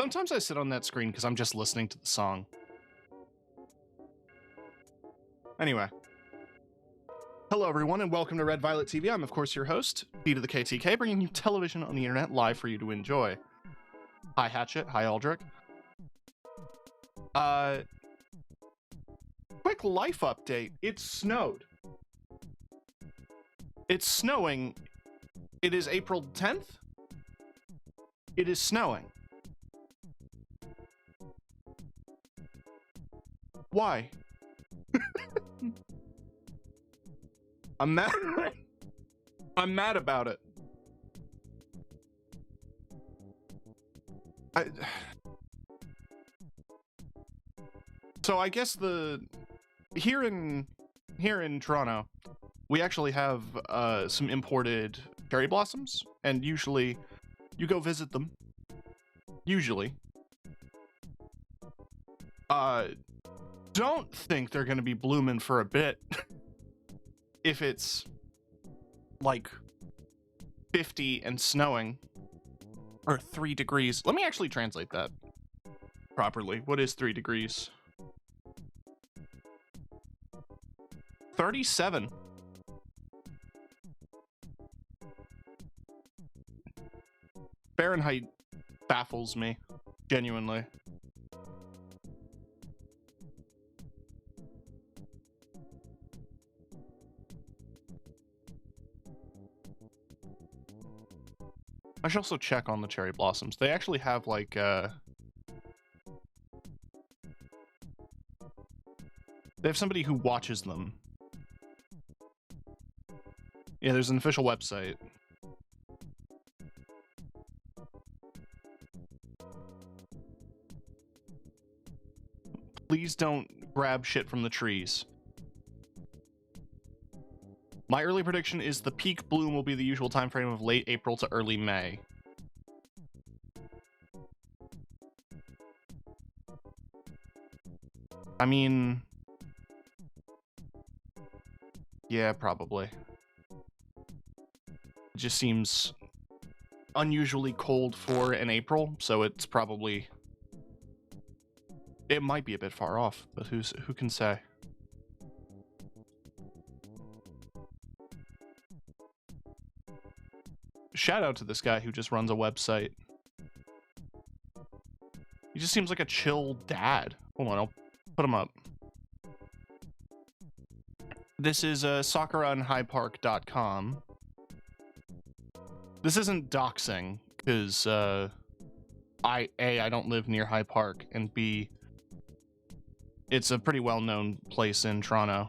Sometimes I sit on that screen because I'm just listening to the song. Anyway. Hello, everyone, and welcome to Red Violet TV. I'm, of course, your host, B to the KTK, bringing you television on the internet live for you to enjoy. Hi, Hatchet. Hi, Aldrich. Quick life update. It snowed. It's snowing. It is April 10th. It is snowing. Why? I'm mad. I'm mad about it. So I guess here in Toronto, we actually have some imported cherry blossoms, and usually you go visit them. Usually. Don't think they're gonna be blooming for a bit. If it's like 50 and snowing, or 3 degrees. Let me actually translate that properly. What is 3 degrees? 37. Fahrenheit baffles me, genuinely. I should also check on the cherry blossoms. They actually have, like, they have somebody who watches them. Yeah, there's an official website. Please don't grab shit from the trees. My early prediction is the peak bloom will be the usual time frame of late April to early May. I mean, yeah, probably. It just seems unusually cold for an April, so it's probably... It might be a bit far off, but who can say? Shout out to this guy who just runs a website. He just seems like a chill dad. Hold on, I'll put him up. This is sakuraandhighpark.com. This isn't doxing, because I don't live near High Park, and B, it's a pretty well-known place in Toronto.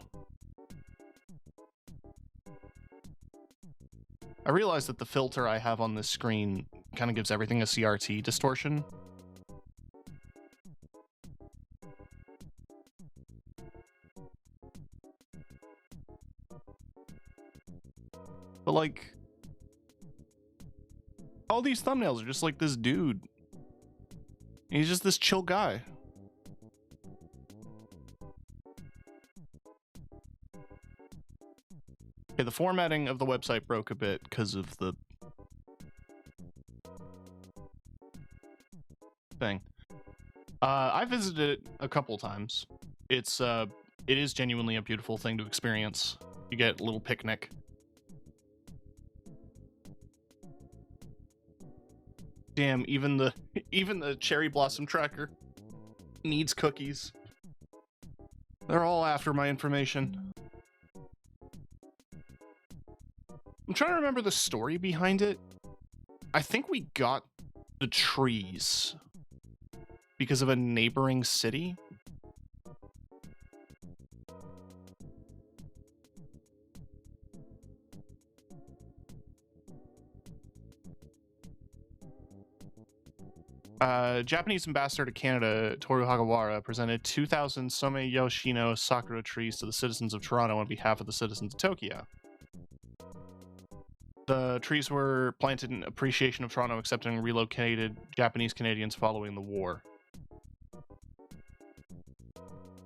I realize that the filter I have on this screen kind of gives everything a CRT distortion. But, like, all these thumbnails are just like this dude. He's just this chill guy. Okay, the formatting of the website broke a bit because of the thing. I visited it a couple times. It is genuinely a beautiful thing to experience. You get a little picnic. Damn, even the cherry blossom tracker needs cookies. They're all after my information. I'm trying to remember the story behind it. I think we got the trees because of a neighboring city. Japanese ambassador to Canada, Toru Hagawara, presented 2,000 Somei Yoshino sakura trees to the citizens of Toronto on behalf of the citizens of Tokyo. The trees were planted in appreciation of Toronto accepting relocated Japanese Canadians following the war.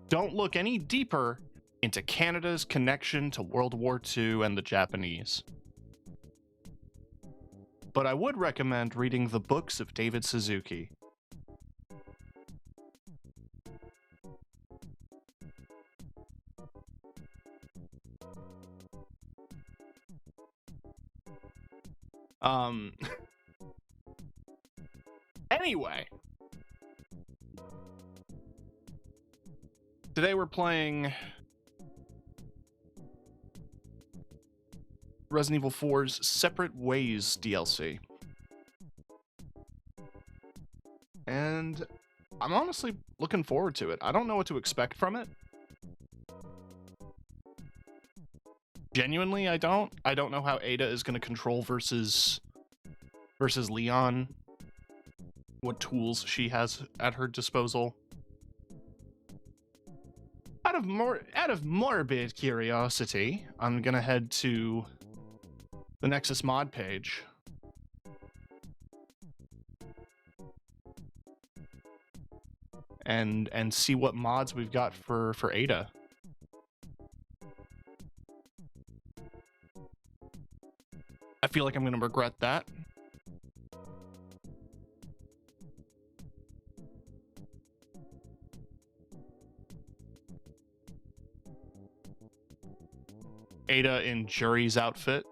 Don't look any deeper into Canada's connection to World War II and the Japanese. But I would recommend reading the books of David Suzuki. Anyway, today we're playing Resident Evil 4's Separate Ways DLC. And I'm honestly looking forward to it. I don't know what to expect from it. Genuinely, I don't. I don't know how Ada is going to control versus Leon. What tools she has at her disposal. Out of morbid curiosity, I'm gonna head to the Nexus mod page. And see what mods we've got for Ada. I feel like I'm gonna regret that. Ada in Jury's outfit.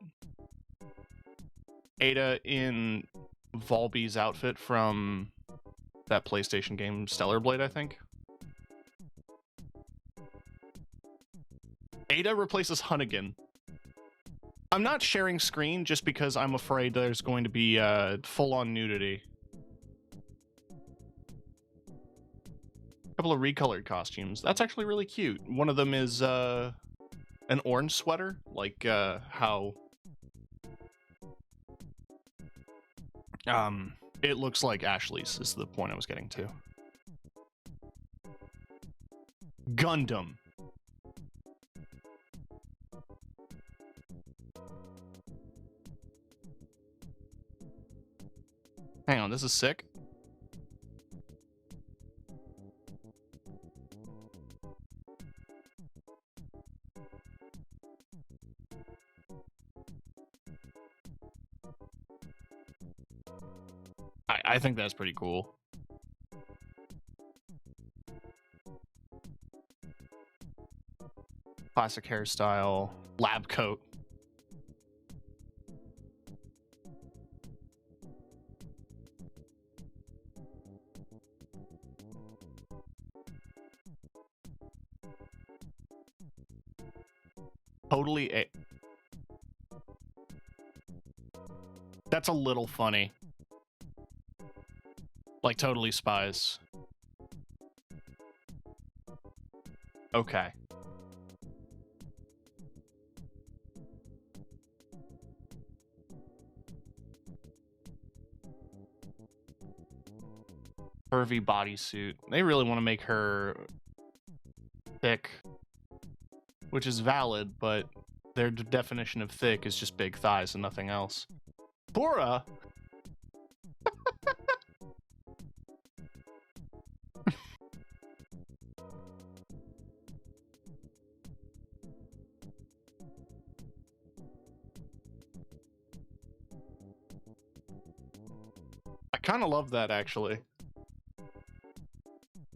Ada in Volby's outfit from that PlayStation game Stellar Blade, I think. Ada replaces Hunnigan. I'm not sharing screen just because I'm afraid there's going to be full-on nudity. A couple of recolored costumes. That's actually really cute. One of them is an orange sweater, like how it looks like Ashley's is the point I was getting to. Gundam. Hang on, this is sick. I think that's pretty cool. Classic hairstyle, lab coat. Totally that's a little funny. Like, totally spies. Okay. Curvy bodysuit. They really want to make her thick, which is valid, but their definition of thick is just big thighs and nothing else. Bora! I kind of love that, actually.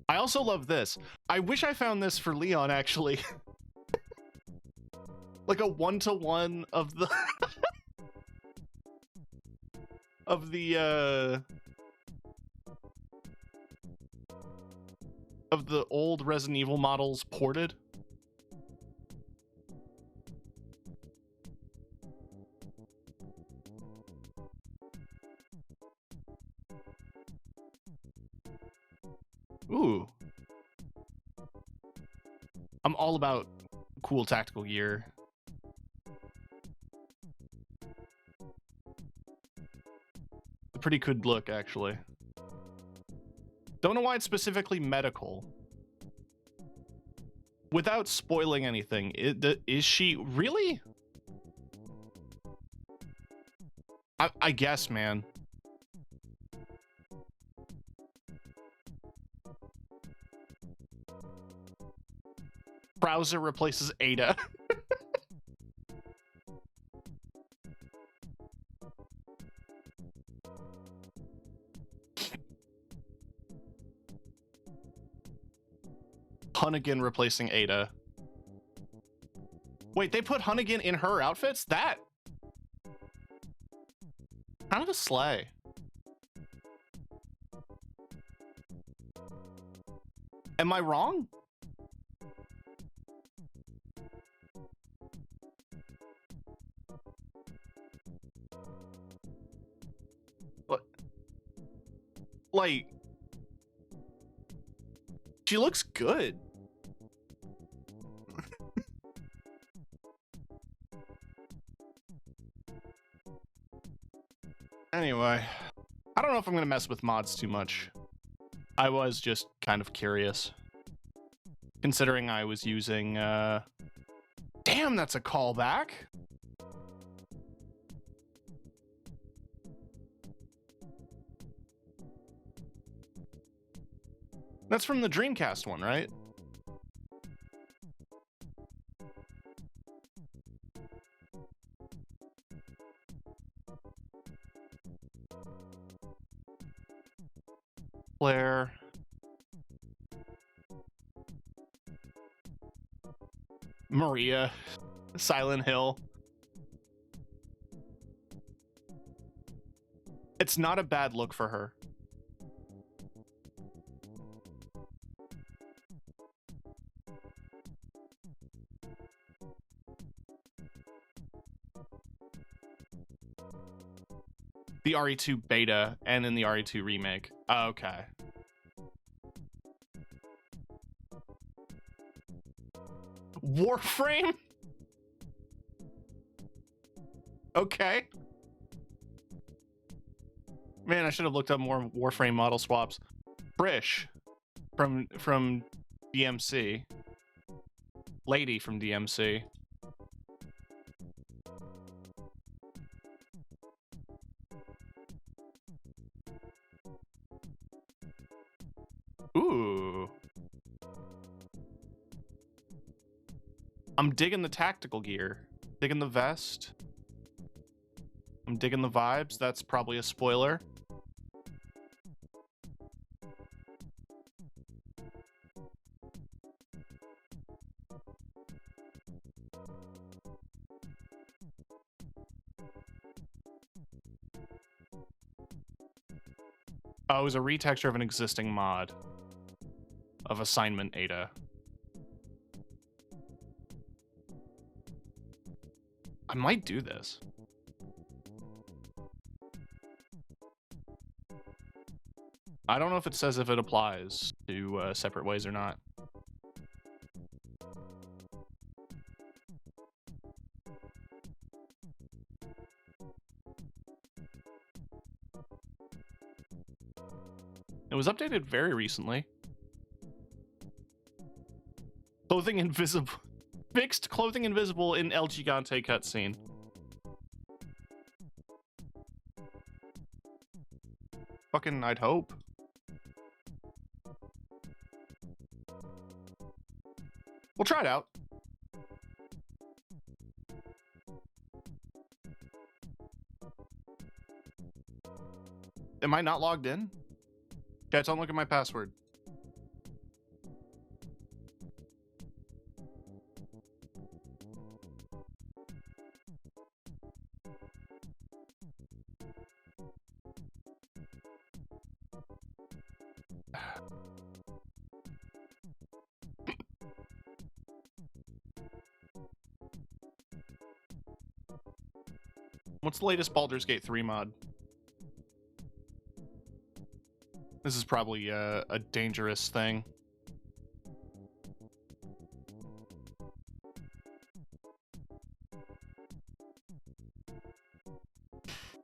I also love this. I wish I found this for Leon, actually. Like a one-to-one of the of the old Resident Evil models ported. Ooh. I'm all about cool tactical gear. A pretty good look, actually. Don't know why it's specifically medical. Without spoiling anything, is she really? I guess, man. Browser replaces Ada. Hunnigan replacing Ada. Wait, they put Hunnigan in her outfits? Kind of a sleigh. Am I wrong? What? Like, she looks good. Anyway, I don't know if I'm gonna mess with mods too much. I was just kind of curious, considering I was using, damn, that's a callback. That's from the Dreamcast one, right? Claire. Maria. Silent Hill. It's not a bad look for her. The RE2 beta and in the RE2 remake. Okay. Warframe? Okay. Man, I should have looked up more Warframe model swaps. Brish from DMC. Lady from DMC. Ooh. I'm digging the tactical gear. Digging the vest. I'm digging the vibes. That's probably a spoiler. Oh, it was a retexture of an existing mod of Assignment Ada. I might do this. I don't know if it says if it applies to separate ways or not. It was updated very recently. Clothing invisible. Fixed clothing invisible in El Gigante cutscene. Fucking, I'd hope. We'll try it out. Am I not logged in? Chat, don't look at my password. What's the latest Baldur's Gate 3 mod? This is probably a dangerous thing.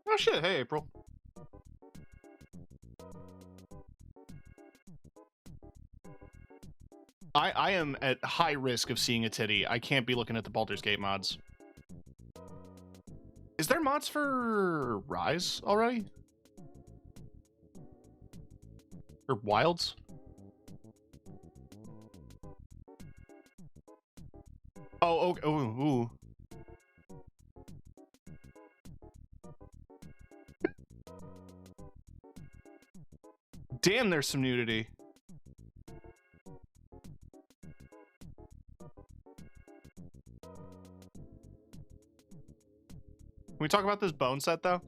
Oh shit, hey April. I am at high risk of seeing a titty. I can't be looking at the Baldur's Gate mods. Is there mods for Rise already? Or Wilds? Oh, okay. Ooh. Damn, there's some nudity. Can we talk about this bone set, though?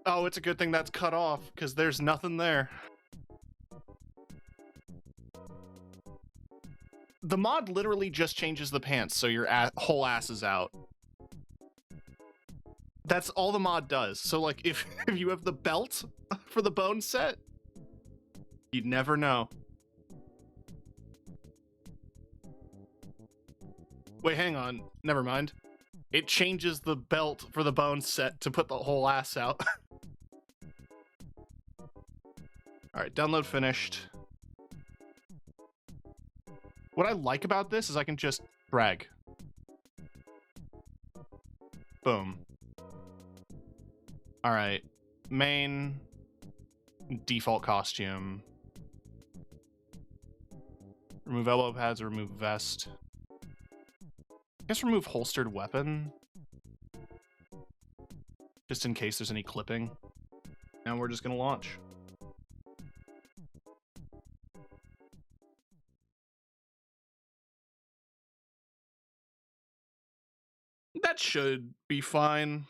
Oh, it's a good thing that's cut off, because there's nothing there. The mod literally just changes the pants so your whole ass is out. That's all the mod does. So, like, if you have the belt for the bone set, you'd never know. Wait, hang on. Never mind. It changes the belt for the bone set to put the whole ass out. Alright, download finished. What I like about this is I can just drag. Boom. Alright. Main. Default costume. Remove elbow pads, remove vest. I guess remove holstered weapon. Just in case there's any clipping. And we're just gonna launch. That should be fine.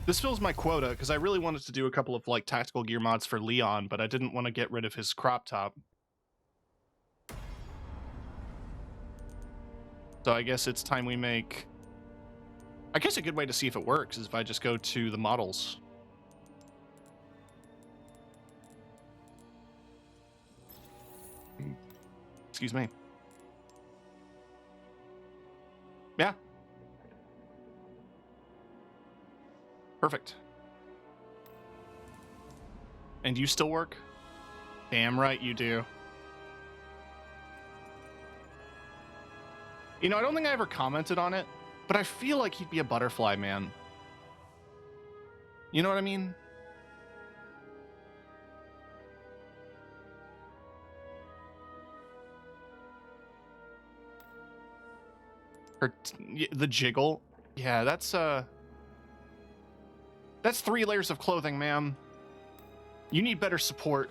This fills my quota, because I really wanted to do a couple of, like, tactical gear mods for Leon, but I didn't want to get rid of his crop top. So I guess it's time we make... I guess a good way to see if it works is if I just go to the models. Excuse me. Yeah. Perfect. And you still work? Damn right you do. You know, I don't think I ever commented on it, but I feel like he'd be a butterfly man. You know what I mean? The jiggle. Yeah, that's 3 layers of clothing, ma'am. You need better support.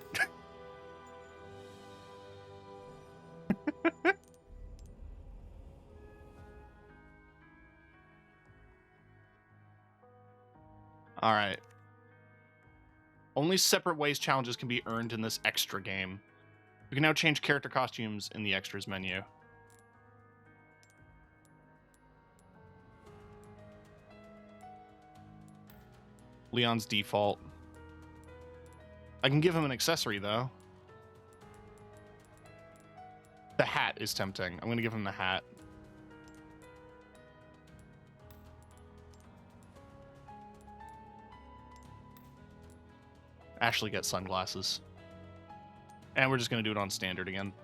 All right. Only separate ways challenges can be earned in this extra game. We can now change character costumes in the extras menu. Leon's default. I can give him an accessory, though. The hat is tempting. I'm going to give him the hat. Ashley gets sunglasses. And we're just going to do it on standard again.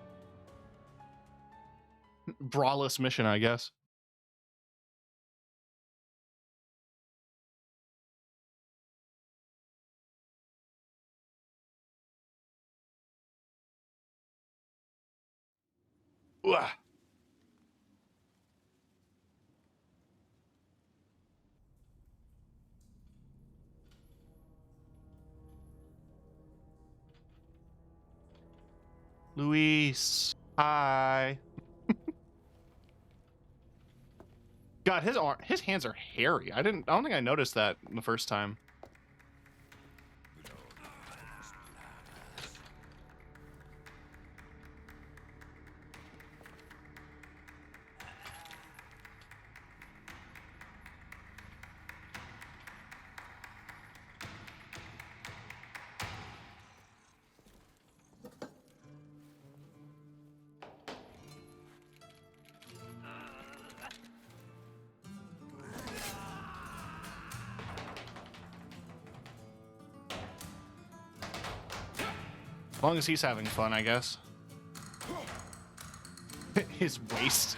Braless mission, I guess. Ugh. Luis, hi. God, his hands are hairy. I don't think I noticed that the first time. As long as he's having fun, I guess. His waist.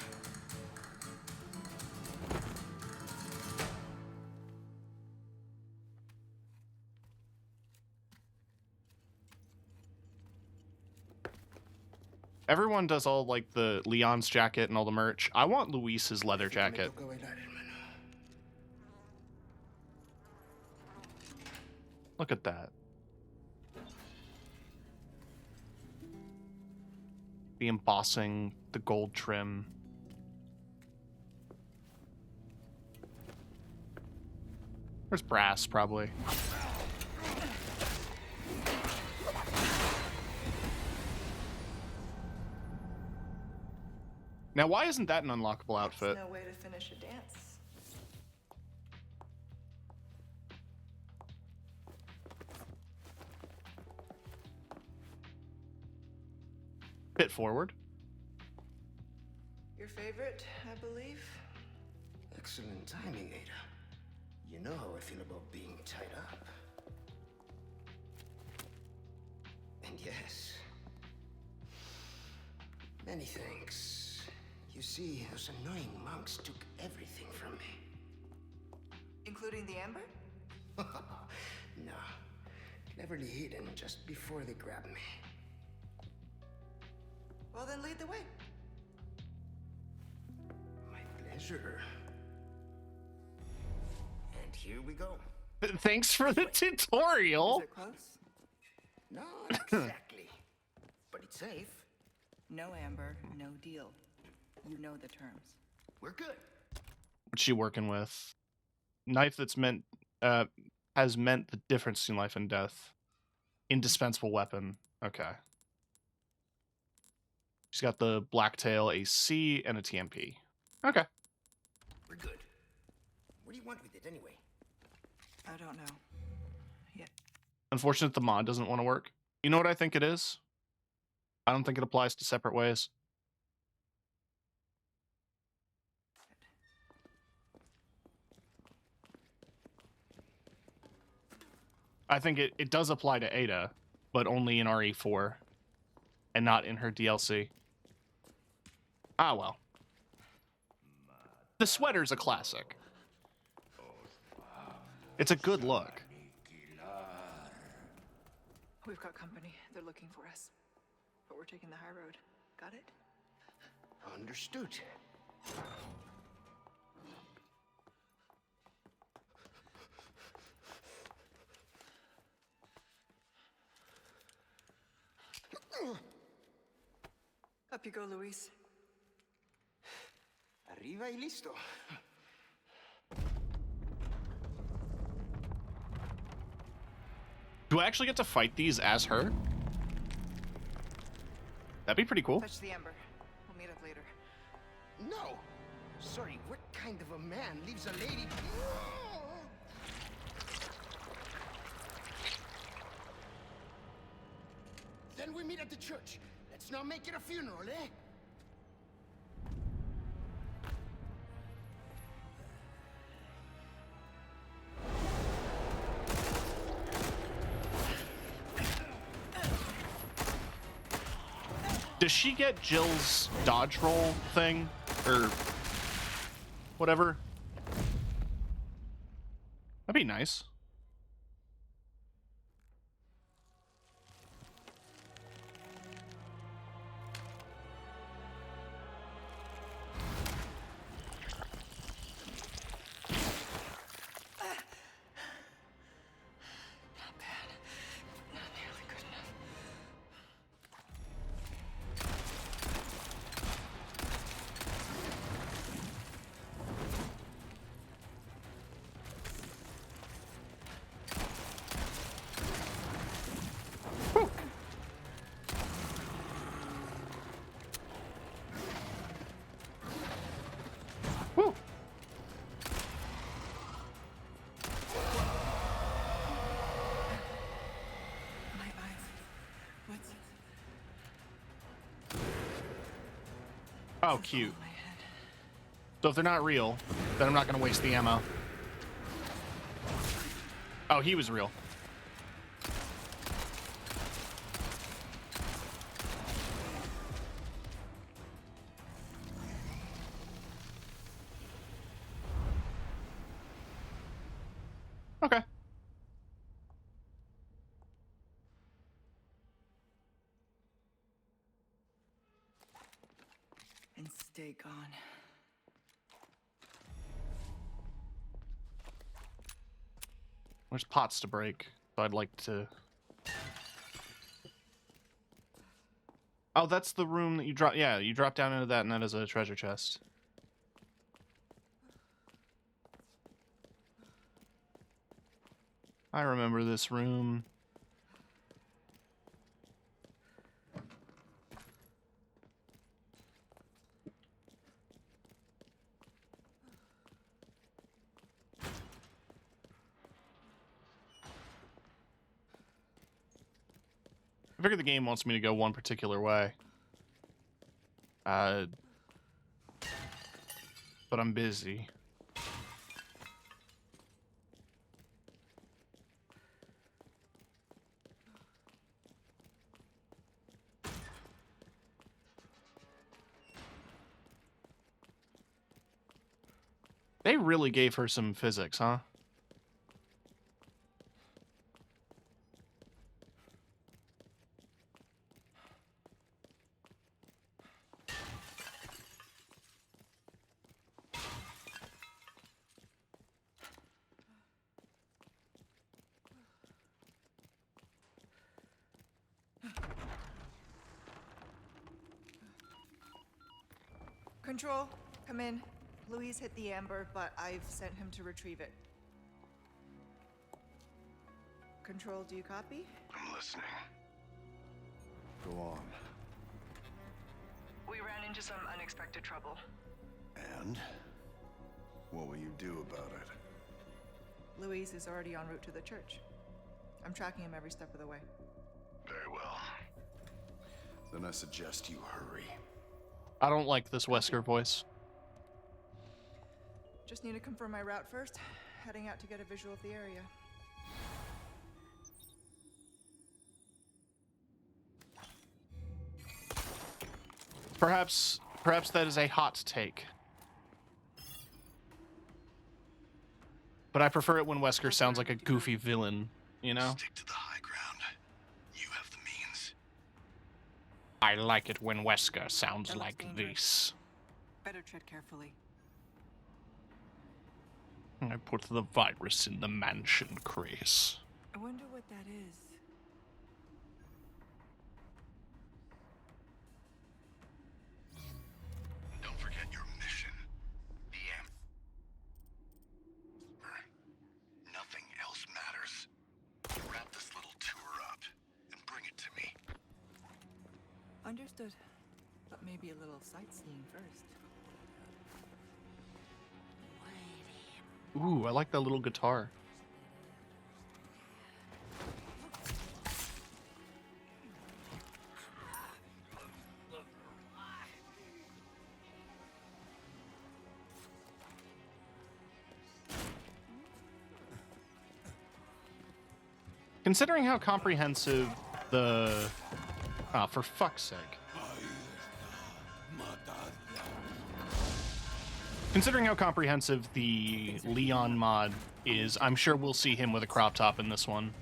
Everyone does all, like, the Leon's jacket and all the merch. I want Luis's leather jacket. Look at that. The embossing, the gold trim. There's brass, probably. Now, why isn't that an unlockable outfit? There's no way to finish a dance. Bit forward. Your favorite, I believe? Excellent timing, Ada. You know how I feel about being tied up. And yes, many thanks. You see, those annoying monks took everything from me. Including the amber? No, cleverly hidden just before they grabbed me. Well, then lead the way. My pleasure. And here we go. Thanks for the tutorial. Is it close? Not exactly, but it's safe. No amber, no deal. You know the terms. We're good. What's she working with? Knife that's meant has meant the difference between life and death. Indispensable weapon. Okay. She's got the Blacktail AC and a TMP. Okay. We're good. What do you want with it anyway? I don't know. Yet. Unfortunate the mod doesn't want to work. You know what I think it is? I don't think it applies to separate ways. I think it does apply to Ada, but only in RE4 and not in her DLC. Ah, well. The sweater's a classic. It's a good look. We've got company. They're looking for us. But we're taking the high road. Got it? Understood. Up you go, Luis. Arriba y listo. Do I actually get to fight these as her? That'd be pretty cool. Fetch the amber. We'll meet up later. No! Sorry, what kind of a man leaves a lady... Then we meet at the church. Let's not make it a funeral, eh? Does she get Jill's dodge roll thing? Or whatever? That'd be nice. Not bad. Not nearly good enough. Woo. My eyes. What's... Oh, cute. My head. So if they're not real, then I'm not going to waste the ammo. Oh, he was real. Okay. And stay gone. There's pots to break, so I'd like to... Oh, that's the room that you drop... Yeah, you drop down into that, and that is a treasure chest. I remember this room. I figure the game wants me to go one particular way. But I'm busy. They really gave her some physics, huh? Control, come in. Louise hit the amber, but I've sent him to retrieve it. Control, do you copy? I'm listening. Go on. We ran into some unexpected trouble. And? What will you do about it? Louise is already en route to the church. I'm tracking him every step of the way. Very well. Then I suggest you hurry. I don't like this Wesker voice. Just need to confirm my route first. Heading out to get a visual of the area. Perhaps that is a hot take. But I prefer it when Wesker sounds like a goofy villain, you know? Stick to the high ground. You have the means. I like it when Wesker sounds That looks like dangerous. this. Better tread carefully. I put the virus in the mansion, Chris. I wonder what that is. Don't forget your mission. The Nothing else matters. Wrap this little tour up and bring it to me. Understood. But maybe a little sightseeing first. Ooh, I like that little guitar. Considering how comprehensive the... Ah, for fuck's sake. Considering how comprehensive the Leon mod is, I'm sure we'll see him with a crop top in this one.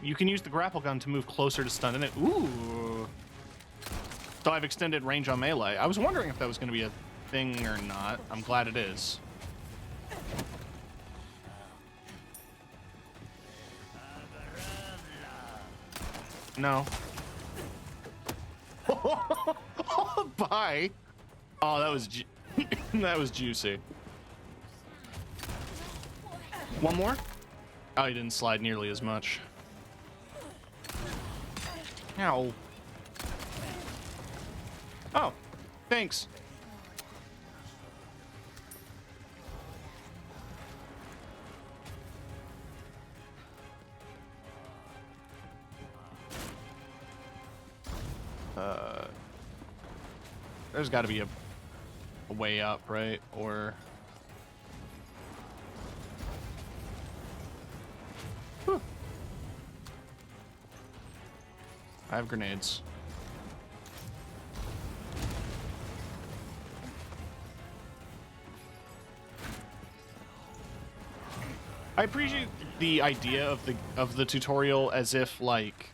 You can use the grapple gun to move closer to stun it. Ooh. So I've extended range on melee. I was wondering if that was going to be a thing or not. I'm glad it is. No. Bye. Oh, that was that was juicy. One more? Oh, he didn't slide nearly as much. Ow. Oh, thanks. There's got to be a way up, right? Or... Whew. I have grenades. I appreciate the idea of the tutorial as if like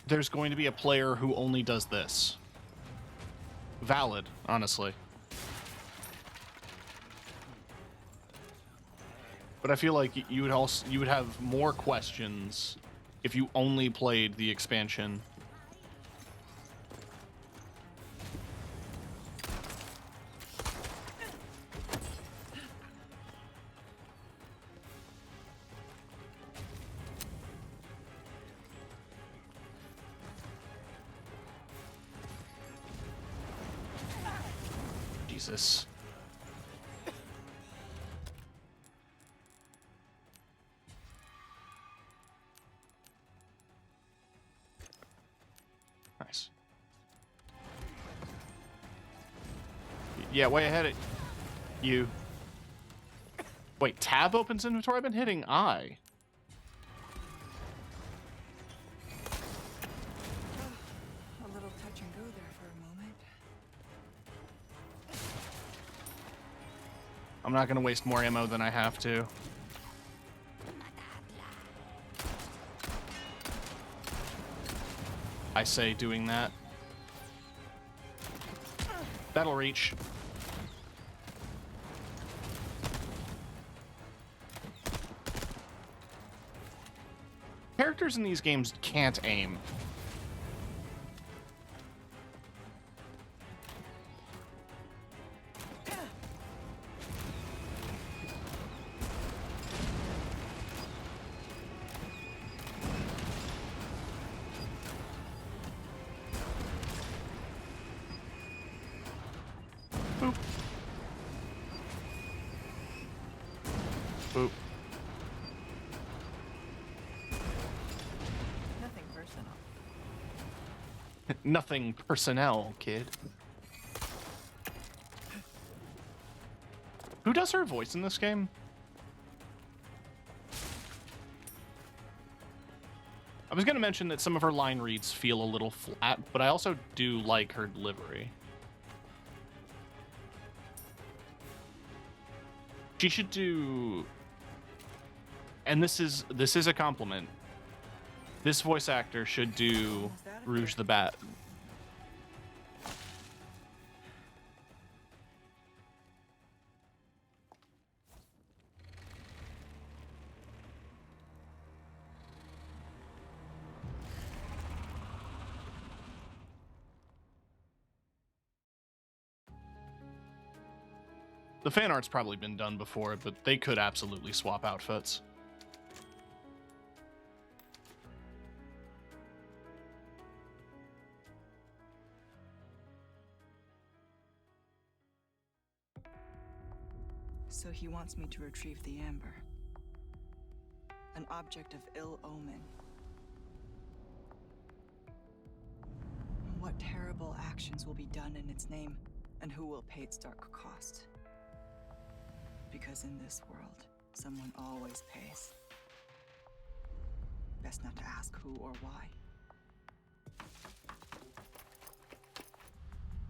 there's going to be a player who only does this. Valid, honestly. But I feel like you would have more questions if you only played the expansion. Jesus. Nice. Yeah, way ahead of you. Wait, tab opens inventory? I've been hitting I. A little touch and go there for a moment. I'm not gonna waste more ammo than I have to. I say doing that. That'll reach. Characters in these games can't aim. Boop. Boop. Nothing personal. Nothing personnel, kid. Who does her voice in this game? I was gonna mention that some of her line reads feel a little flat, but I also do like her delivery. She should do, and this is a compliment. This voice actor should do Rouge the Bat. The fan art's probably been done before, but they could absolutely swap outfits. So he wants me to retrieve the amber. An object of ill omen. What terrible actions will be done in its name, and who will pay its dark cost? Because in this world, someone always pays. Best not to ask who or why.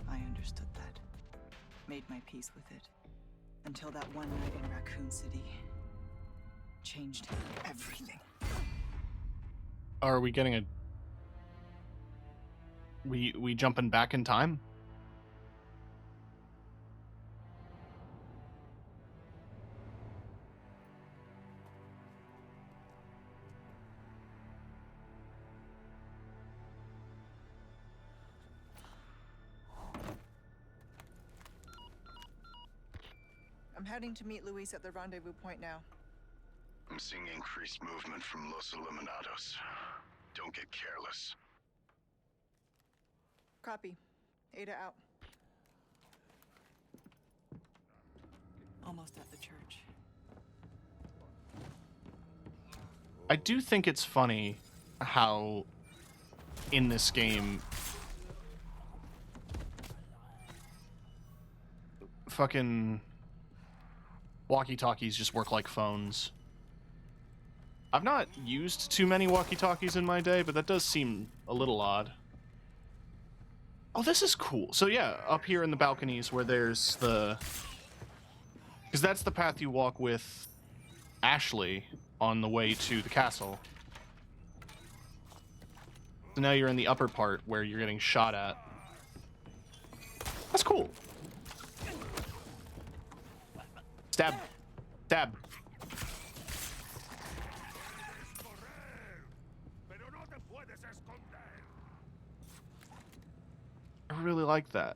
I understood that. Made my peace with it. Until that one night in Raccoon City changed everything. Are we getting a... We jumping back in time? I'm heading to meet Luis at the rendezvous point now. I'm seeing increased movement from Los Eliminados. Don't get careless. Copy. Ada out. Almost at the church. I do think it's funny how in this game fucking walkie-talkies just work like phones. I've not used too many walkie-talkies in my day, but that does seem a little odd. Oh, this is cool. So yeah, up here in the balconies where there's the... Because that's the path you walk with Ashley on the way to the castle. So now you're in the upper part where you're getting shot at. That's cool. Stab. Stab. I really like that.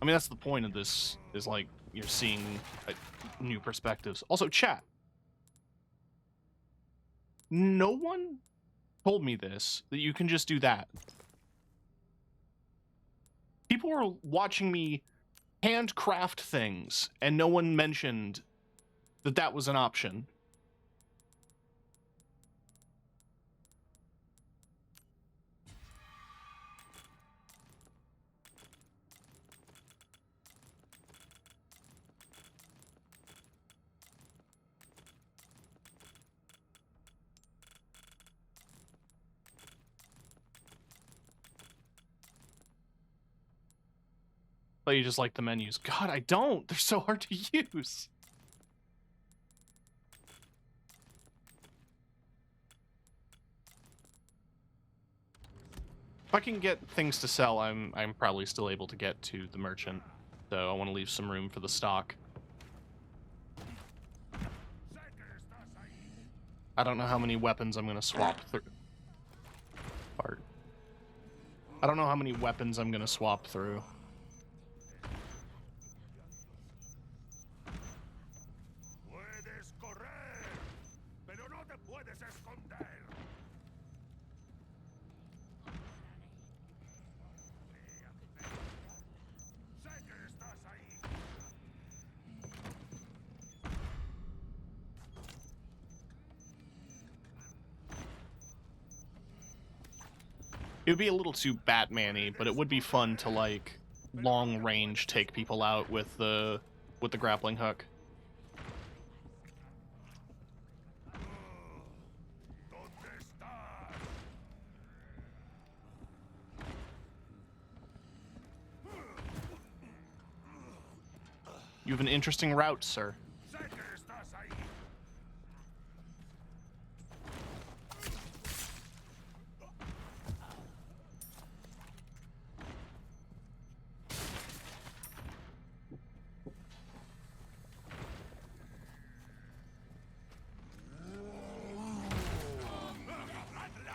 I mean, that's the point of this, is like, you're seeing new perspectives. Also, chat. No one told me this, that you can just do that. People were watching me handcraft things, and no one mentioned that that was an option. But you just like the menus. God, I don't. They're so hard to use. If I can get things to sell, I'm probably still able to get to the merchant. So I want to leave some room for the stock. I don't know how many weapons I'm going to swap through. Part. I don't know how many weapons I'm going to swap through. It would be a little too Batman-y, but it would be fun to, like, long range take people out with the grappling hook. You have an interesting route, sir.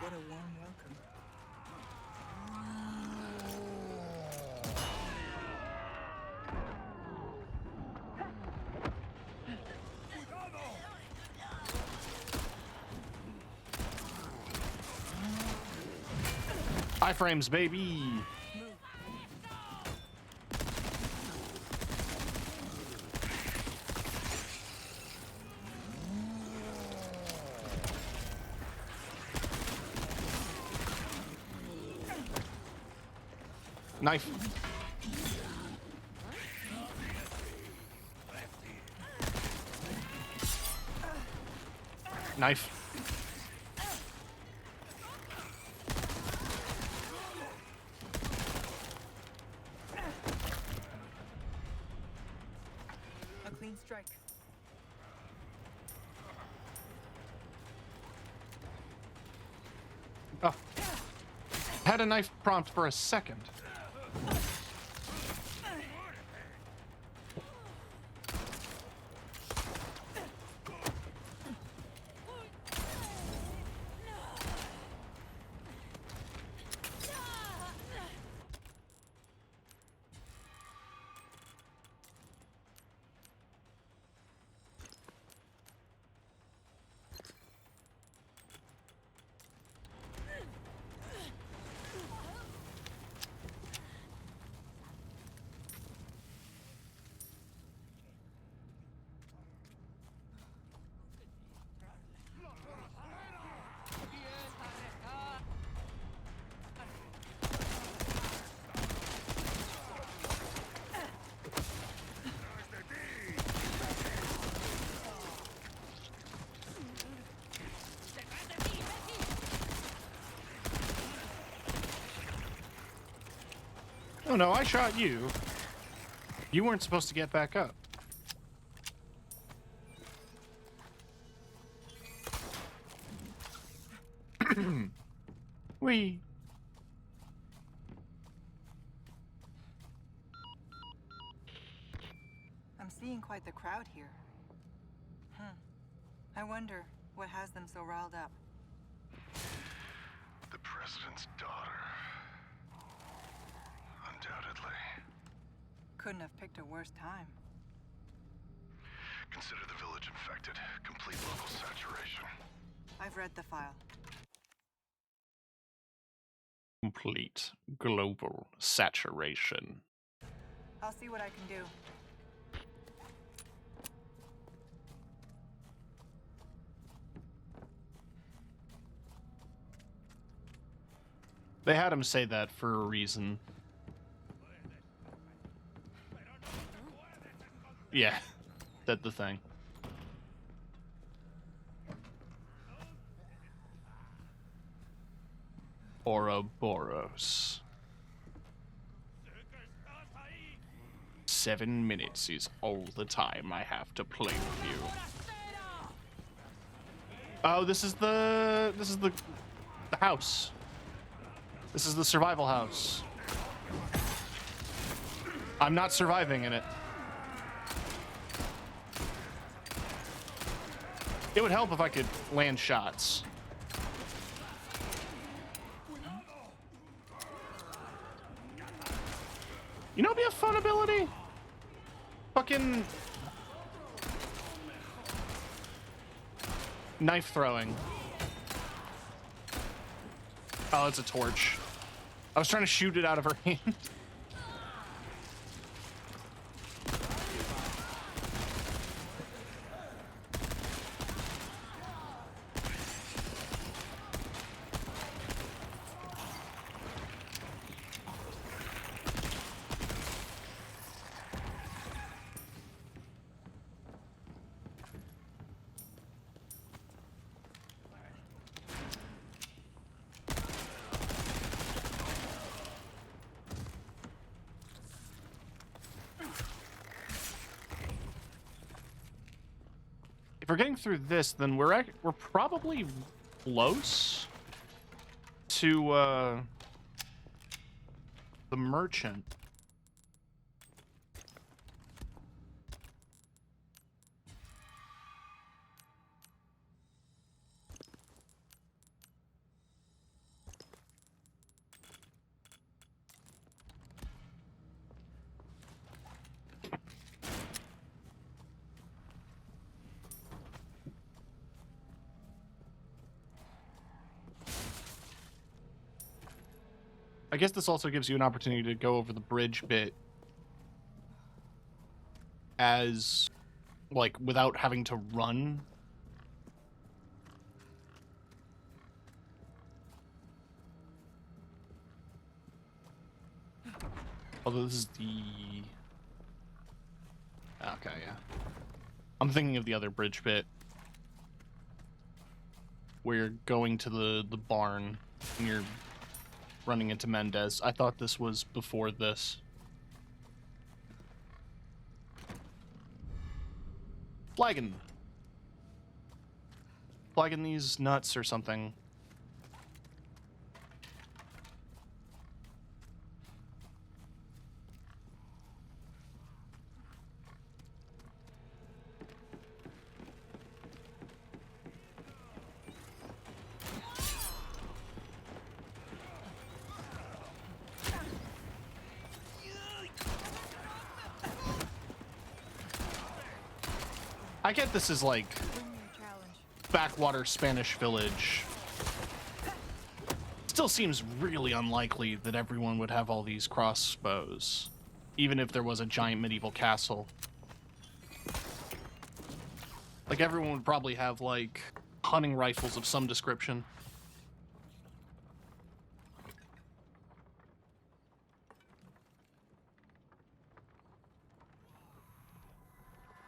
What a warm welcome. Iframes, baby! Knife. Knife. A clean strike. Oh. Had a knife prompt for a second. Oh no, I shot you. You weren't supposed to get back up. Wee. I'm seeing quite the crowd here. I wonder what has them so riled up. The president's daughter. Undoubtedly. Couldn't have picked a worse time. Consider the village infected. Complete local saturation. I've read the file. Complete global saturation. I'll see what I can do. They had him say that for a reason. Yeah, that's the thing. Ouroboros. 7 minutes is all the time I have to play with you. Oh, this is the house. This is the survival house. I'm not surviving in it. It would help if I could land shots. You know what'd be a fun ability? Fucking knife throwing. Oh, it's a torch. I was trying to shoot it out of her hand. If we're getting through this, then we're probably close to the merchant. I guess this also gives you an opportunity to go over the bridge bit as, like, without having to run. Although this is the... Okay, yeah. I'm thinking of the other bridge bit where you're going to the barn and you're running into Mendez. I thought this was before this. Flagging these nuts or something. I get this is like backwater Spanish village. Still seems really unlikely that everyone would have all these crossbows, even if there was a giant medieval castle. Like, everyone would probably have, like, hunting rifles of some description.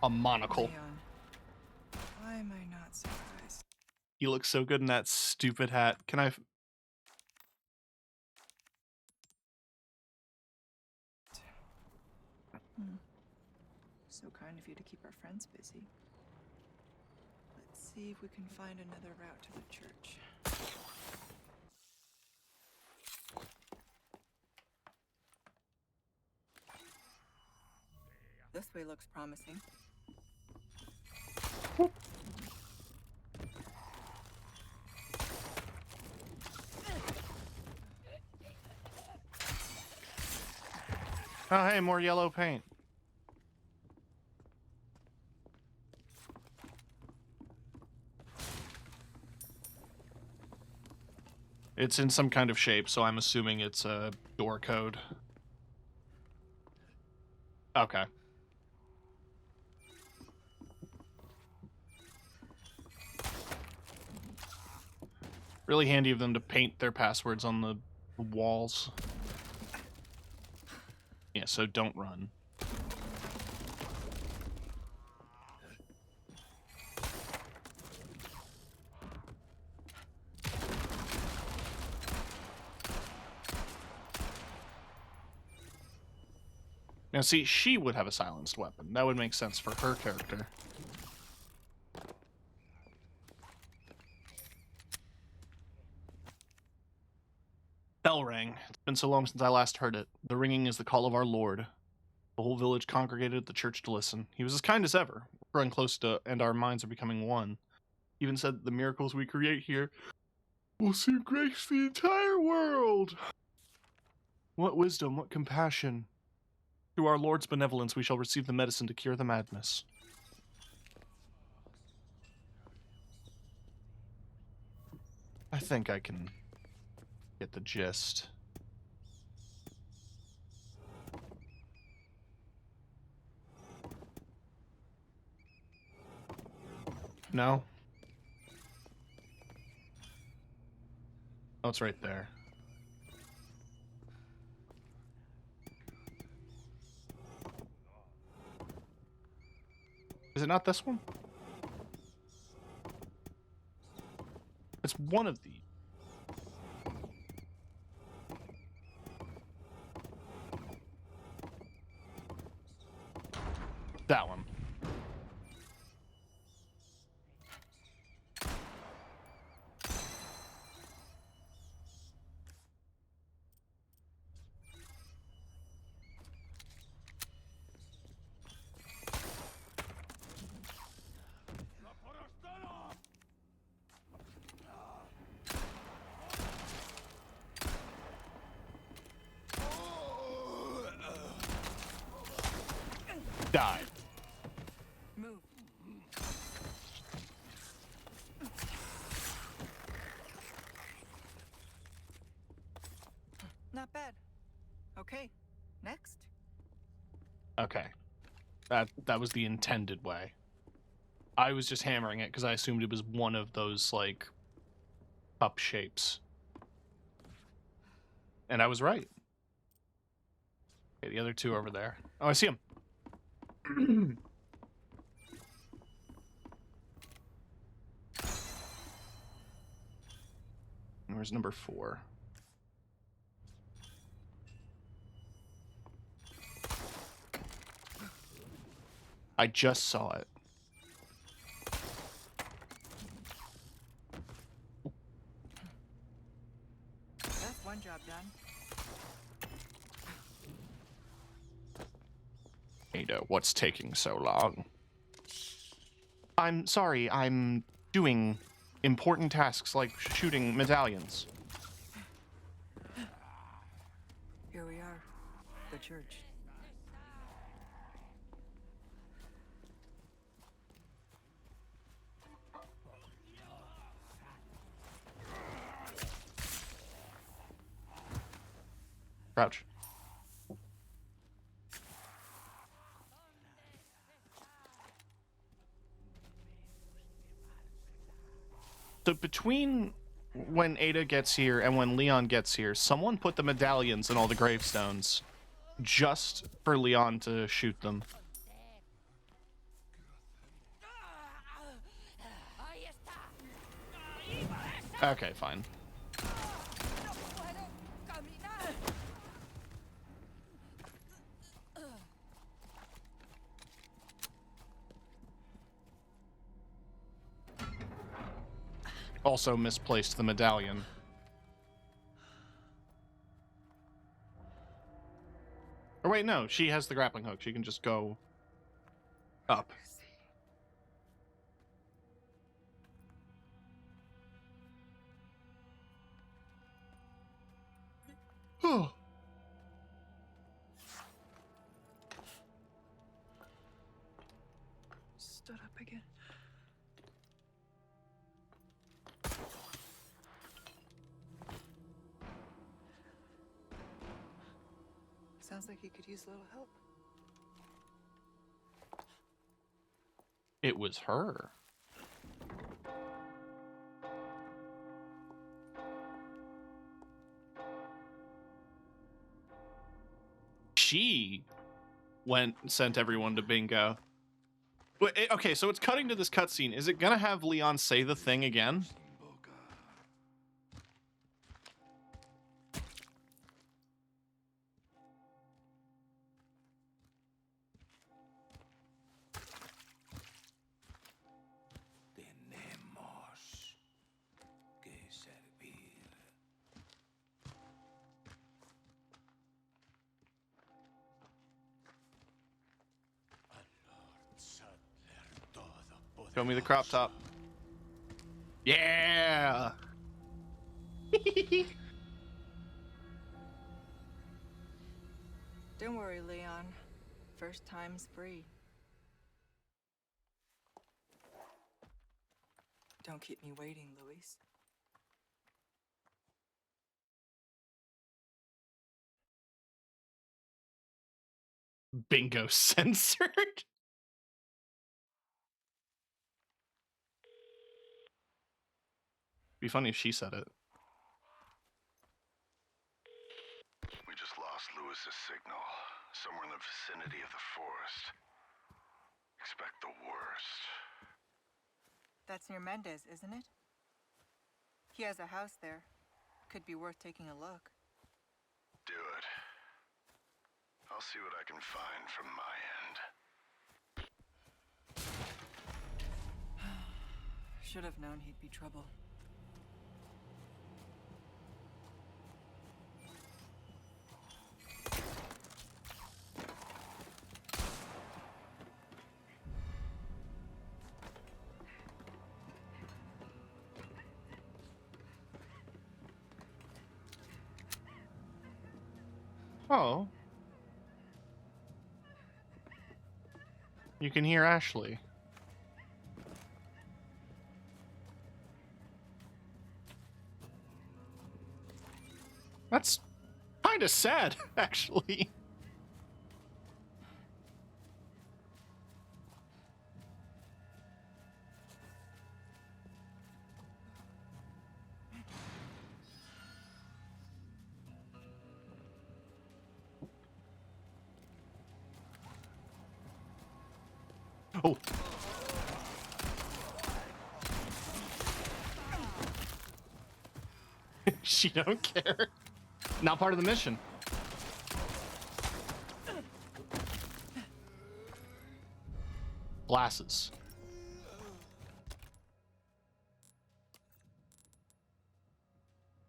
A monocle. Leon, why am I not surprised? You look so good in that stupid hat. Can I... So kind of you to keep our friends busy. Let's see if we can find another route to the church. way looks promising. Oh, hey, more yellow paint. It's in some kind of shape, so I'm assuming it's a door code. Okay. Really handy of them to paint their passwords on the walls. Yeah, so don't run. Now, see, she would have a silenced weapon. That would make sense for her character. Bell rang. It's been so long since I last heard it. The ringing is the call of our Lord. The whole village congregated at the church to listen. He was as kind as ever. We're growing close to, and our minds are becoming one. He even said that the miracles we create here will soon grace the entire world. What wisdom, what compassion. Through our Lord's benevolence, we shall receive the medicine to cure the madness. I think I can get the gist. No? Oh, it's right there. Is it not this one? It's one of these. That one. Die. Move. Not bad. Okay, next. Okay. That was the intended way. I was just hammering it because I assumed it was one of those, like, cup shapes. And I was right. Okay, the other two over there. Oh, I see them. Where's number 4? I just saw it. That's one job done. Ada, what's taking so long? I'm sorry, I'm doing important tasks like shooting medallions. Here we are, the church. Crouch. So between when Ada gets here and when Leon gets here, someone put the medallions in all the gravestones just for Leon to shoot them. Okay, fine. Also misplaced the medallion. Or wait, no, she has the grappling hook. She can just go Up. Oh. Stood up again. Sounds like he could use a little help. It was her. She went and sent everyone to bingo. Wait, okay, so it's cutting to this cutscene. Is it gonna have Leon say the thing again? Tenemos que servir. Show me the crop top. Yeah. Don't worry, Leon. First time's free. Don't keep me waiting, Luis. Bingo censored. Be funny if she said it. We just lost Lewis's signal. Somewhere in the vicinity of the forest. Expect the worst. That's near Mendez, isn't it? He has a house there. Could be worth taking a look. Do it. I'll see what I can find from my end. Should have known he'd be trouble. Oh. You can hear Ashley. That's kind of sad, actually. Oh. She don't care. Not part of the mission. Glasses.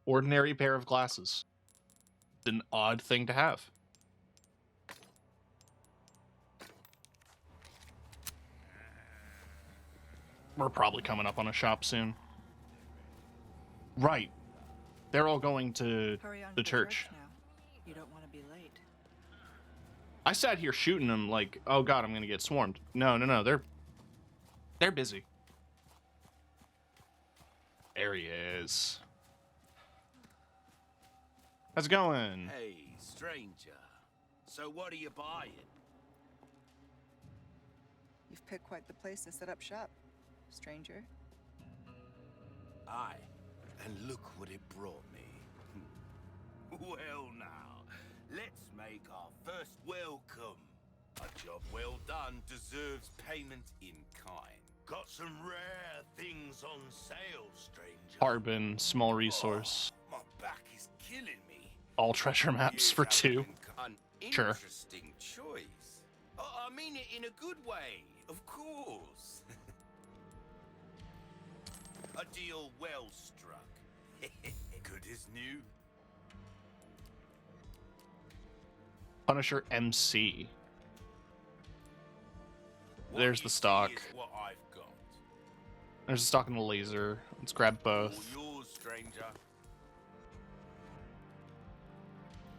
Ordinary pair of glasses. It's an odd thing to have. We're probably coming up on a shop soon. Right. They're all going to Hurry on the to church. now. You don't want to be late. I sat here shooting them like, oh god, I'm gonna get swarmed. No, they're busy. There he is. How's it going? Hey, stranger. So what are you buying? You've picked quite the place to set up shop, stranger. Aye, and look what it brought me. Well now, let's make our first welcome. A job well done deserves payment in kind. Got some rare things on sale, stranger. Harbin, small resource. Oh, my back is killing me. All treasure maps for 2. An Sure. interesting choice. I mean it in a good way, of course. A deal well struck. Good as new. Punisher MC. What There's you the see stock. is what I've got. There's a stock and a laser. Let's grab All both. yours, stranger.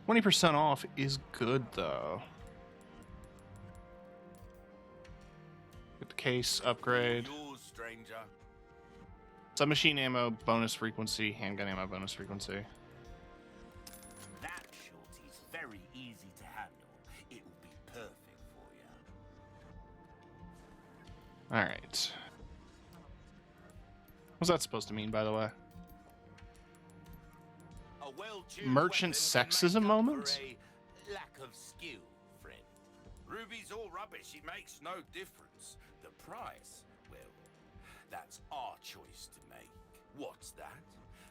20% off is good, though. Get the case upgrade. All yours, stranger. Submachine ammo bonus frequency. Handgun ammo bonus frequency. That shorty's very easy to handle. It'll be perfect for you. All right. What's that supposed to mean, by the way? A well-tuned Merchant weapon can sexism make up moments? for a lack of skill, friend. Ruby's all rubbish. It makes no difference. The price, well, that's our choice to make. What's that?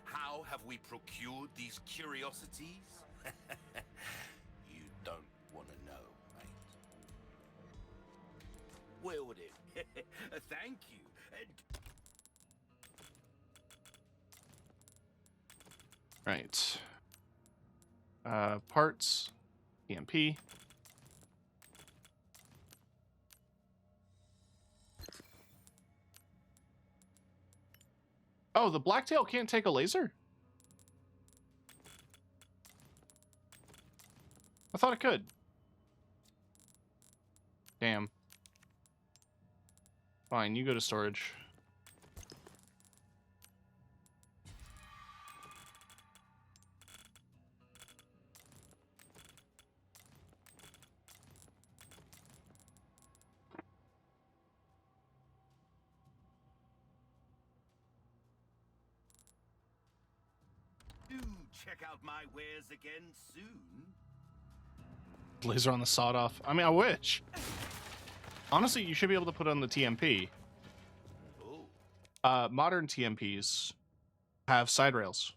How have we procured these curiosities? You don't want to know, mate. Well then, thank you. Right. Parts. EMP. Oh, the blacktail can't take a laser? I thought it could. Damn. Fine, you go to storage. Do check out my wares again soon. Laser on the sawed off. I mean, I wish. Honestly, you should be able to put on the TMP. Oh, Modern TMPs have side rails.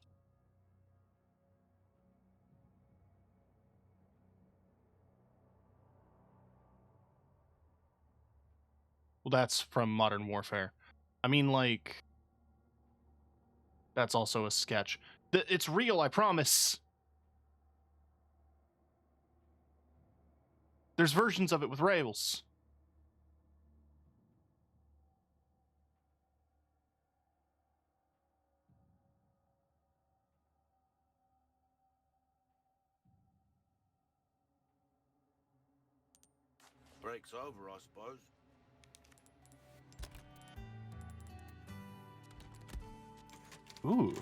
Well, that's from Modern Warfare. I mean, like, that's also a sketch. It's real, I promise. There's versions of it with rails. break's over, I suppose. Ooh.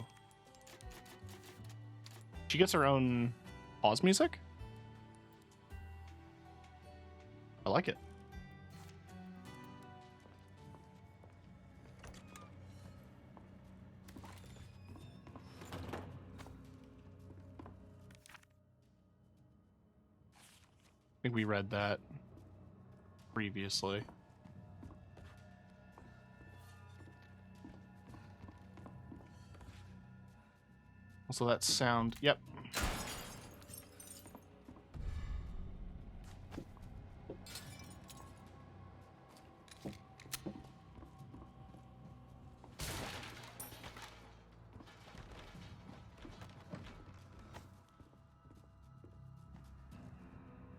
She gets her own pause music? I like it. I think we read that previously. Also, that sound. Yep.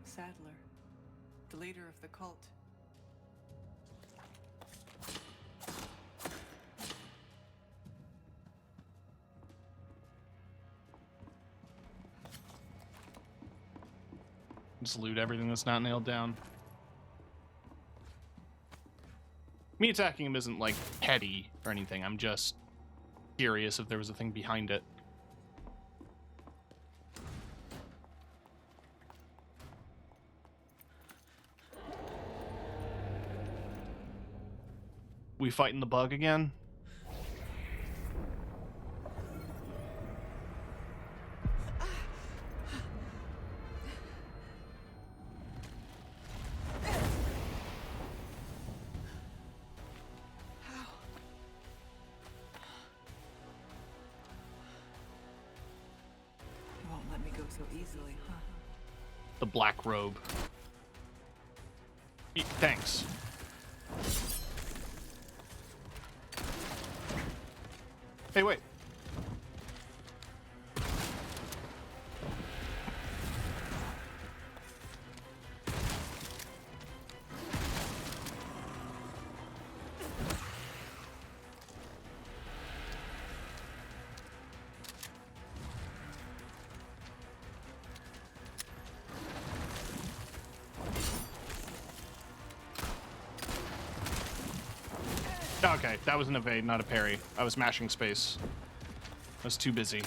Sadler, the leader of the cult. Just loot everything that's not nailed down. Me attacking him isn't, like, petty or anything. I'm just curious if there was a thing behind it. We fighting the bug again? You won't let me go so easily, huh? The black robe. Thanks. Hey, wait. Okay, that was an evade, not a parry. I was mashing space. I was too busy.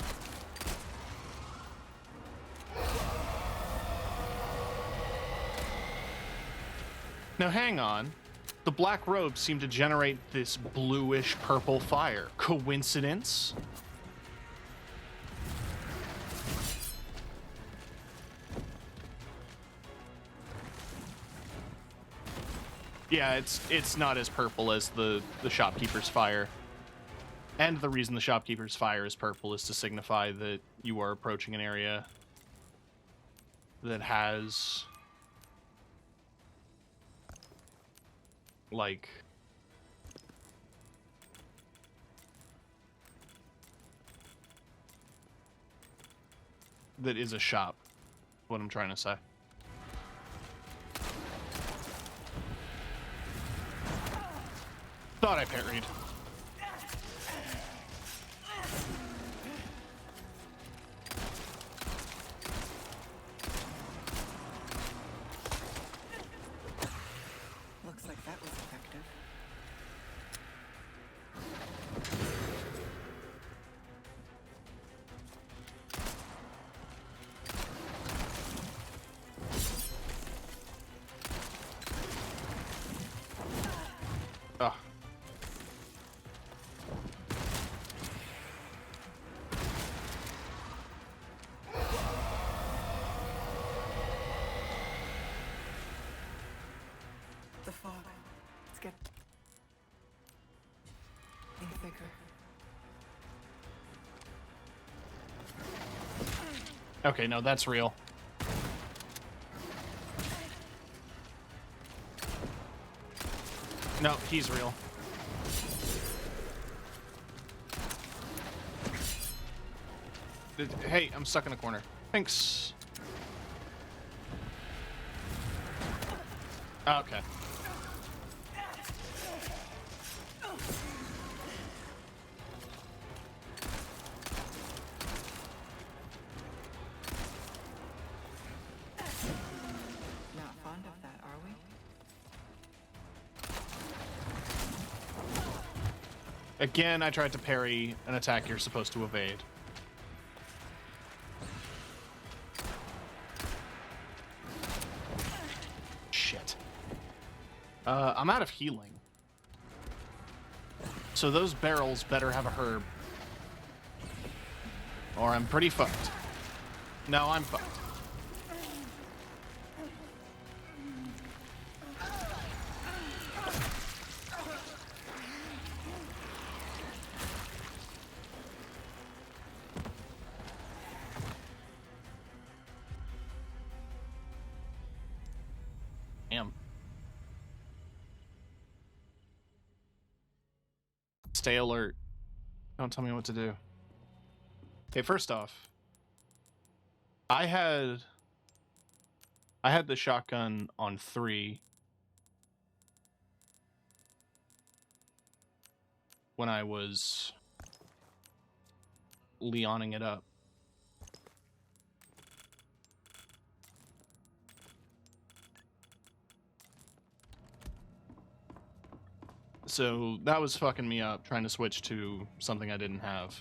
Now hang on. The black robes seem to generate this bluish purple fire. Coincidence? Yeah, it's not as purple as the shopkeeper's fire. And the reason the shopkeeper's fire is purple is to signify that you are approaching an area that has, like, that is a shop, what I'm trying to say. Thought I parried. Looks like that was effective. Ugh. The fog. Let's get... Think thicker. Okay, no, that's real. No, he's real. Hey, I'm stuck in the corner. Thanks. Okay. Not fond of that, are we? Again, I tried to parry an attack you're supposed to evade. Shit. I'm out of healing. So those barrels better have a herb. Or I'm pretty fucked. No, I'm fucked. Damn. Stay alert. Don't tell me what to do. Okay, first off, I had the shotgun on 3 when I was Leoning it up. So that was fucking me up, trying to switch to something I didn't have.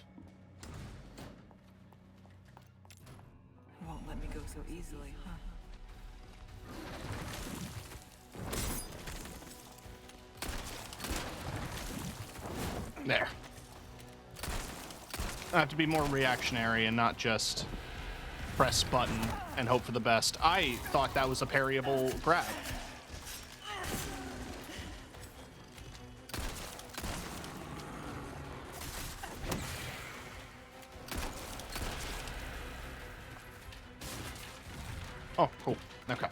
Won't let me go so easily, huh? There. I have to be more reactionary and not just press button and hope for the best. I thought that was a parryable grab. Oh, cool. Okay.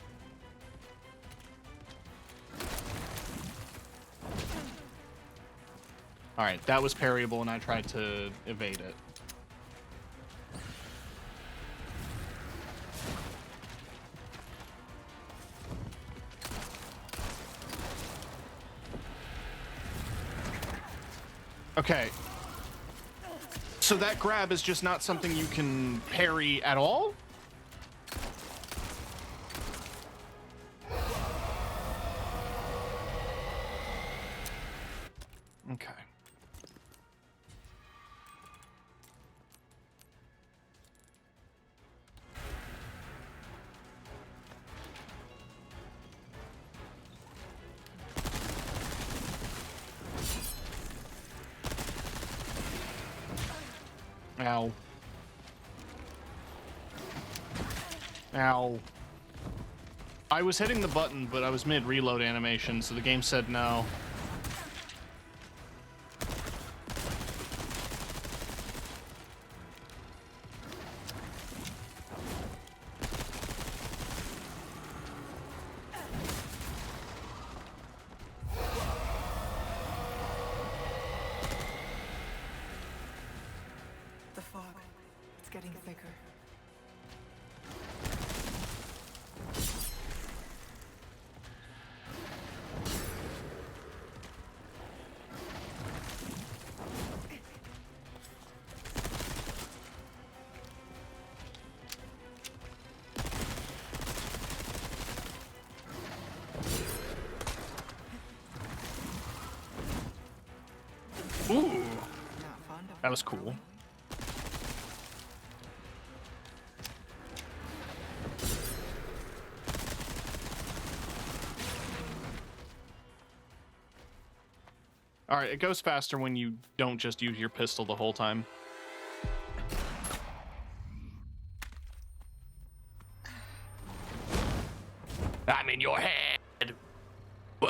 Alright, that was parryable and I tried to evade it. Okay. So that grab is just not something you can parry at all? Okay. Ow. Ow. I was hitting the button, but I was mid-reload animation, so the game said no. The fog. It's getting thicker. Ooh, Not fond of that was cool. Alright, it goes faster when you don't just use your pistol the whole time. I'm in your head! Wah!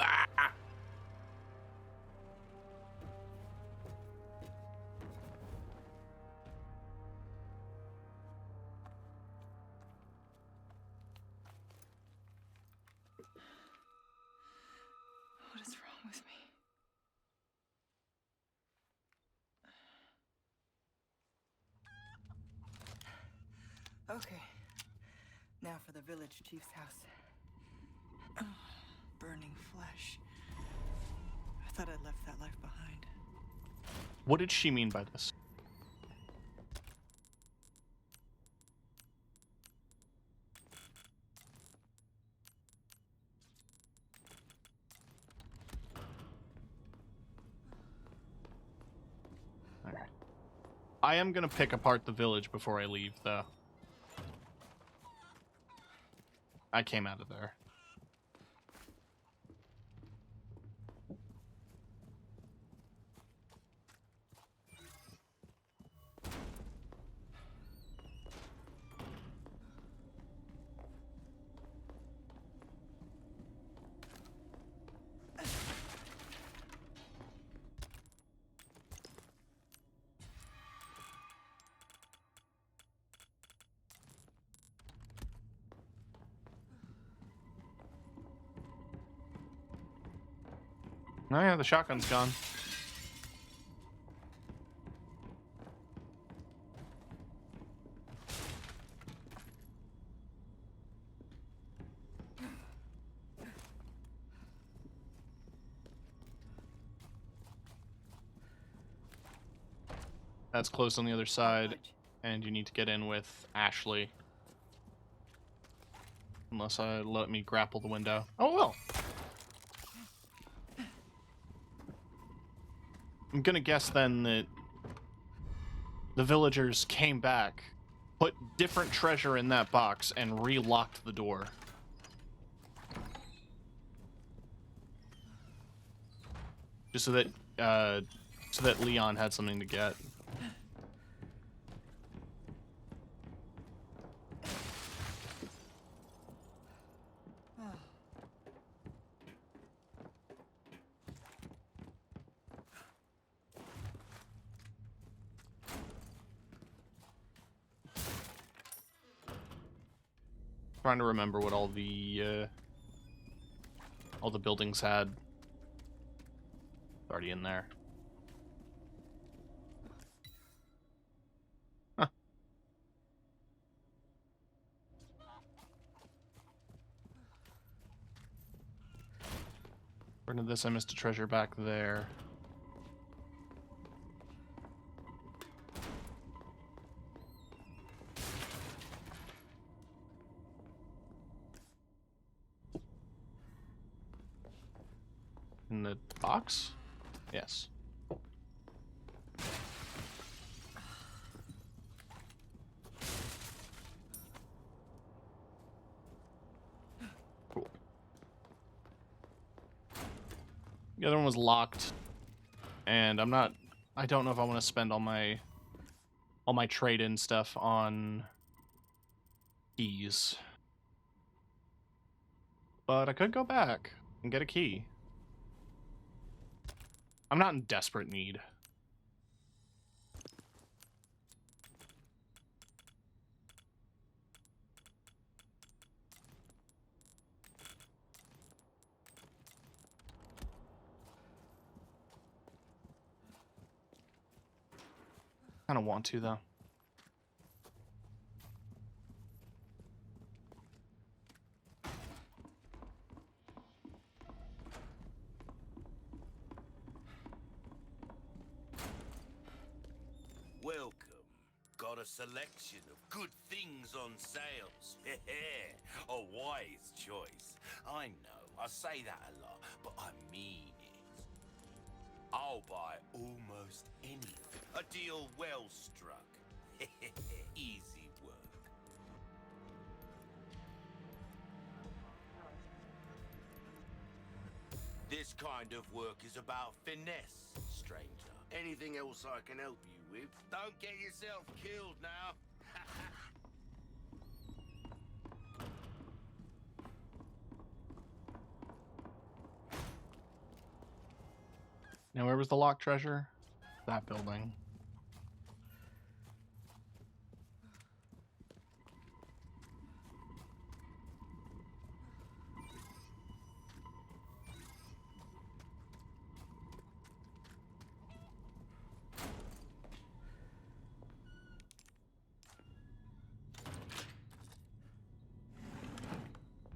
What is wrong with me? Okay. Now for the village chief's house. Burning flesh. I thought I'd left that life behind. What did she mean by this? Alright. I am gonna pick apart the village before I leave, though. I came out of there. Oh yeah, the shotgun's gone. That's closed on the other side, and you need to get in with Ashley. Unless I let me grapple the window. Oh well. I'm gonna guess then that the villagers came back, put different treasure in that box, and re-locked the door. Just so that Leon had something to get. Trying to remember what all the buildings had. Already in there. Huh. According to this, I missed a treasure back there. In the box? Yes. Cool. The other one was locked, and I don't know if I want to spend all my all my trade-in stuff on keys. But I could go back and get a key. I'm not in desperate need. I don't want to, though. Welcome. Got a selection of good things on sales. A wise choice. I know, I say that a lot, but I mean it. I'll buy almost anything. A deal well struck. Easy work. This kind of work is about finesse, stranger. Anything else I can help you with? Don't get yourself killed now. Now, where was the locked treasure? That building.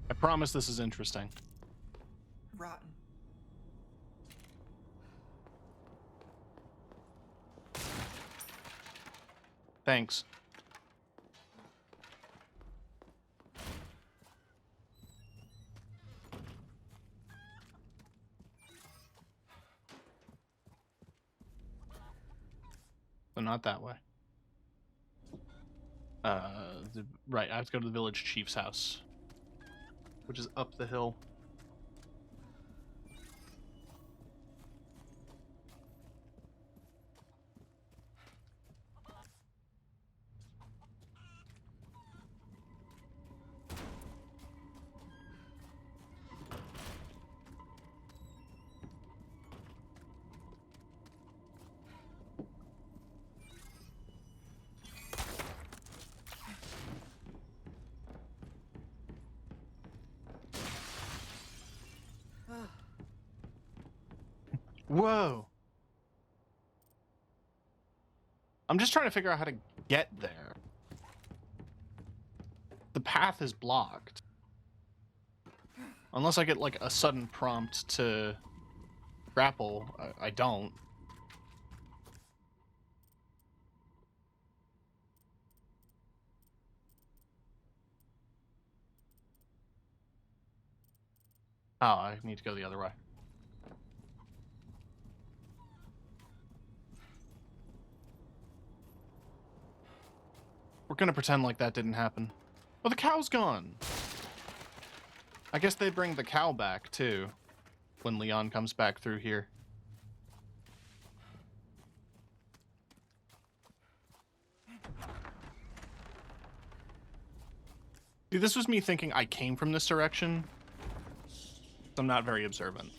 I promise this is interesting. Rotten. Thanks. So not that way. Right, I have to go to the village chief's house, which is up the hill. Whoa. I'm just trying to figure out how to get there. The path is blocked. Unless I get like a sudden prompt to grapple, I don't. Oh, I need to go the other way. We're gonna pretend like that didn't happen. Oh, the cow's gone! I guess they bring the cow back, too, when Leon comes back through here. See, this was me thinking I came from this direction. I'm not very observant.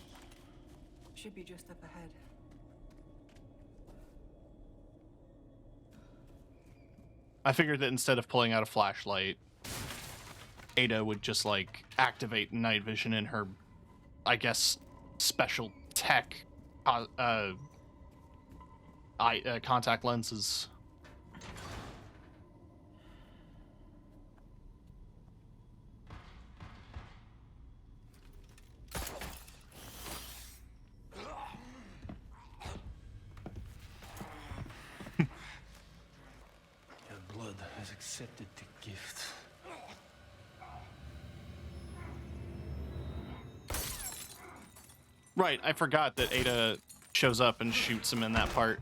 Should be just up ahead. I figured that instead of pulling out a flashlight, Ada would just, like, activate night vision in her, I guess, special tech contact lenses. Your blood has accepted the gift. Right, I forgot that Ada shows up and shoots him in that part.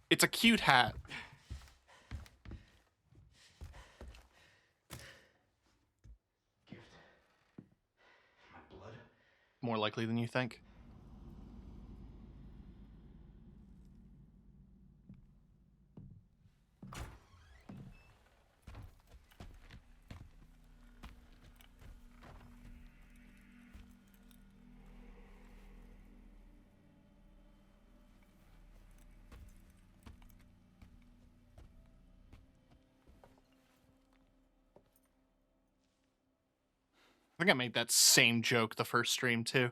It's a cute hat. more likely than you think. I think I made that same joke the first stream too.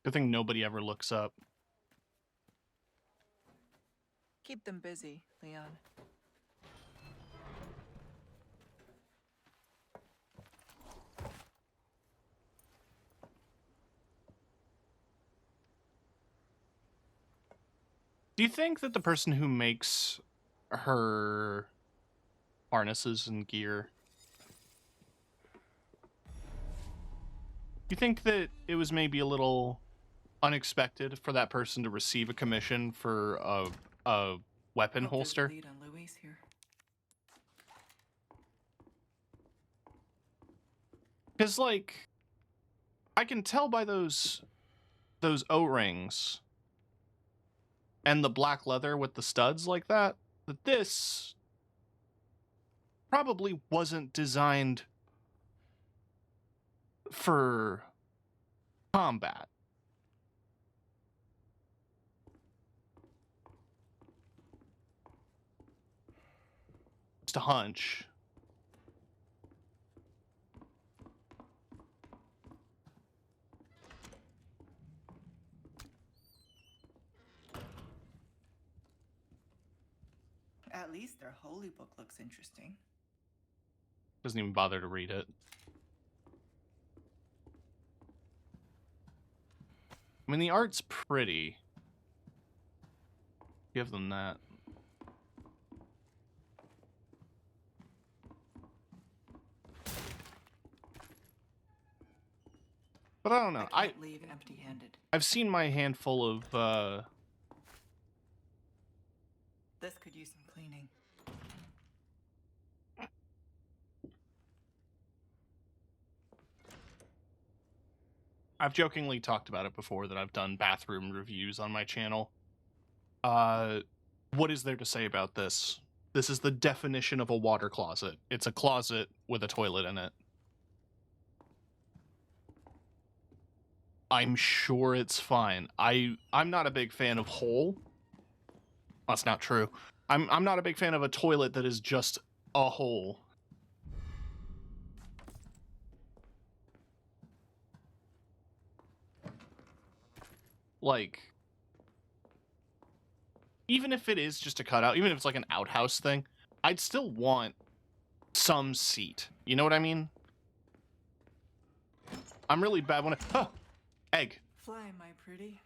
Good thing nobody ever looks up. Keep them busy, Leon. Do you think that the person who makes her harnesses and gear, do you think that it was maybe a little unexpected for that person to receive a commission for a weapon Hope there's a holster? lead on Louise here. Because, like, I can tell by those O-rings and the black leather with the studs like that, that this probably wasn't designed for combat. Just a hunch. At least their holy book looks interesting. Doesn't even bother to read it. I mean, the art's pretty. Give them that. But I don't know. I can't leave empty-handed. I've seen my handful of This could use some cleaning. I've jokingly talked about it before that I've done bathroom reviews on my channel. What is there to say about this? This is the definition of a water closet. It's a closet with a toilet in it. I'm sure it's fine. I'm not a big fan of hole. That's not true. I'm not a big fan of a toilet that is just a hole. Like, even if it is just a cutout, even if it's like an outhouse thing, I'd still want some seat. You know what I mean? I'm really bad when egg. Fly, my pretty.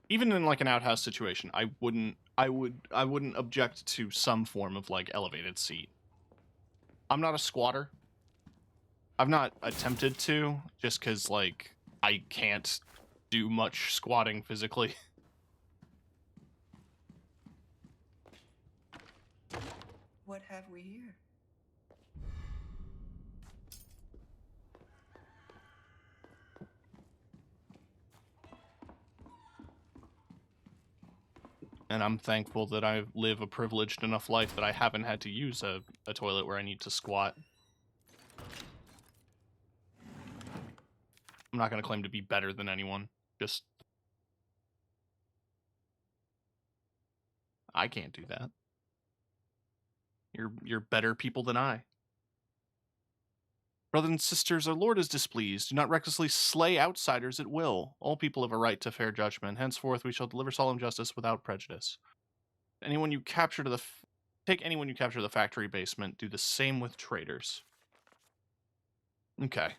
Even in like an outhouse situation, I wouldn't object to some form of like elevated seat. I'm not a squatter. I've not attempted to, just because like I can't do much squatting physically. What have we here? And I'm thankful that I live a privileged enough life that I haven't had to use a toilet where I need to squat. I'm not going to claim to be better than anyone. Just... I can't do that. You're better people than I. Brothers and sisters, our Lord is displeased. Do not recklessly slay outsiders at will. All people have a right to fair judgment. Henceforth, we shall deliver solemn justice without prejudice. Anyone you capture to the take anyone you capture to the factory basement. Do the same with traitors. Okay.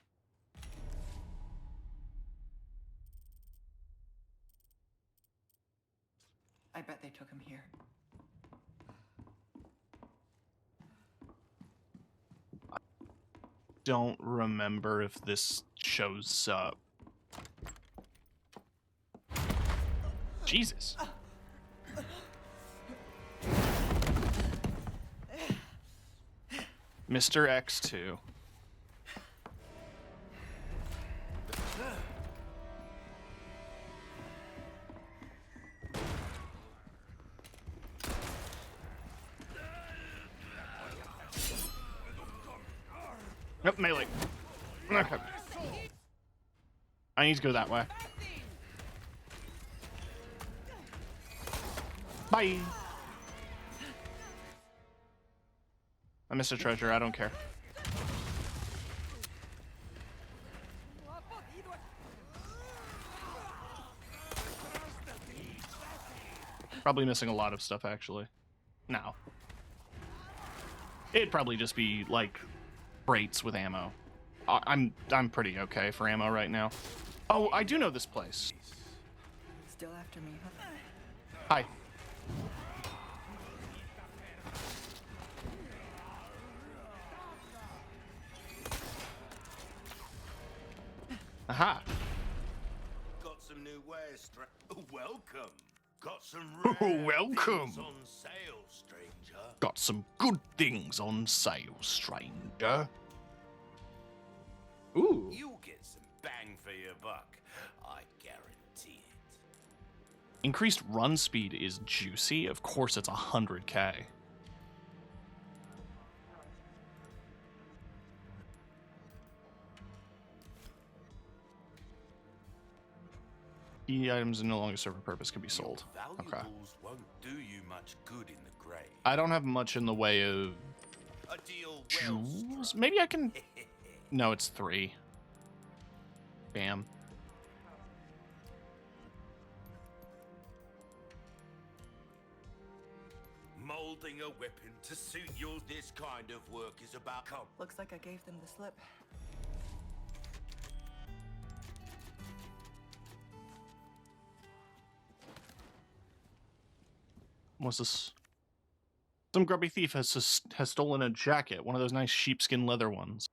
I bet they took him here. Don't remember if this shows up. Jesus. Mr. X2. Yep, melee. Okay. I need to go that way. Bye. I missed a treasure. I don't care. Probably missing a lot of stuff, actually. No. It'd probably just be, like, crates with ammo. I'm pretty okay for ammo right now. Oh, I do know this place. Still after me, huh? Hi. Aha. Got some new wares, welcome. Got some Oh, rare welcome. things on sale, stranger. Got some good things on sale, stranger. Ooh. You'll get some bang for your buck. I guarantee it. Increased run speed is juicy. Of course it's 100k. Key items that no longer serve a purpose can be sold. Your Okay. valuables won't do you much good in the grave. I don't have much in the way of A deal well jewels. struck. Maybe I can... No, it's 3. Bam. Molding a weapon to suit your this kind of work is about Looks like I gave them the slip. What's this? Some grubby thief has stolen a jacket. One of those nice sheepskin leather ones.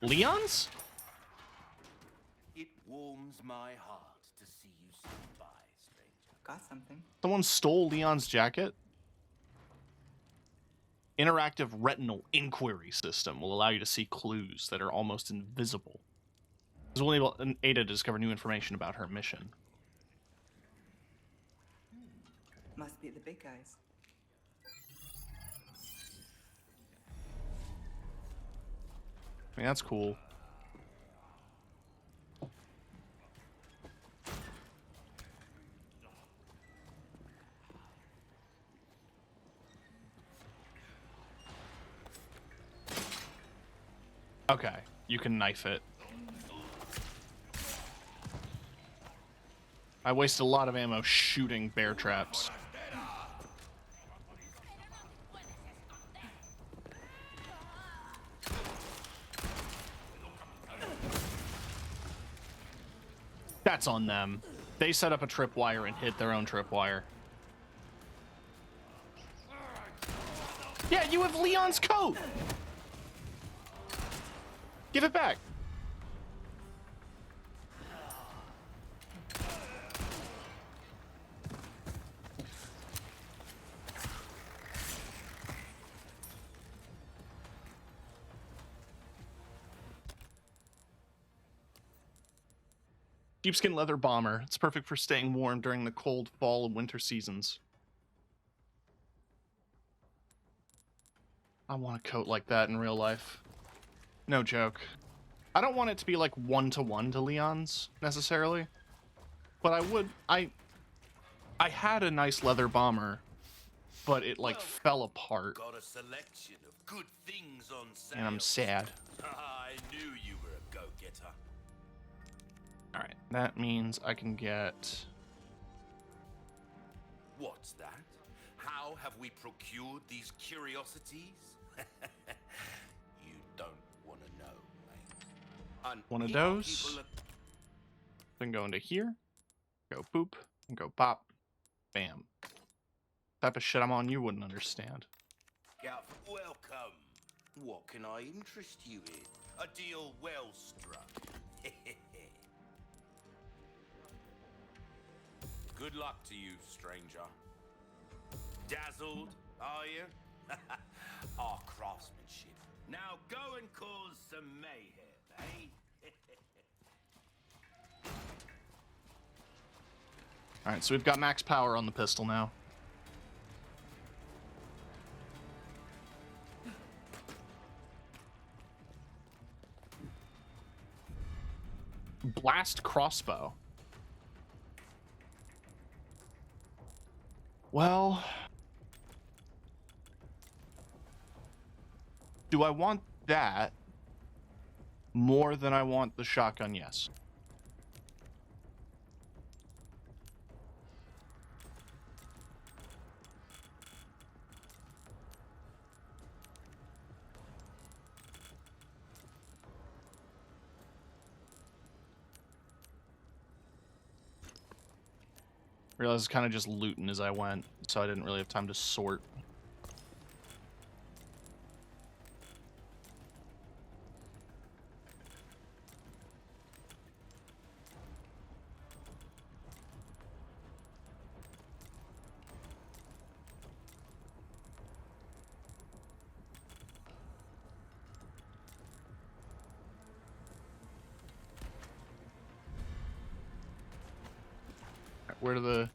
Leon's? It warms my heart to see you stand by, stranger. Got something. Someone stole Leon's jacket? Interactive retinal inquiry system will allow you to see clues that are almost invisible. This will enable Ada to discover new information about her mission. Must be the big guys. I mean, that's cool. Okay, you can knife it. I wasted a lot of ammo shooting bear traps. That's on them. They set up a tripwire and hit their own tripwire. Yeah, you have Leon's coat! Give it back. Sheepskin leather bomber. It's perfect for staying warm during the cold fall and winter seasons. I want a coat like that in real life. No joke. I don't want it to be like one-to-one to Leon's, necessarily. But I would... I had a nice leather bomber but it like fell apart, Got a selection of good things on sale. and I'm sad. I knew you were a go-getter. All right, that means I can get. What's that? How have we procured these curiosities? You don't want to know, mate. One of Here are those. people Then go into here, go boop, and go pop, bam. Type of shit I'm on you wouldn't understand. Welcome. What can I interest you in? A deal well struck. Good luck to you, stranger. Dazzled, are you? Our craftsmanship. Now go and cause some mayhem, eh? Alright, so we've got max power on the pistol now. Blast crossbow. Well, do I want that more than I want the shotgun? Yes. Realized I was kind of just looting as I went, so I didn't really have time to sort. Where are the...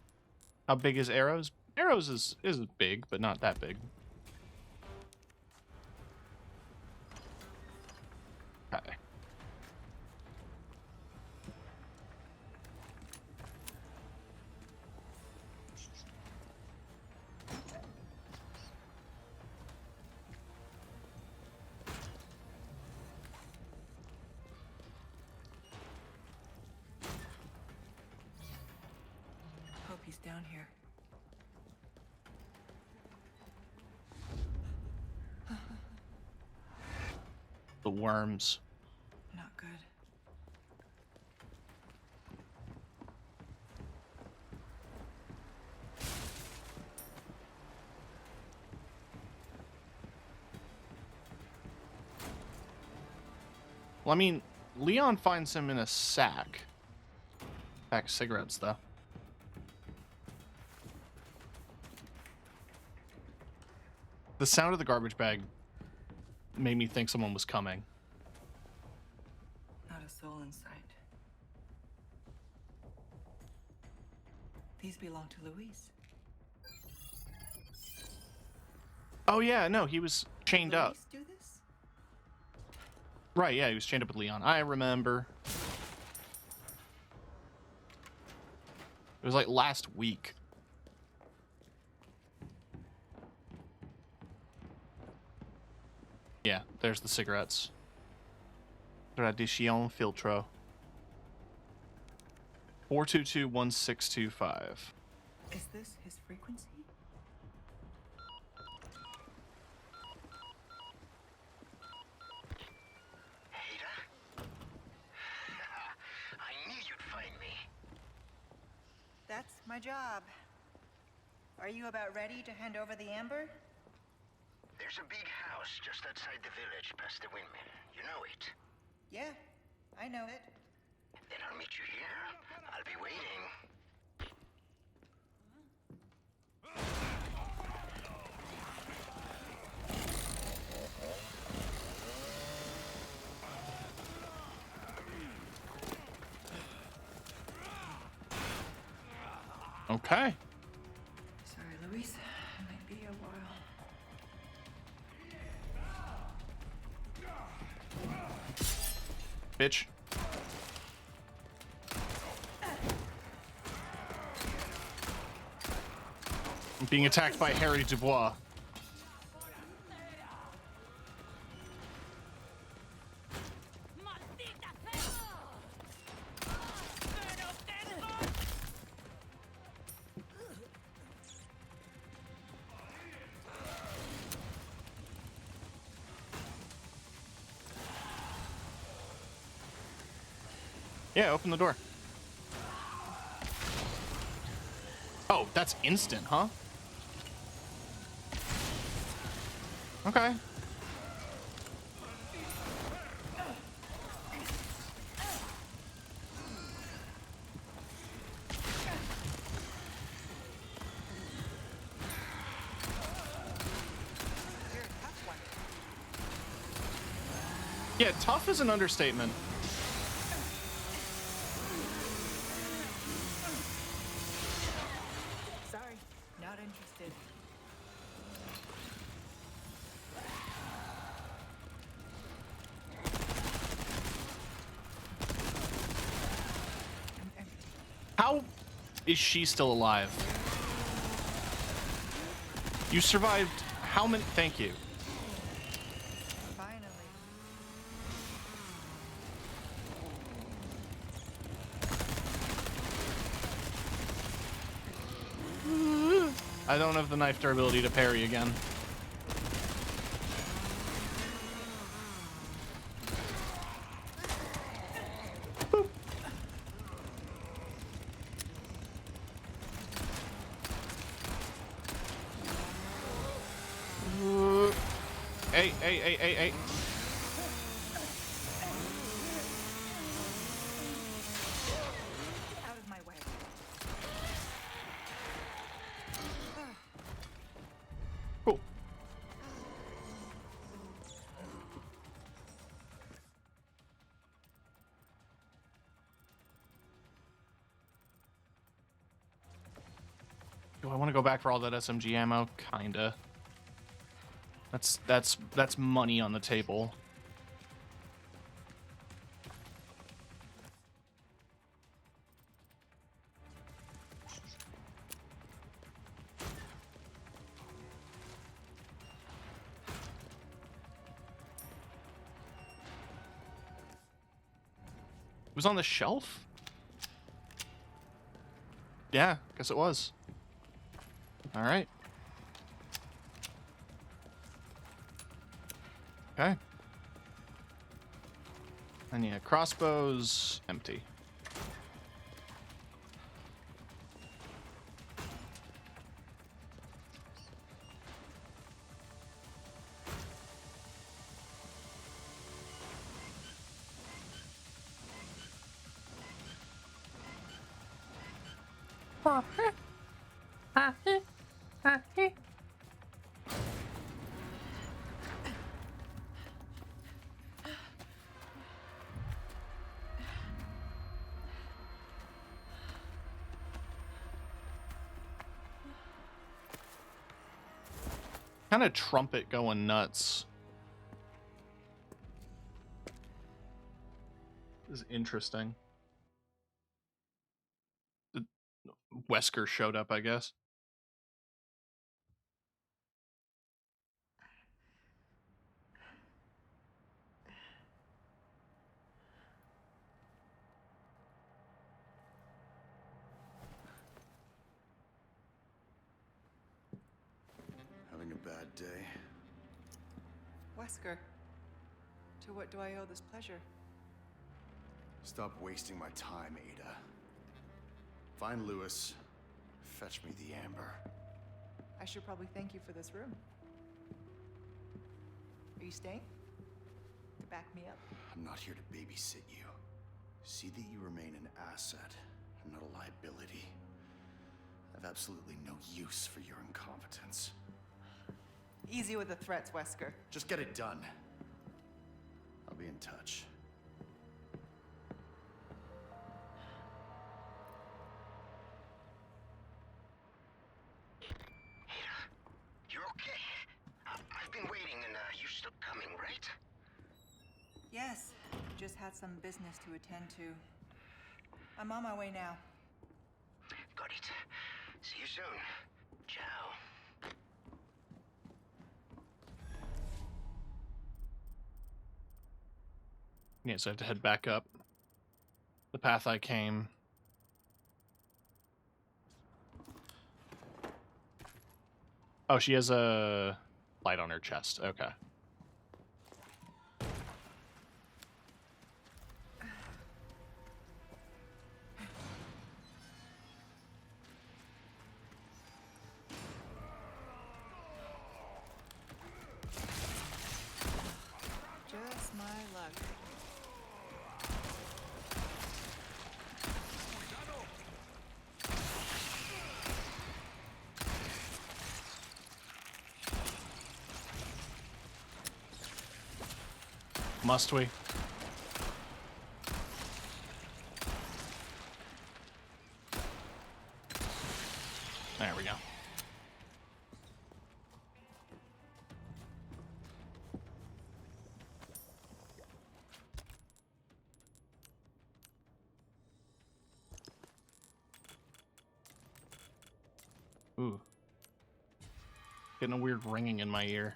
How big is arrows? Arrows is big, but not that big. Okay. Hope he's down here. The worms. Not good. Well, I mean, Leon finds him in a sack. Pack of cigarettes, though. The sound of the garbage bag made me think someone was coming. Not a soul in sight. These belong to Luis. Oh yeah, no, he was chained up. Luis do this? Right, yeah, he was chained up with Leon. I remember. It was like last week. Yeah, there's the cigarettes. Tradition Filtro. 422-1625. Is this his frequency? Ada? I knew you'd find me. That's my job. Are you about ready to hand over the amber? There's a big house just outside the village, past the windmill. You know it. Yeah, I know it. Then I'll meet you here. I'll be waiting. Okay. Sorry, Luis. It might be a while. Bitch. I'm being attacked by Harry Dubois. Yeah, open the door. Oh, that's instant, huh? Okay. Yeah, tough is an understatement. Sorry, not interested. How is she still alive? You survived how many? Thank you. Finally. I don't have the knife durability to parry again. Hey. Out of my way. Cool. Do I want to go back for all that SMG ammo? Kinda. That's money on the table. It was on the shelf? Yeah, guess it was. All right. Okay. And yeah, crossbows, empty. Kind of trumpet going nuts. This is interesting. Wesker showed up, I guess. Having a bad day? Wesker, to what do I owe this pleasure? Stop wasting my time, Ada. Find Lewis. Fetch me the amber. I should probably thank you for this room. Are you staying? To back me up? I'm not here to babysit you. See that you remain an asset and not a liability. I have absolutely no use for your incompetence. Easy with the threats, Wesker. Just get it done. I'll be in touch. You're okay. I've been waiting, and you're still coming, right? Yes, just had some business to attend to. I'm on my way now. Got it. See you soon. Ciao. Yeah, so I have to head back up the path I came. Oh, she has a light on her chest. Okay. Just my luck. Must we? There we go. Ooh. Getting a weird ringing in my ear.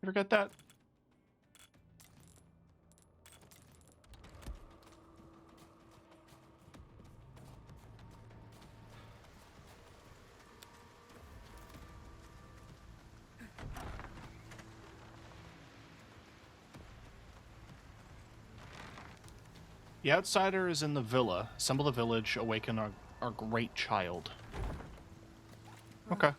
You ever get that? The outsider is in the villa. Assemble the village, awaken our great child. Okay.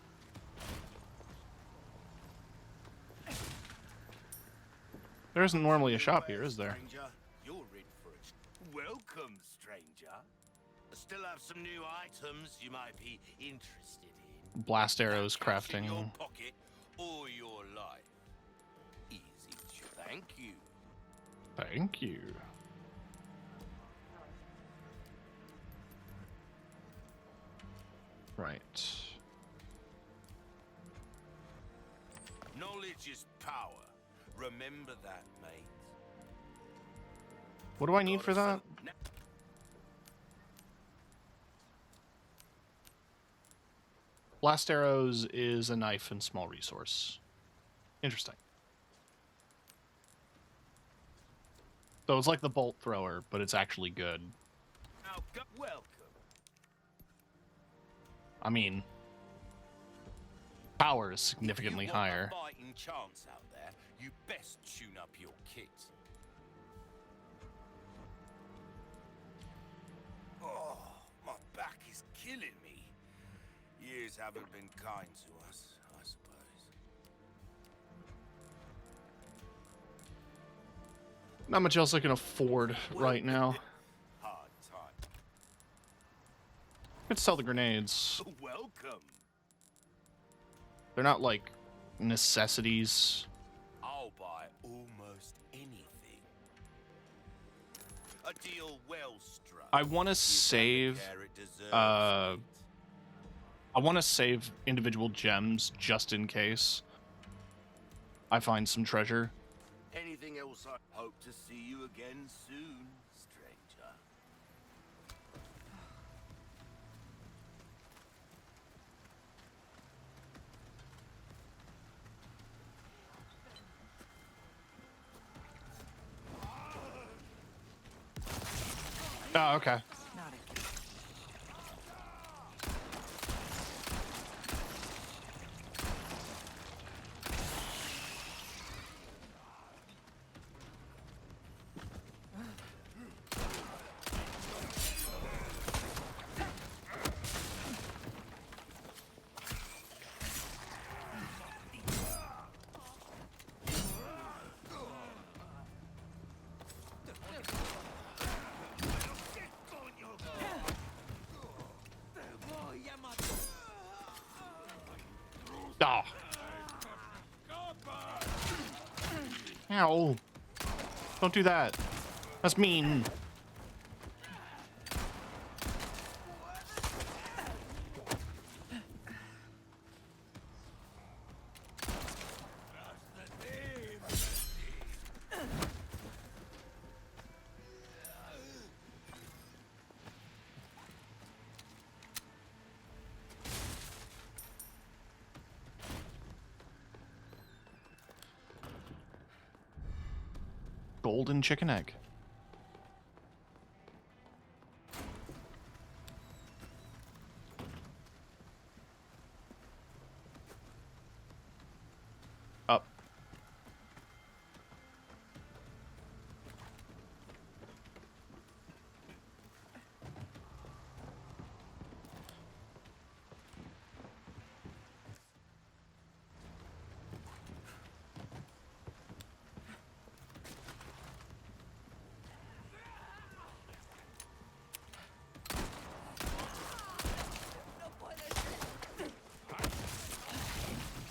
There isn't normally a shop here, is there? Stranger, you're in for it. Welcome, stranger. I still have some new items you might be interested in. Blast arrows Cash in crafting. your pocket or your life. Easy. Thank you. Thank you. Right. Knowledge is power. Remember that, mate. What do I need for that? Blast arrows is a knife and small resource. Interesting. So it's like the bolt thrower, but it's actually good. Now, welcome. I mean, power is significantly If you want higher. a fighting chance out there, you best tune up your kit. Oh, my back is killing me. Years haven't been kind to us, I suppose. Not much else I can afford right now. Hard time. Could sell the grenades. Welcome. They're not like necessities. I'll buy almost anything. A deal well struck. I want to Give save. them the care it deserves, I mate. want to save individual gems just in case I find some treasure. Anything else? I hope to see you again soon, stranger. Oh, okay. Not again. Oh. Ow. Don't do that. That's mean. golden chicken egg. Up.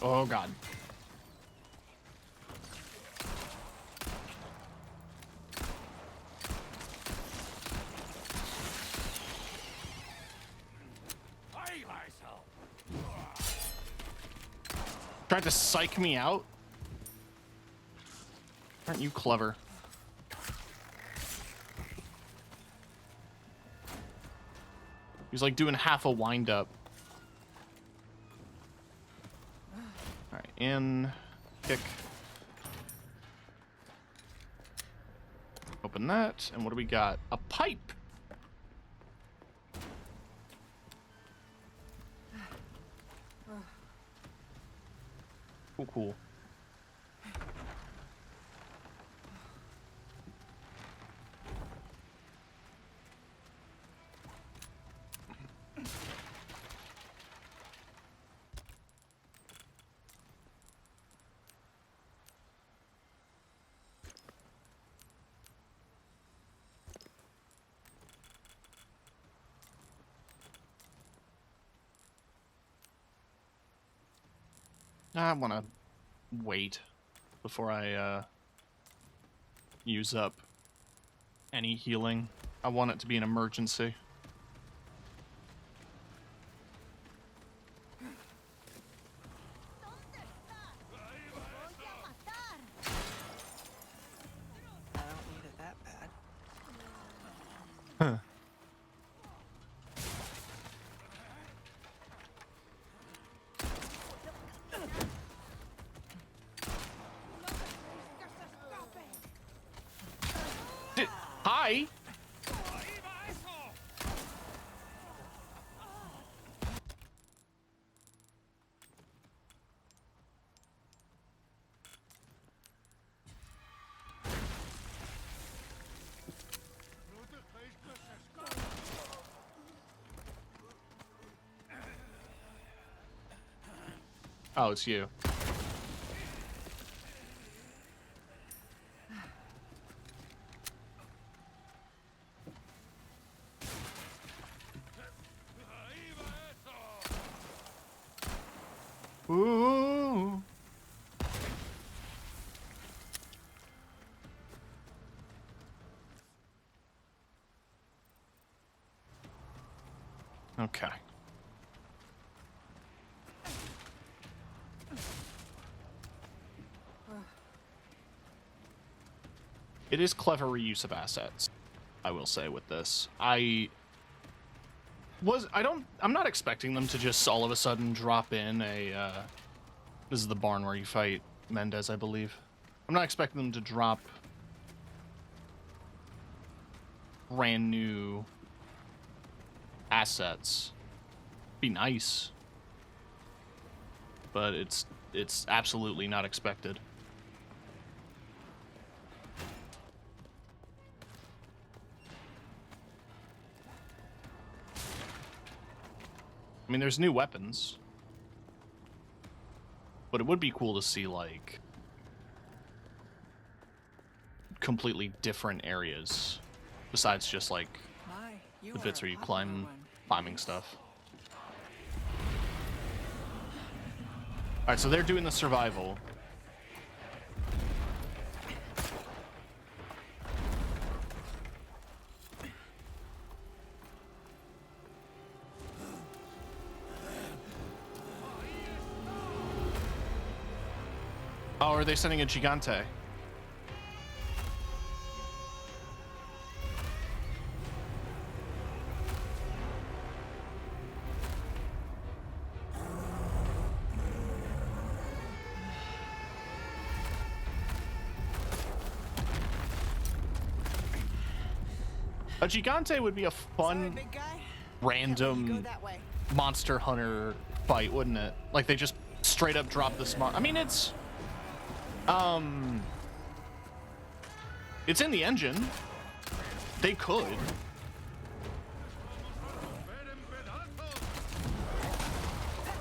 Oh god. Tried to psych me out? Aren't you clever? He's like doing half a wind up. Alright, in, kick. Open that, and what do we got? A pipe! Cool, cool. I want to wait before I use up any healing. I want it to be an emergency. I don't need it that bad. Huh. Hi. Oh, it's you. Ooh. Okay. It is clever reuse of assets, I will say with this. I'm not expecting them to just all of a sudden drop in a, this is the barn where you fight Mendez, I believe. I'm not expecting them to drop brand new assets. Be nice. But it's absolutely not expected. I mean, there's new weapons. But it would be cool to see, like, completely different areas. Besides just, like, the bits where you climbing stuff. Alright, so they're doing the survival. Oh, are they sending a Gigante? A Gigante would be a Sorry, fun, big guy. Can't let you go random that way. monster hunter fight, wouldn't it? Like they just straight up drop this I mean, it's in the engine. They could.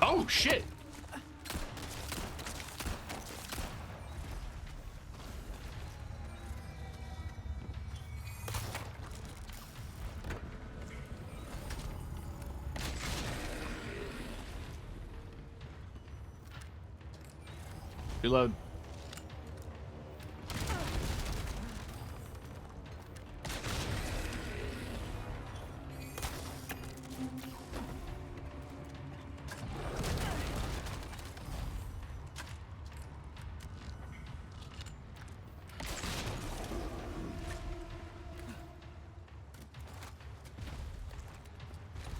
Oh shit. Reload.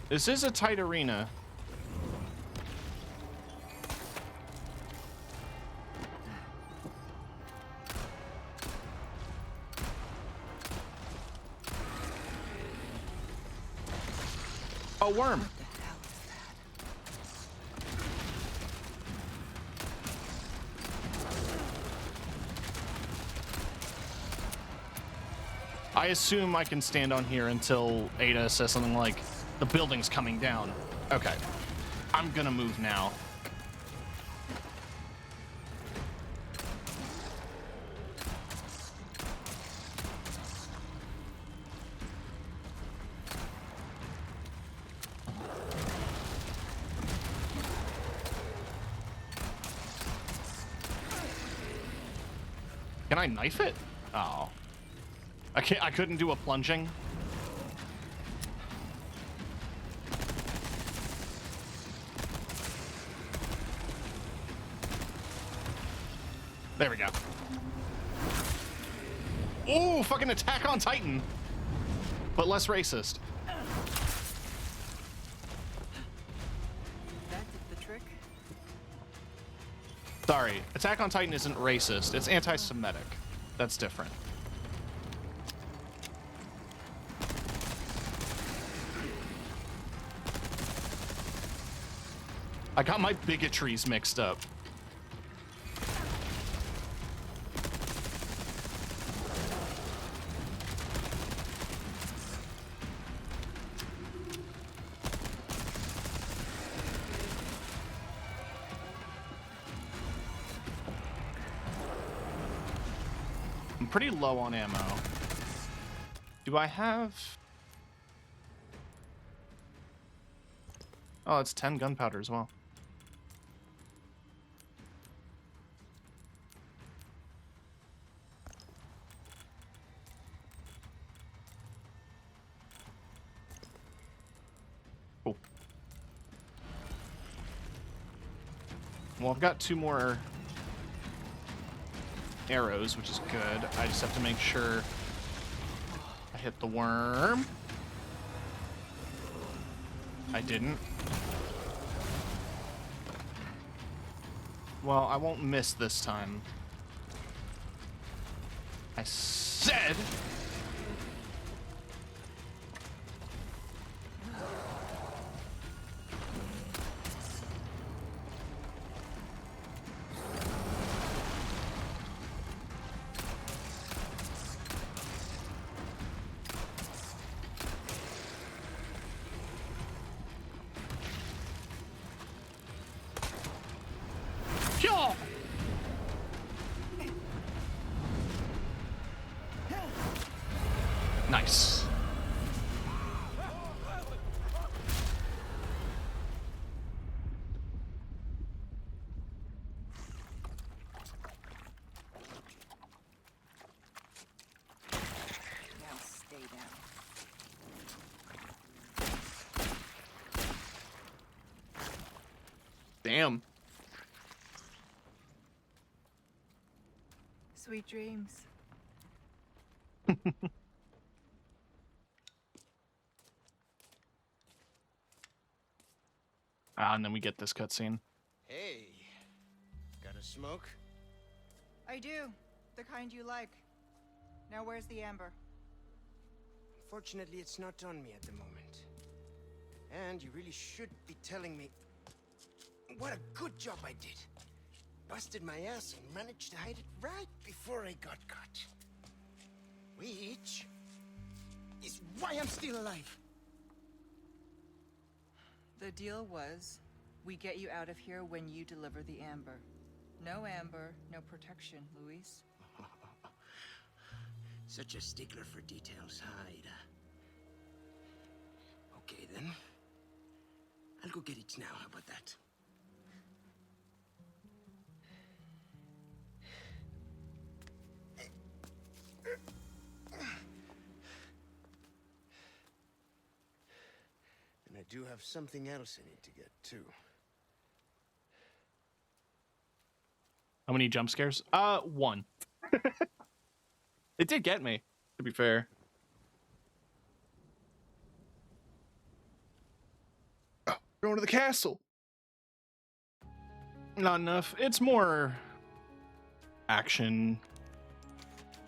This is a tight arena. A worm. What the hell is that? I assume I can stand on here until Ada says something like, the building's coming down. Okay. I'm gonna move now. Can I knife it? Oh. I couldn't do a plunging. There we go. Oh, fucking Attack on Titan. But less racist. That did the trick. Sorry, Attack on Titan isn't racist. It's anti-Semitic. That's different. I got my bigotries mixed up. I'm pretty low on ammo. Do I have... Oh, it's 10 gunpowder as well. Cool. Well, I've got 2 more arrows, which is good. I just have to make sure I hit the worm. I didn't. Well, I won't miss this time. I said... Yeah! Nice. Now stay down. Damn. Sweet dreams. And then we get this cutscene. Hey, got a smoke? I do. The kind you like. Now where's the amber? Unfortunately, it's not on me at the moment. And you really should be telling me what a good job I did. Busted my ass and managed to hide it right before I got caught. Which is why I'm still alive. The deal was, we get you out of here when you deliver the amber. No amber, no protection, Luis. Such a stickler for details, huh, Ada? Okay, then. I'll go get it now. How about that? And I do have something else I need to get, too. How many jump scares? One. It did get me, to be fair. Oh, going to the castle. Not enough. It's more action.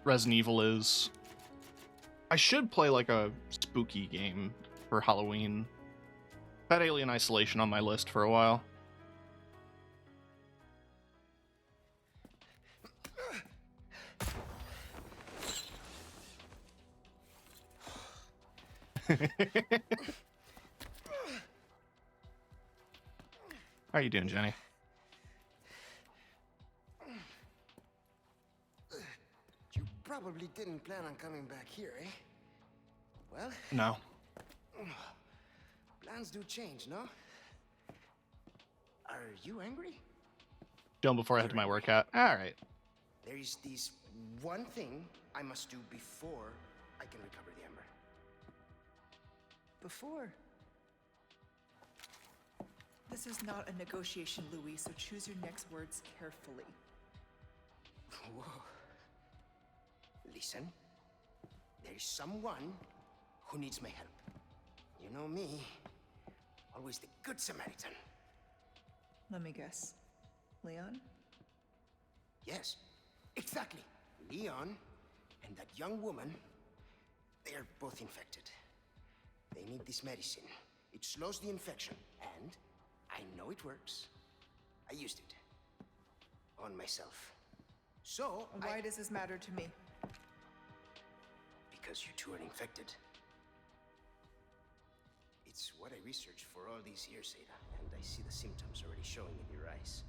Resident Evil is. I should play like a spooky game for Halloween. Had Alien Isolation on my list for a while. How are you doing, Jenny? You probably didn't plan on coming back here, eh? Well, No. plans do change, no? Are you angry? Done before I head to my workout. All right. There is this one thing I must do before I can recover the ember. Before. This is not a negotiation, Luis, so choose your next words carefully. Whoa. Listen, there is someone who needs my help. You know me, always the good Samaritan. Let me guess. Leon? Yes, exactly. Leon and that young woman, they are both infected. They need this medicine. It slows the infection, and I know it works. I used it on myself. So, Why does this matter to me? Because you two are infected. It's what I researched for all these years, Ada, and I see the symptoms already showing in your eyes.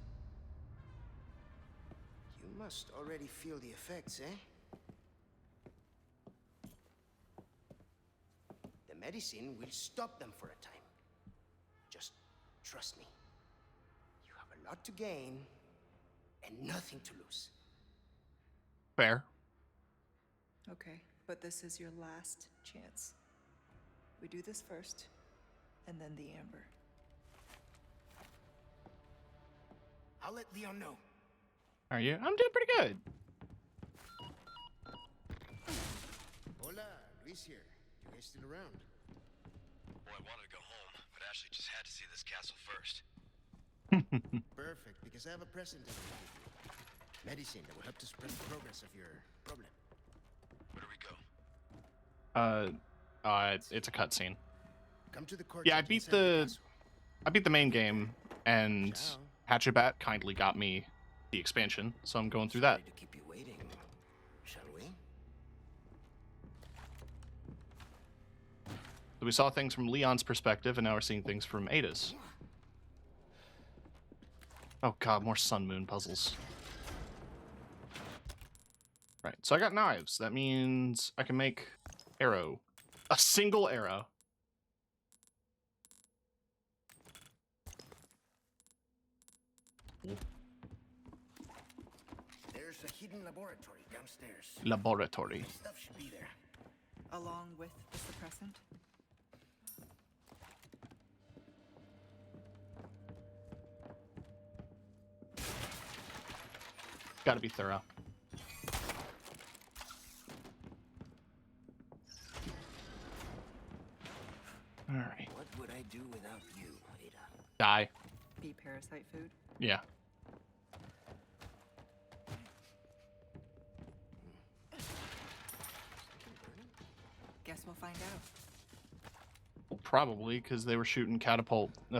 You must already feel the effects, eh? The medicine will stop them for a time. Just trust me. You have a lot to gain and nothing to lose. Fair. Okay, but this is your last chance. We do this first, and then the amber. I'll let Leon know. Are you? I'm doing pretty good. Hola, Luis here. You guys still around? Well, I wanted to go home, but Ashley just had to see this castle first. Perfect, because I have a present to give you. Medicine that will help to suppress the progress of your problem. Where do we go? It's a cutscene. Come to the court. Yeah, I beat the main game, and Ciao. Hatchetbat kindly got me the expansion, so I'm going through that. Sorry to keep you waiting. Shall we? So we saw things from Leon's perspective, and now we're seeing things from Ada's. Oh god, more sun moon puzzles. Right, so I got knives. That means I can make arrow. A single arrow. There's a hidden laboratory downstairs. Laboratory. Stuff should be there. Along with the suppressant? Gotta be thorough. Alright. What would I do without you, Ada? Die. Be parasite food? Yeah. Guess we'll find out. Well, probably because they were shooting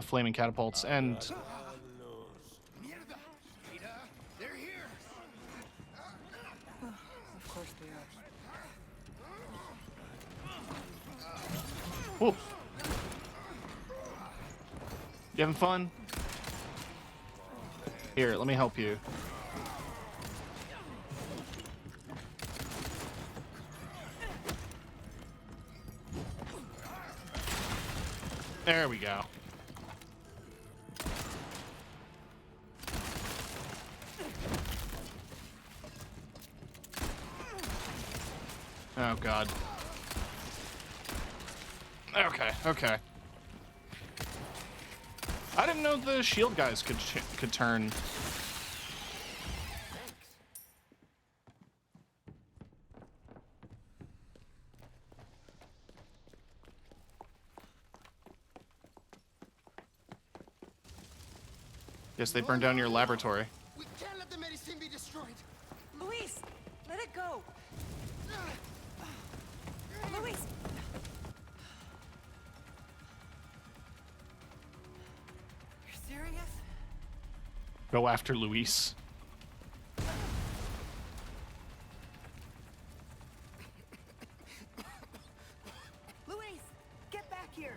flaming catapults, and Mierda! Rita, they're here! Of course we are. whoa. You having fun? Here, let me help you. There we go. Oh god. Okay, okay. I didn't know the shield guys could turn. Guess they burned down your laboratory. We can't let the medicine be destroyed! Luis, let it go. Luis. You're serious? Go after Luis. Luis, get back here.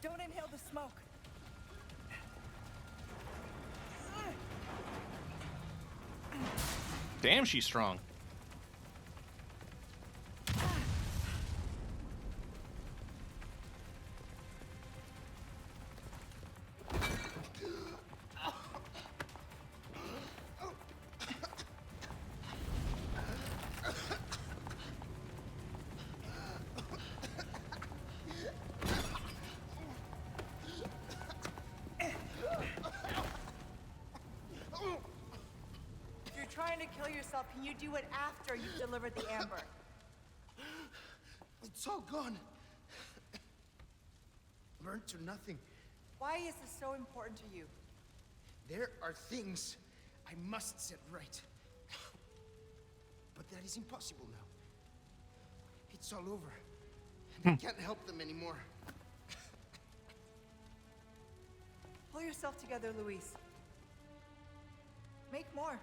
Don't inhale the smoke. Damn, she's strong. If you're trying to kill yourself, can you do it after you've delivered the amber? It's all gone. Burned to nothing. Why is this so important to you? There are things I must set right. But that is impossible now. It's all over. And I can't help them anymore. Pull yourself together, Luis. Make more.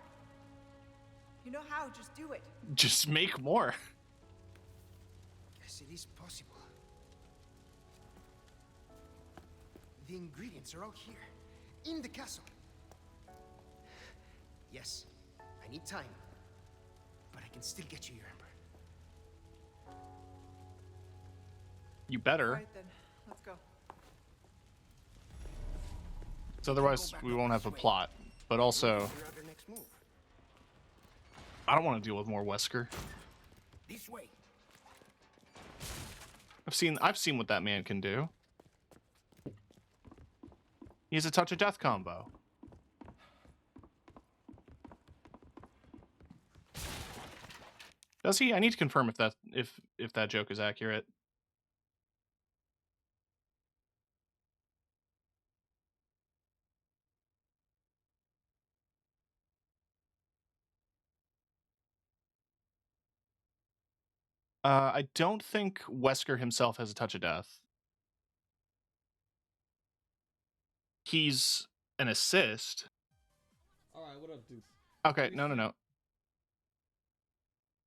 You know how, just do it. Just make more. Yes, it is possible. The ingredients are all here, in the castle. Yes, I need time, but I can still get you your amber. You All better. right then, let's go. So otherwise we won't have a plot. But also, Your other next move. I don't want to deal with more Wesker. This way. I've seen what that man can do. He has a touch of death combo. Does he? I need to confirm if that joke is accurate. I don't think Wesker himself has a touch of death. He's an assist. Alright, what up, dude? Okay, no.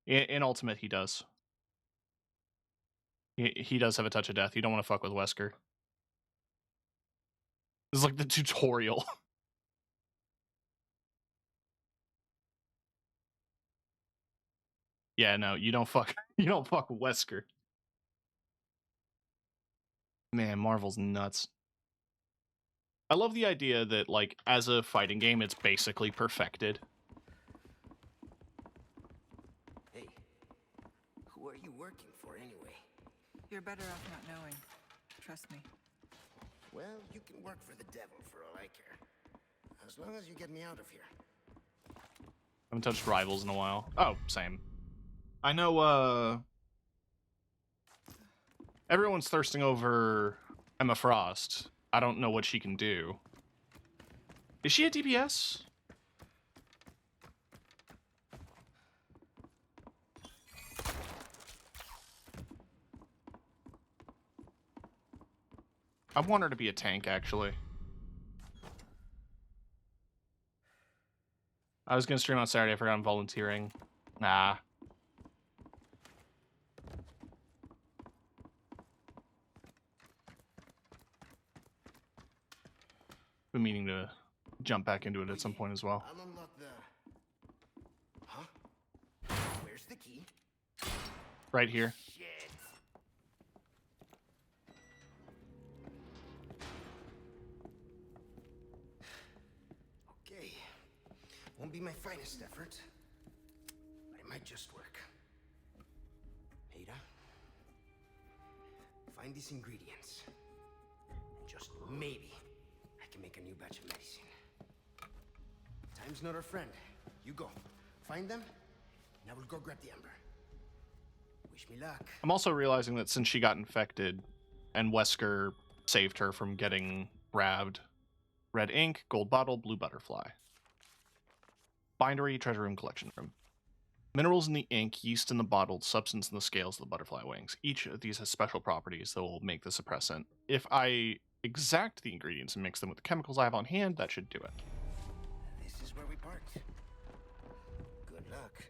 In Ultimate, he does. He does have a touch of death. You don't want to fuck with Wesker. This is like the tutorial. Yeah, no, you don't fuck with Wesker. Man, Marvel's nuts. I love the idea that, like, as a fighting game, it's basically perfected. Hey, who are you working for anyway? You're better off not knowing. Trust me. Well, you can work for the devil for all I care. As long as you get me out of here. I haven't touched Rivals in a while. Oh, same. I know, everyone's thirsting over Emma Frost. I don't know what she can do. Is she a DPS? I want her to be a tank, actually. I was gonna stream on Saturday. I forgot I'm volunteering. Nah. Been meaning to jump back into it at some point as well. I'll unlock the... Huh? Where's the key? Right here. Shit. Okay. Won't be my finest effort, but it might just work. Ada, find these ingredients. And just maybe I can make a new batch of medicine. Time's not our friend. You go. Find them, and I will go grab the amber. Wish me luck. I'm also realizing that since she got infected and Wesker saved her from getting grabbed, red ink, gold bottle, blue butterfly. Bindery, treasure room, collection room. Minerals in the ink, yeast in the bottled, substance in the scales of the butterfly wings. Each of these has special properties that will make the suppressant. If I exact the ingredients and mix them with the chemicals I have on hand, that should do it. This is where we part. Good luck.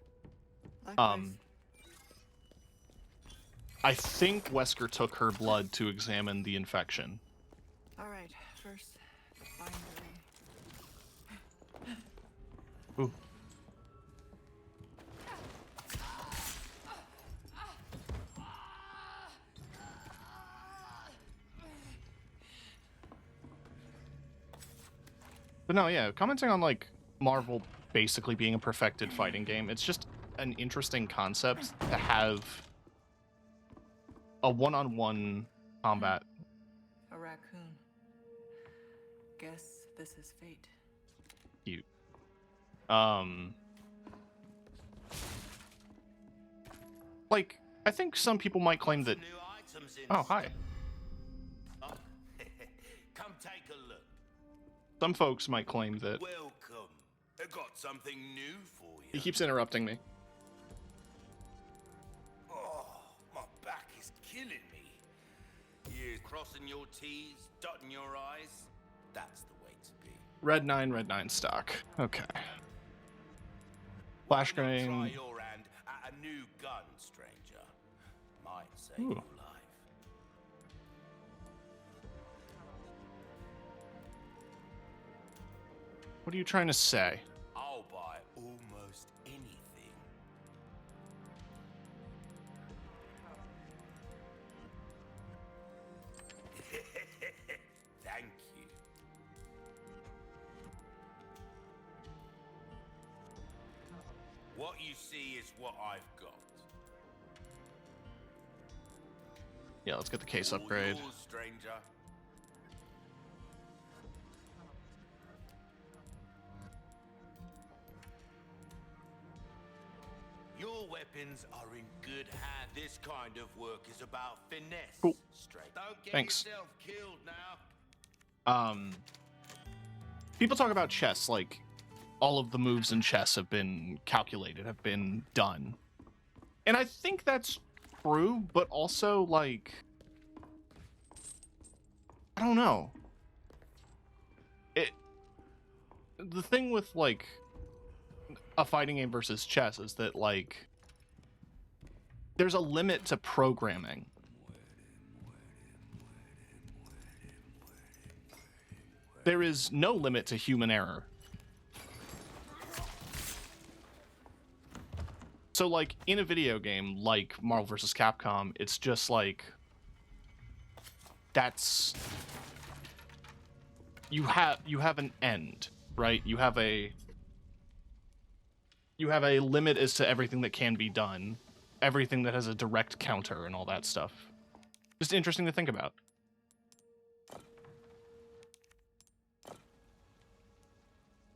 Likewise. I think Wesker took her blood to examine the infection. All right, first, bindery. Ooh. But no, yeah, commenting on like Marvel basically being a perfected fighting game, it's just an interesting concept to have a one-on-one combat. A raccoon. Guess this is fate. Cute. Like, I think some people might claim that. New items in Oh, hi. stock. Come take a look. Some folks might claim that. Welcome. I got something new for you. He keeps interrupting me. Oh, my back is killing me. You crossing your T's, dotting your I's. That's the way to be. Red 9 stock. Okay. Flash Why not try grenade. your hand at a new gun, stranger. Might save Ooh. your life. What are you trying to say? I'll buy almost anything. Thank you. What you see is what I've got. Yeah, let's get the case All upgrade. yours, stranger. Your weapons are in good hand. This kind of work is about finesse. Cool. Straight. Don't get Thanks. yourself killed now. People talk about chess like all of the moves in chess have been calculated, have been done. And I think that's true, but also like I don't know. The thing with like a fighting game versus chess is that like there's a limit to programming. There is no limit to human error. So like in a video game like Marvel vs. Capcom, it's just like that's you have an end, right? You have a limit as to everything that can be done, everything that has a direct counter and all that stuff. Just interesting to think about.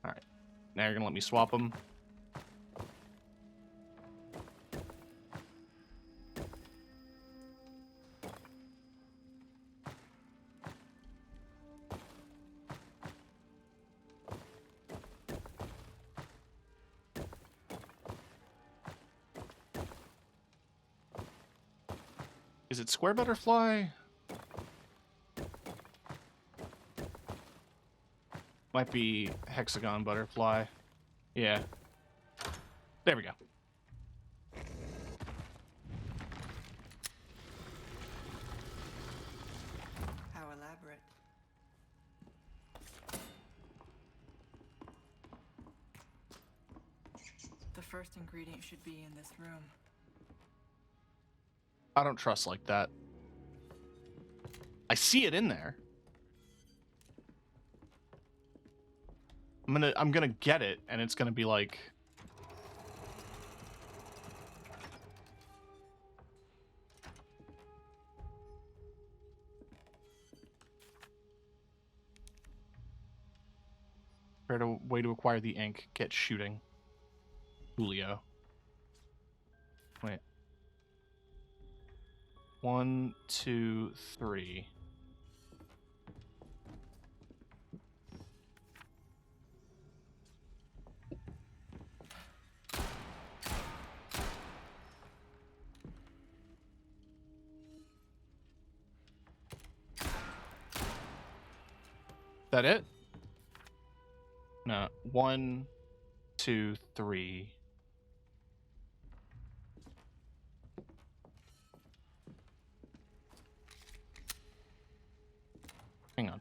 All right. Now you're going to let me swap them. Is it square butterfly? Might be hexagon butterfly. Yeah. There we go. How elaborate. The first ingredient should be in this room. I don't trust like that. I see it in there. I'm gonna get it, and it's gonna be like... way to acquire the ink. Get shooting. Julio. Wait. 1, 2, 3. That it? No. 1, 2, 3. Hang on.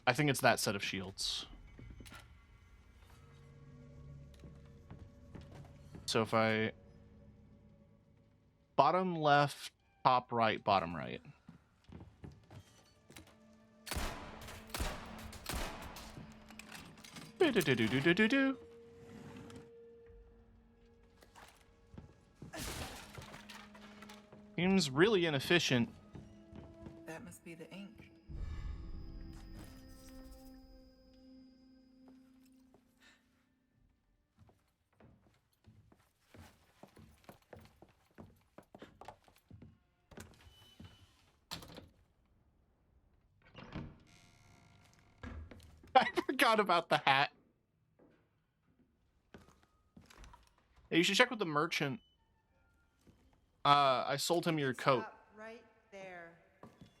I think it's that set of shields. So if I... Bottom left, top right, bottom right. Do-do-do-do-do-do-do. Seems really inefficient. That must be the ink. I forgot about the hat. Hey, you should check with the merchant. I sold him your coat. Stop right there,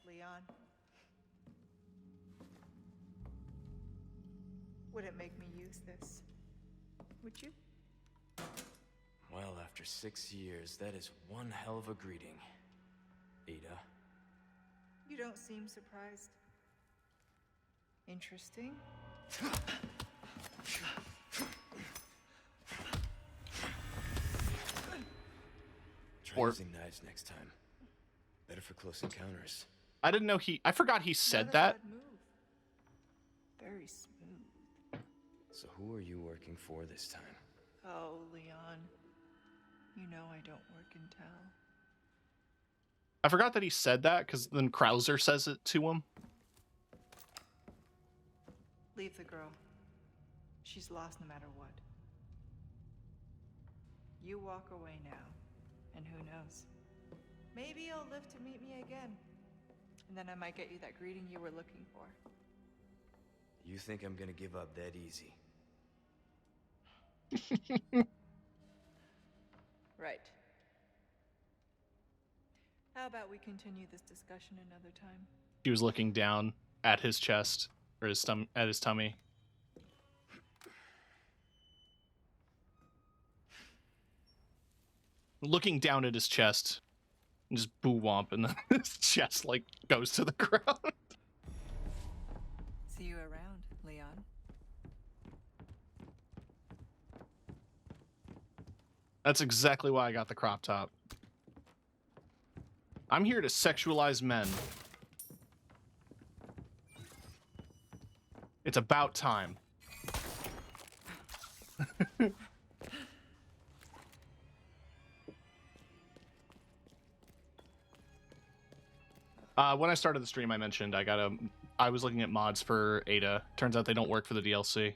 Leon. Wouldn't make me use this, would you? Well, after 6 years, that is one hell of a greeting, Ada. You don't seem surprised. Interesting. Try using knives next time. Better for close encounters. I didn't know I forgot he said Not a that. bad move. Very smooth. So who are you working for this time? Oh, Leon. You know I don't work in town. I forgot that he said that, because then Krauser says it to him. Leave the girl. She's lost no matter what. You walk away now, and who knows? Maybe you'll live to meet me again. And then I might get you that greeting you were looking for. You think I'm gonna give up that easy? Right. How about we continue this discussion another time? He was looking down at his chest, or at his tummy. Looking down at his chest, and just boo womp, and then his chest like goes to the ground. See you around, Leon. That's exactly why I got the crop top. I'm here to sexualize men. It's about time. When I started the stream, I mentioned I was looking at mods for Ada. Turns out they don't work for the DLC.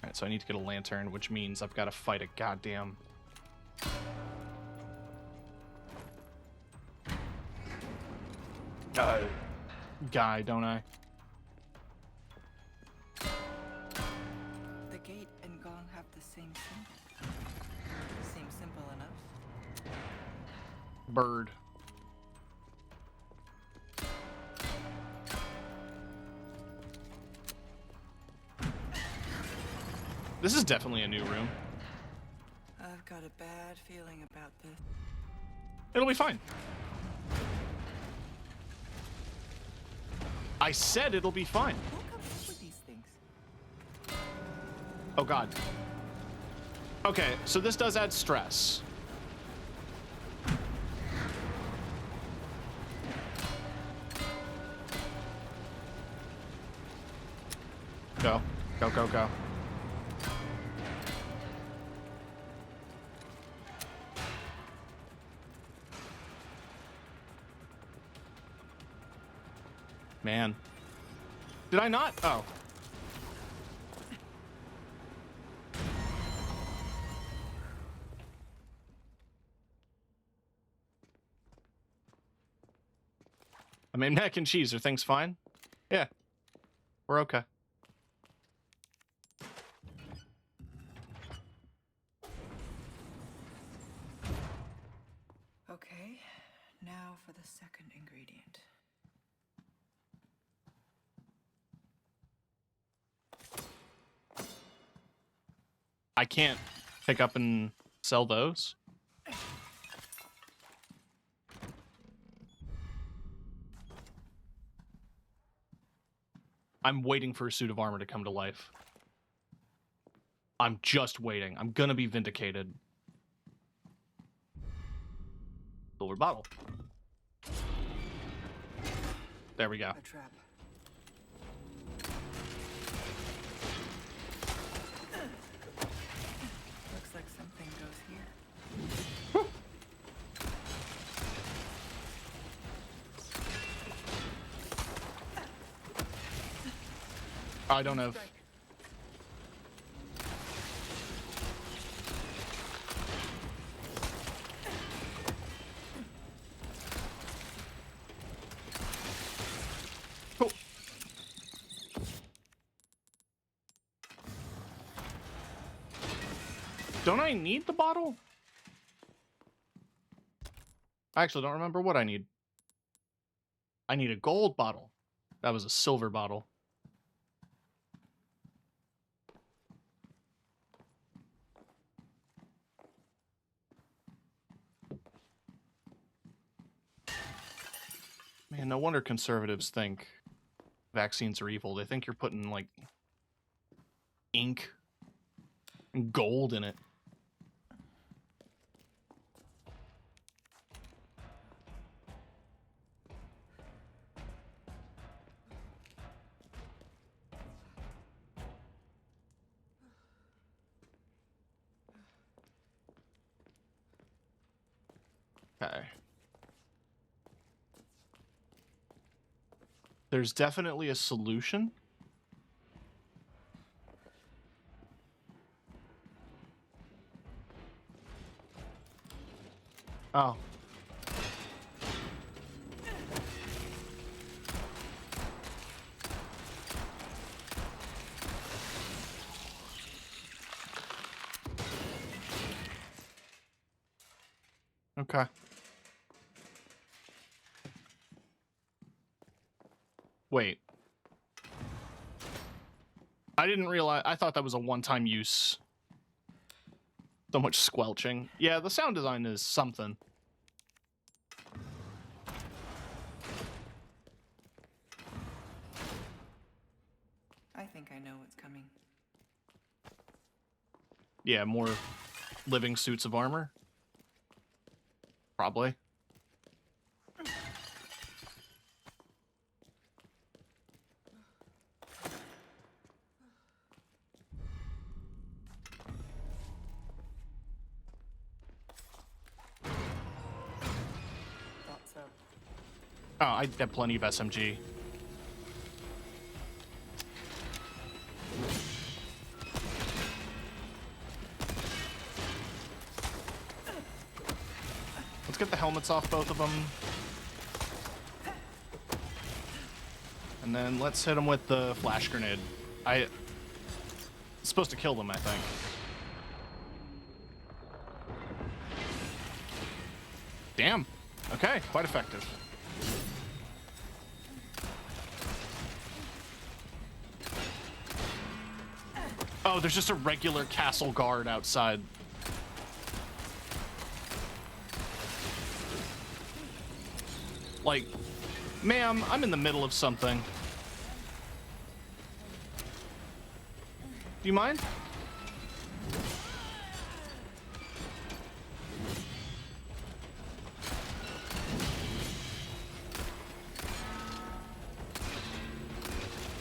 Alright, so I need to get a lantern, which means I've got to fight a goddamn... guy, don't I? The gate and gong have the same symbol. bird. This is definitely a new room. I've got a bad feeling about this. It'll be fine. I said it'll be fine. Who comes up with these things? Oh god. Okay, so this does add stress. Go. Go, go, go. Man. Did I not? Oh. I mean, mac and cheese, are things fine? Yeah. We're okay. Okay, now for the second ingredient. I can't pick up and sell those. I'm waiting for a suit of armor to come to life. I'm just waiting. I'm gonna be vindicated. Silver bottle. There we go. A trap. Looks like something goes here. I don't know. Cool. Don't I need the bottle? I actually don't remember what I need. I need a gold bottle. That was a silver bottle. Man, no wonder conservatives think vaccines are evil. They think you're putting, like, ink and gold in it. Okay. There's definitely a solution. Oh. Okay. Wait. I didn't realize. I thought that was a one-time use. So much squelching. Yeah, the sound design is something. I think I know what's coming. Yeah, more living suits of armor. Probably. Thought so. Oh, I have plenty of SMG. Let's get the helmets off both of them. And then let's hit them with the flash grenade. It's supposed to kill them, I think. Damn. Okay, quite effective. Oh, there's just a regular castle guard outside. Like, ma'am, I'm in the middle of something. Do you mind?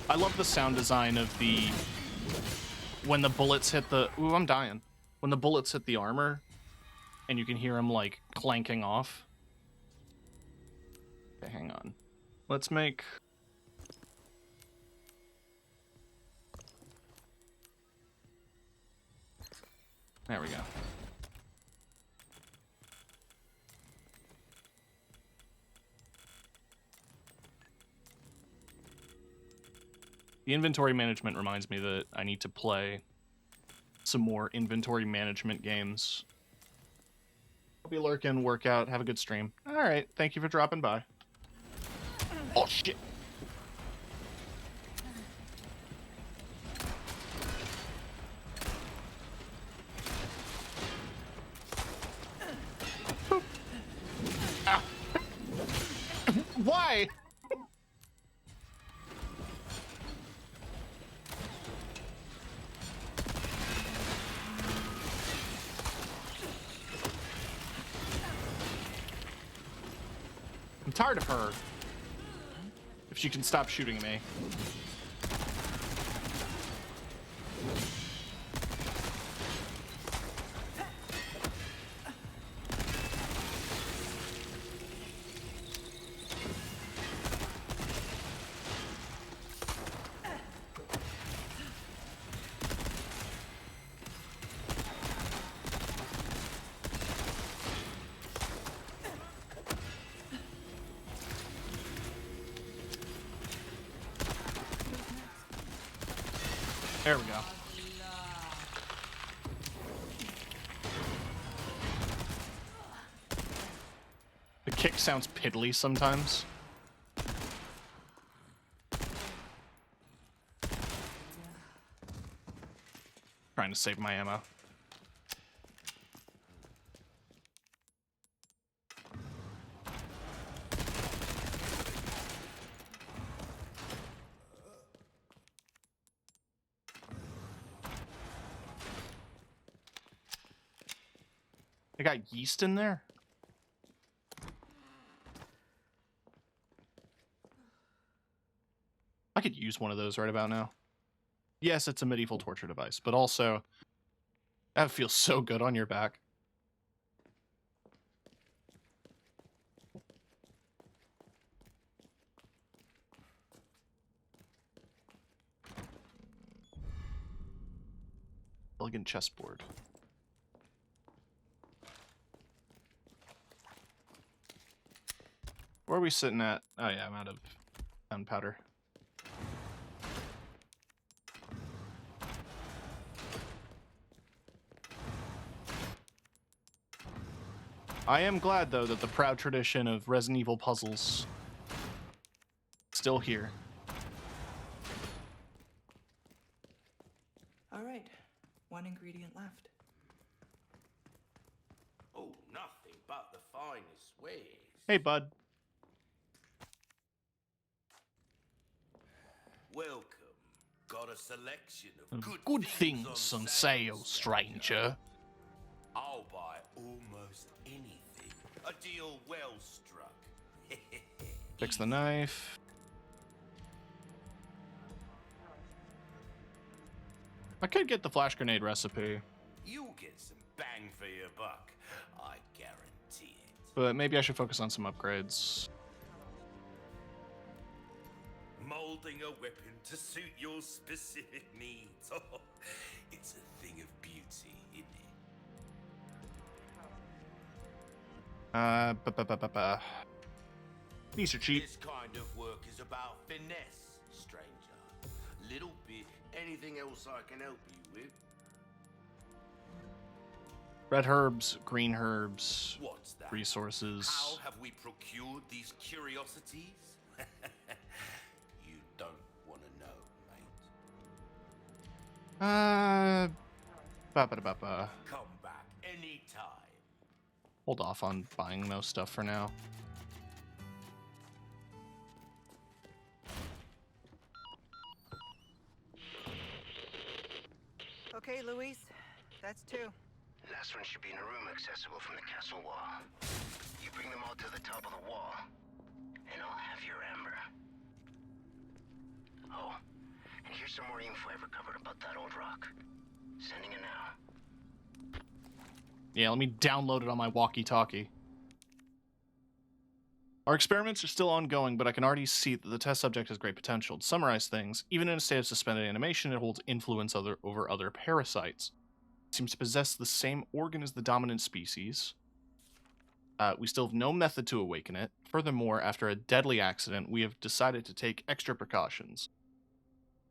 I love the sound design of the... when the bullets hit the... Ooh, I'm dying. When the bullets hit the armor, and you can hear them, like, clanking off. Okay, hang on. Let's make... There we go. The inventory management reminds me that I need to play some more inventory management games. I'll be lurking, work out, have a good stream. All right, thank you for dropping by. Oh, shit. Ow. Why? I'm tired of her. If she can stop shooting me. There we go. The kick sounds piddly sometimes. Trying to save my ammo. I got yeast in there? I could use one of those right about now. Yes, it's a medieval torture device, but also, that feels so good on your back. Elegant chessboard. Where are we sitting at? Oh yeah, I'm out of gunpowder. I am glad, though, that the proud tradition of Resident Evil puzzles is still here. All right, one ingredient left. Oh, nothing but the finest wares. Hey, bud. Welcome. Got a selection of Good things on sale, stranger. I'll buy almost anything. A deal well struck. Fix the knife. I could get the flash grenade recipe, You'll get some bang for your buck. I guarantee it. but maybe I should focus on some upgrades. Molding a weapon to suit your specific needs. Oh, it's a thing of beauty, isn't it? These are cheap. This kind of work is about finesse, stranger. Little bit. Anything else I can help you with? Red herbs, green herbs, What's that? resources. How have we procured these curiosities? You don't want to know, mate. Ba-ba-da-ba-ba. Come back anytime. Hold off on buying most stuff for now. Okay, Luis, that's 2. Last one should be in a room accessible from the castle wall. You bring them all to the top of the wall, and I'll have your amber. Oh, and here's some more info I recovered about that old rock. Sending it now. Yeah, let me download it on my walkie-talkie. Our experiments are still ongoing, but I can already see that the test subject has great potential. To summarize things, even in a state of suspended animation, it holds influence over other parasites. It seems to possess the same organ as the dominant species. We still have no method to awaken it. Furthermore, after a deadly accident, we have decided to take extra precautions.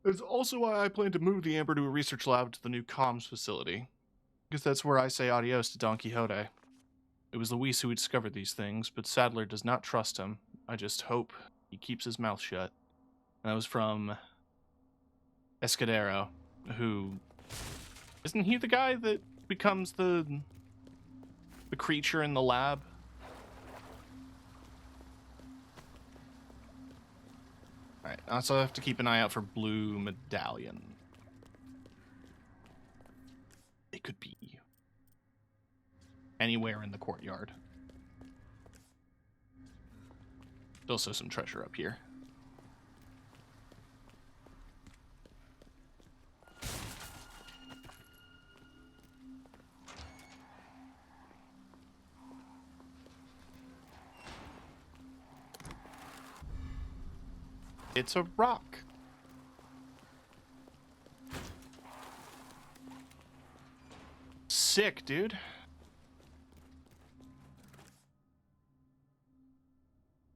It's also why I plan to move the Amber to a research lab to the new comms facility. Because that's where I say adios to Don Quixote. It was Luis who discovered these things, but Sadler does not trust him. I just hope he keeps his mouth shut. And that was from Escudero, who... Isn't he the guy that becomes the creature in the lab? Alright, I also have to keep an eye out for Blue Medallion. It could be anywhere in the courtyard. There's also some treasure up here. It's a rock. Sick, dude.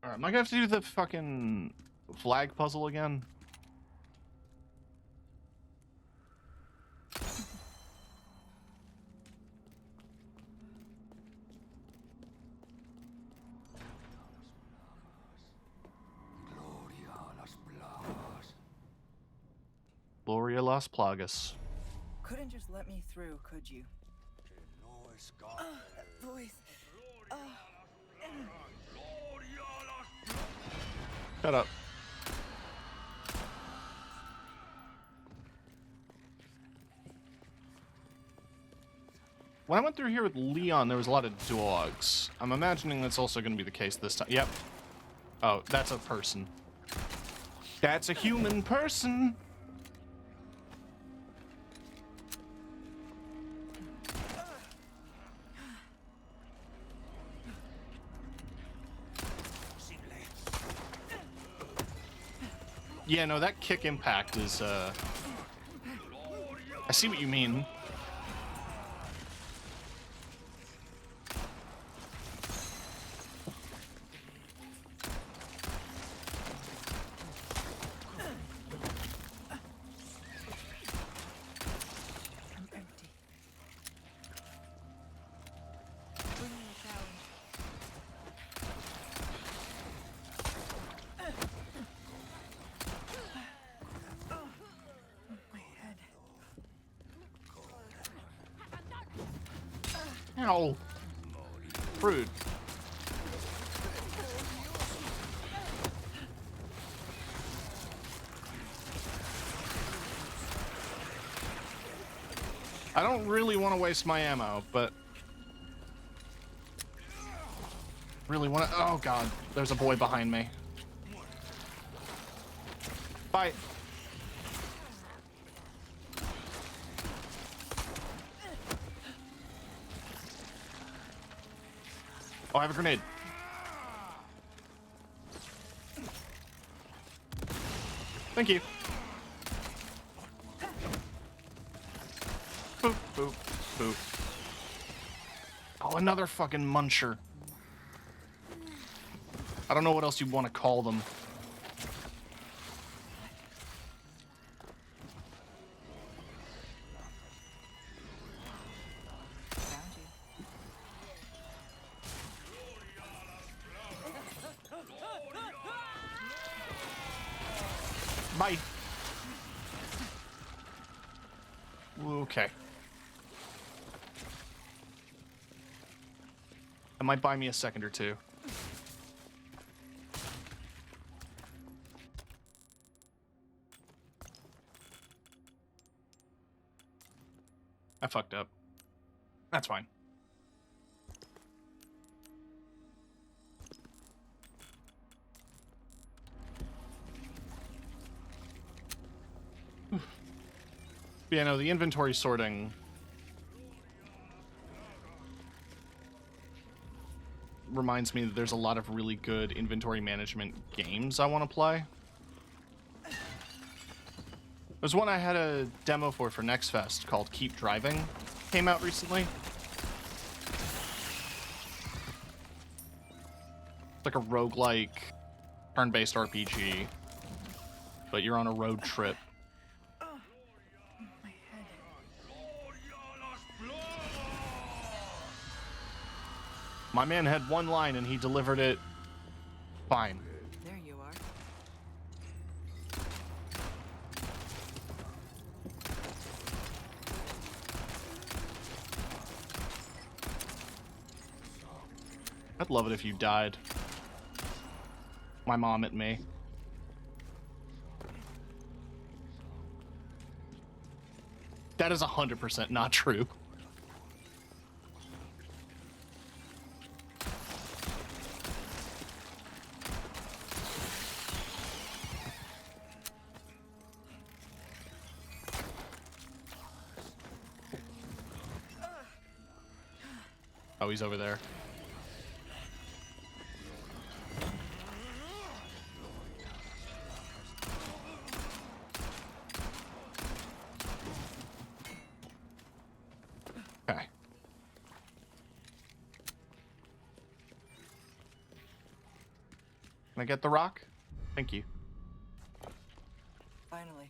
Alright, am I gonna have to do the fucking flag puzzle again? Gloria Las Plagas. Couldn't just let me through, could you? Voice. Shut up. When I went through here with Leon, there was a lot of dogs. I'm imagining that's also going to be the case this time. Yep. Oh, that's a person. That's a human person. Yeah, no, that kick impact is, I see what you mean. I'm empty. Bring me a challenge. My head. Ow. Rude. I don't really want to waste my ammo, but really want to... Oh, God. There's a boy behind me. Bye. Oh, I have a grenade. Thank you. Boop, boop, boop. Oh, another fucking muncher. I don't know what else you want to call them. Found you. Bye. Okay. That might buy me a second or two. I fucked up. That's fine. Yeah, no, the inventory sorting reminds me that there's a lot of really good inventory management games I want to play. There's one I had a demo for Next Fest called Keep Driving. Came out recently. It's like a roguelike turn-based RPG, but you're on a road trip. My head. My man had one line and he delivered it fine. There you are. I'd love it if you died. My mom at me. That is 100% not true. Oh, he's over there. Okay. Can I get the rock? Thank you. Finally.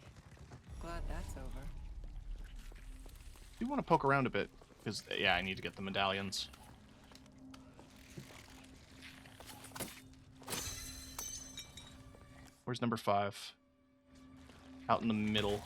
Glad that's over. I do want to poke around a bit, because, yeah, I need to get the medallions. Where's number 5? Out in the middle.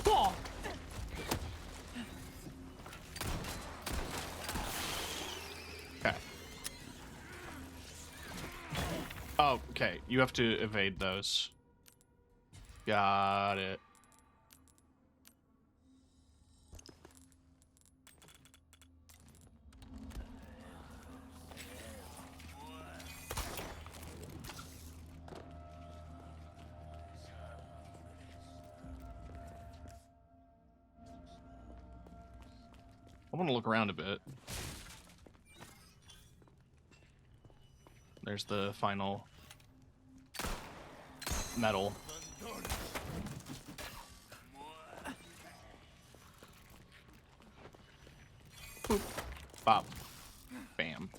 Oh! Okay. Oh, okay. You have to evade those. Got it. I want to look around a bit. There's the final medal. Boop. Bop. Bam.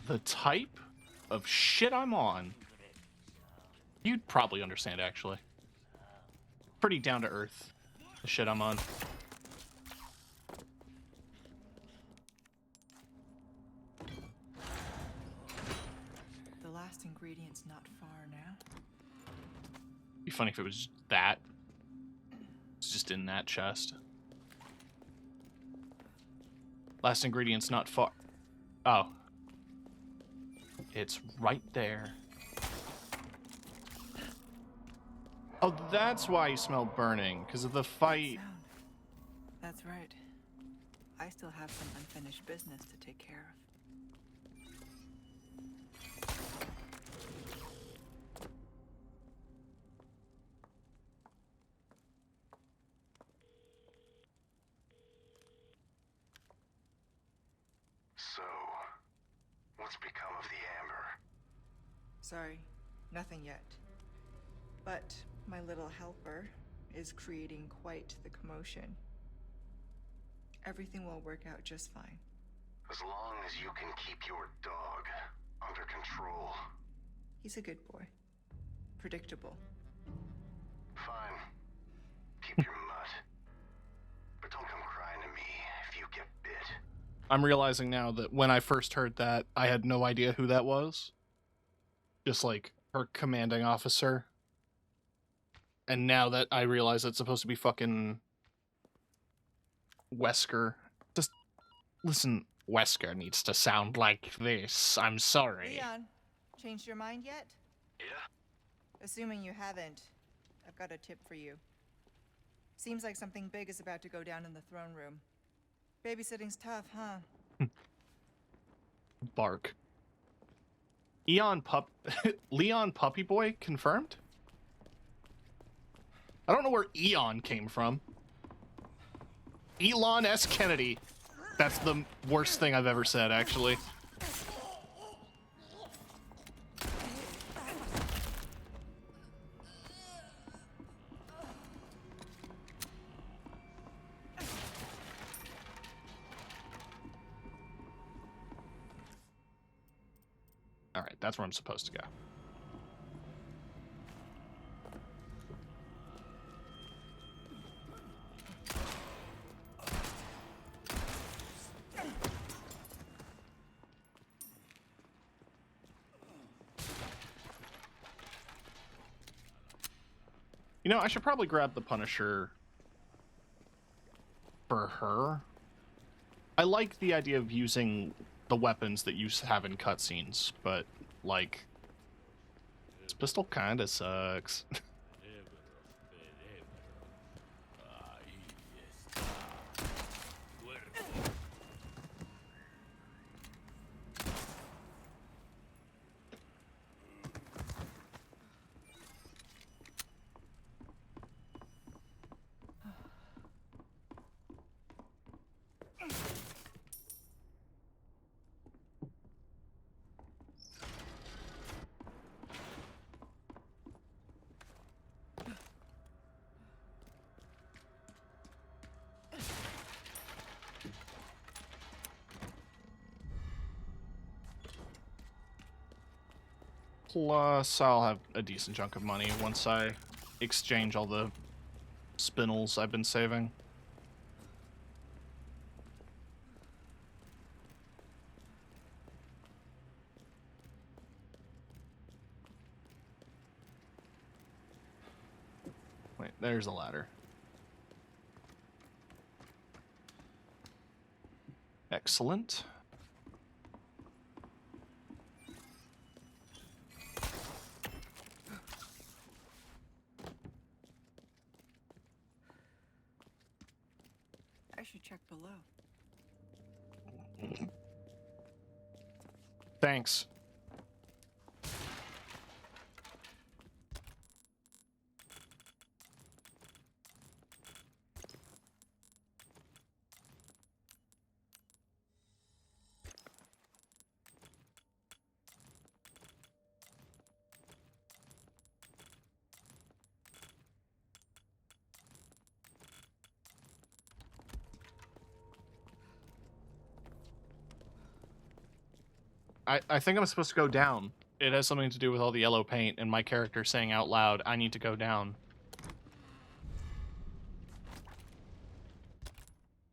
The type of shit I'm on. You'd probably understand, actually. Pretty down to earth, the shit I'm on. The last ingredient's not far now. Be funny if it was that. It's just in that chest. Last ingredient's not far. Oh. It's right there. Oh, that's why you smell burning, because of the fight. Sound. That's right. I still have some unfinished business to take care of. So, what's become of the amber? Sorry, nothing yet. But my little helper is creating quite the commotion. Everything will work out just fine. As long as you can keep your dog under control. He's a good boy. Predictable. Fine. Keep your mutt. But don't come crying to me if you get bit. I'm realizing now that when I first heard that, I had no idea who that was. Just like her commanding officer. And now that I realize it's supposed to be fucking Wesker. Just listen, Wesker needs to sound like this. I'm sorry. Leon, changed your mind yet? Yeah? Assuming you haven't, I've got a tip for you. Seems like something big is about to go down in the throne room. Babysitting's tough, huh? Bark. Leon Puppy Boy confirmed? I don't know where Eon came from. Elon S. Kennedy. That's the worst thing I've ever said, actually. Alright, that's where I'm supposed to go. You know, I should probably grab the Punisher for her. I like the idea of using the weapons that you have in cutscenes, but, like, this pistol kinda sucks. Plus, I'll have a decent chunk of money once I exchange all the spinels I've been saving. Wait, there's a ladder. Excellent. I should check below. Thanks. I think I'm supposed to go down. It has something to do with all the yellow paint and my character saying out loud, I need to go down.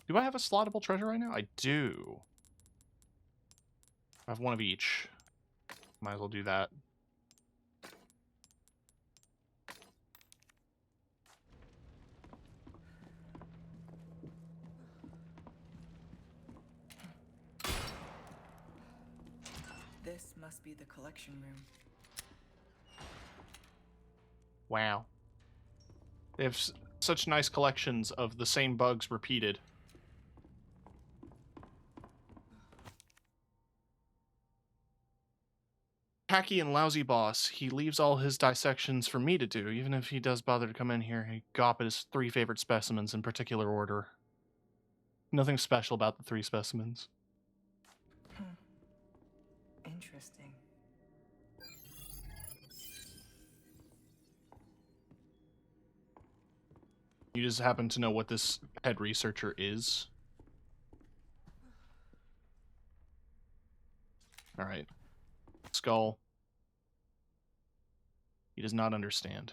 Do I have a slottable treasure right now? I do. I have one of each. Might as well do that. This must be the collection room. Wow. They have such nice collections of the same bugs repeated. Hacky and lousy boss. He leaves all his dissections for me to do, even if he does bother to come in here. He gawp at his 3 favorite specimens in particular order. Nothing special about the 3 specimens. Interesting. You just happen to know what this head researcher is? All right. Skull. He does not understand.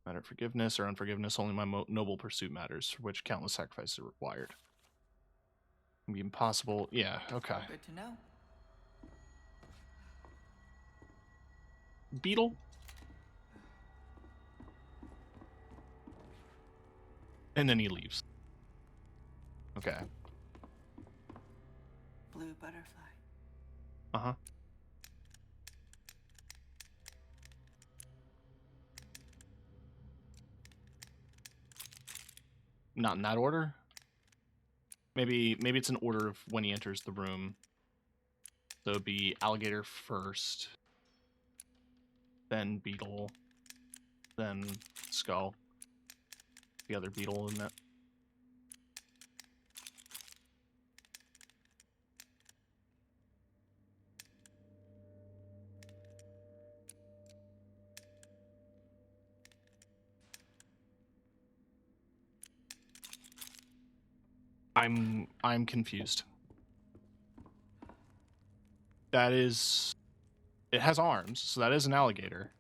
Matter of forgiveness or unforgiveness, only my noble pursuit matters, for which countless sacrifices are required. It can be impossible. Yeah, okay. Good to know. Beetle? And then he leaves. Okay. Blue butterfly. Uh-huh. Not in that order? Maybe it's an order of when he enters the room. So it'd be alligator first, then beetle, then skull. The other beetle in that. I'm confused. That is, it has arms, so that is an alligator.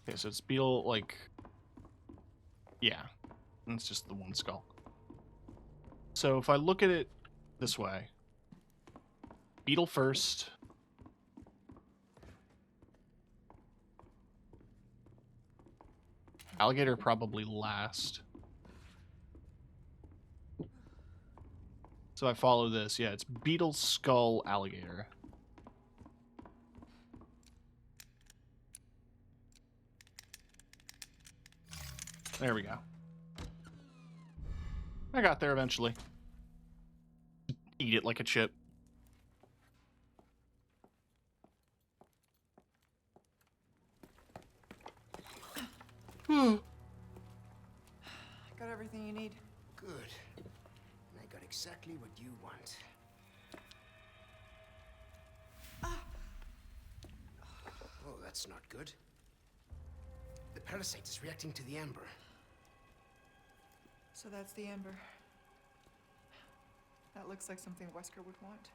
Okay, so it's beetle, like, yeah, and it's just the one skull. So if I look at it this way, beetle first, alligator probably last. So I follow this, yeah, it's beetle, skull, alligator. There we go. I got there eventually. Eat it like a chip. Got everything you need. Good. And I got exactly what you want. Oh, that's not good. The parasite is reacting to the amber. So that's the amber. That looks like something Wesker would want.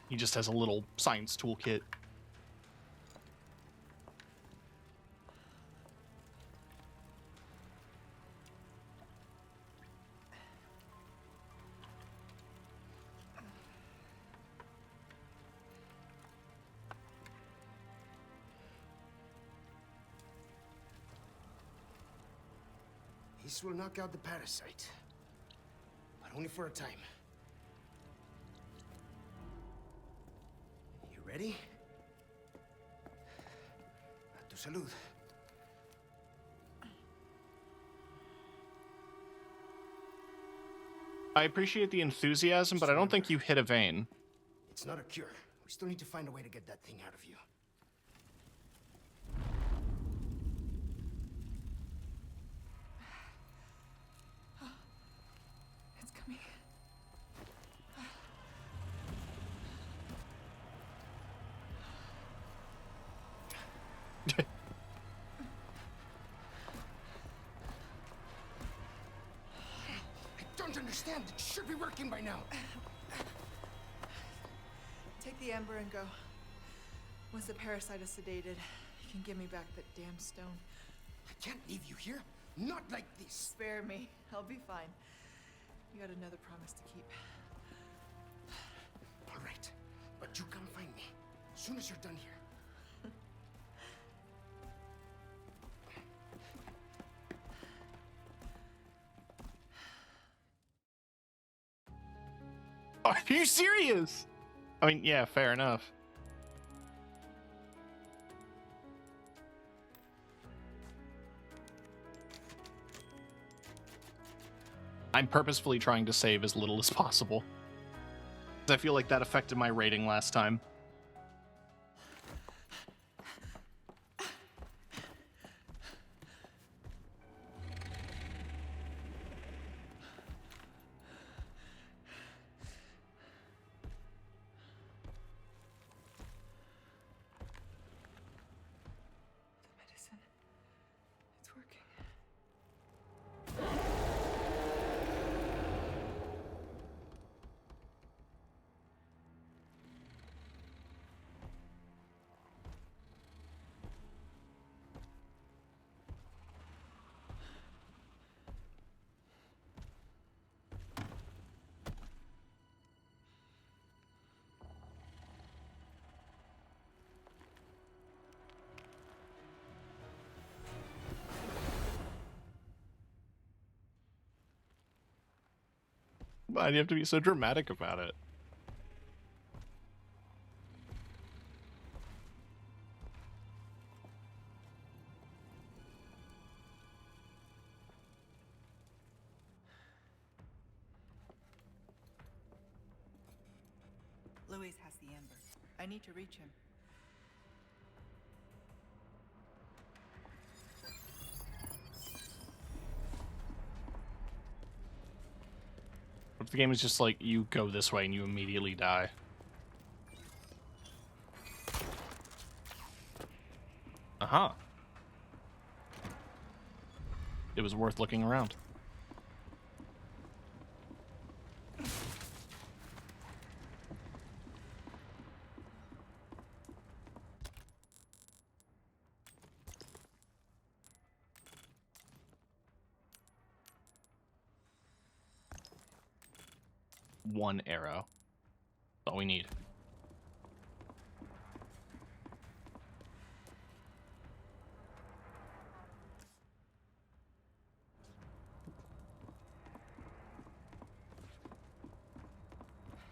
He just has a little science toolkit. This will knock out the parasite. But only for a time. You ready? A tu salud. I appreciate the enthusiasm, but I don't think you hit a vein. It's not a cure. We still need to find a way to get that thing out of you. It's coming. I don't understand. It should be working by now. Take the amber and go. Once the parasite is sedated, you can give me back that damn stone. I can't leave you here. Not like this. Spare me. I'll be fine. You got another promise to keep. All right. But you come find me. As soon as you're done here. Are you serious? I mean, yeah, fair enough. I'm purposefully trying to save as little as possible. I feel like that affected my rating last time. Why do you have to be so dramatic about it? Louis has the amber. I need to reach him. What if the game is just like, you go this way and you immediately die? Uh-huh. It was worth looking around. One arrow. That's all we need.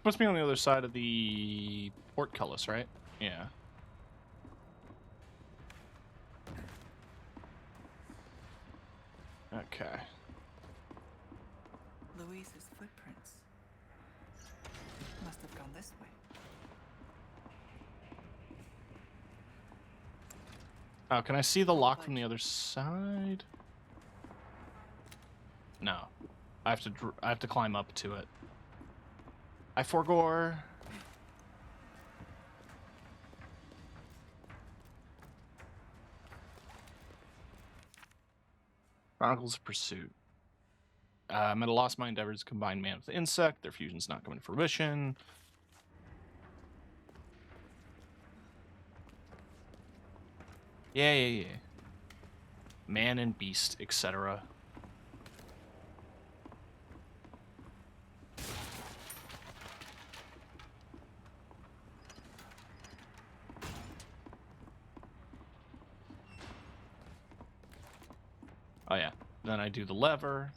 Must be on the other side of the portcullis, right? Yeah. Okay. Louise's footprints. Must have gone this way. Oh, can I see the lock from the other side? No. I have to climb up to it. I forgore. Chronicles of Pursuit. I'm at a loss my endeavors to combine man with insect. Their fusion's not coming to fruition. Yeah. Man and beast, etc. Oh yeah. Then I do the lever.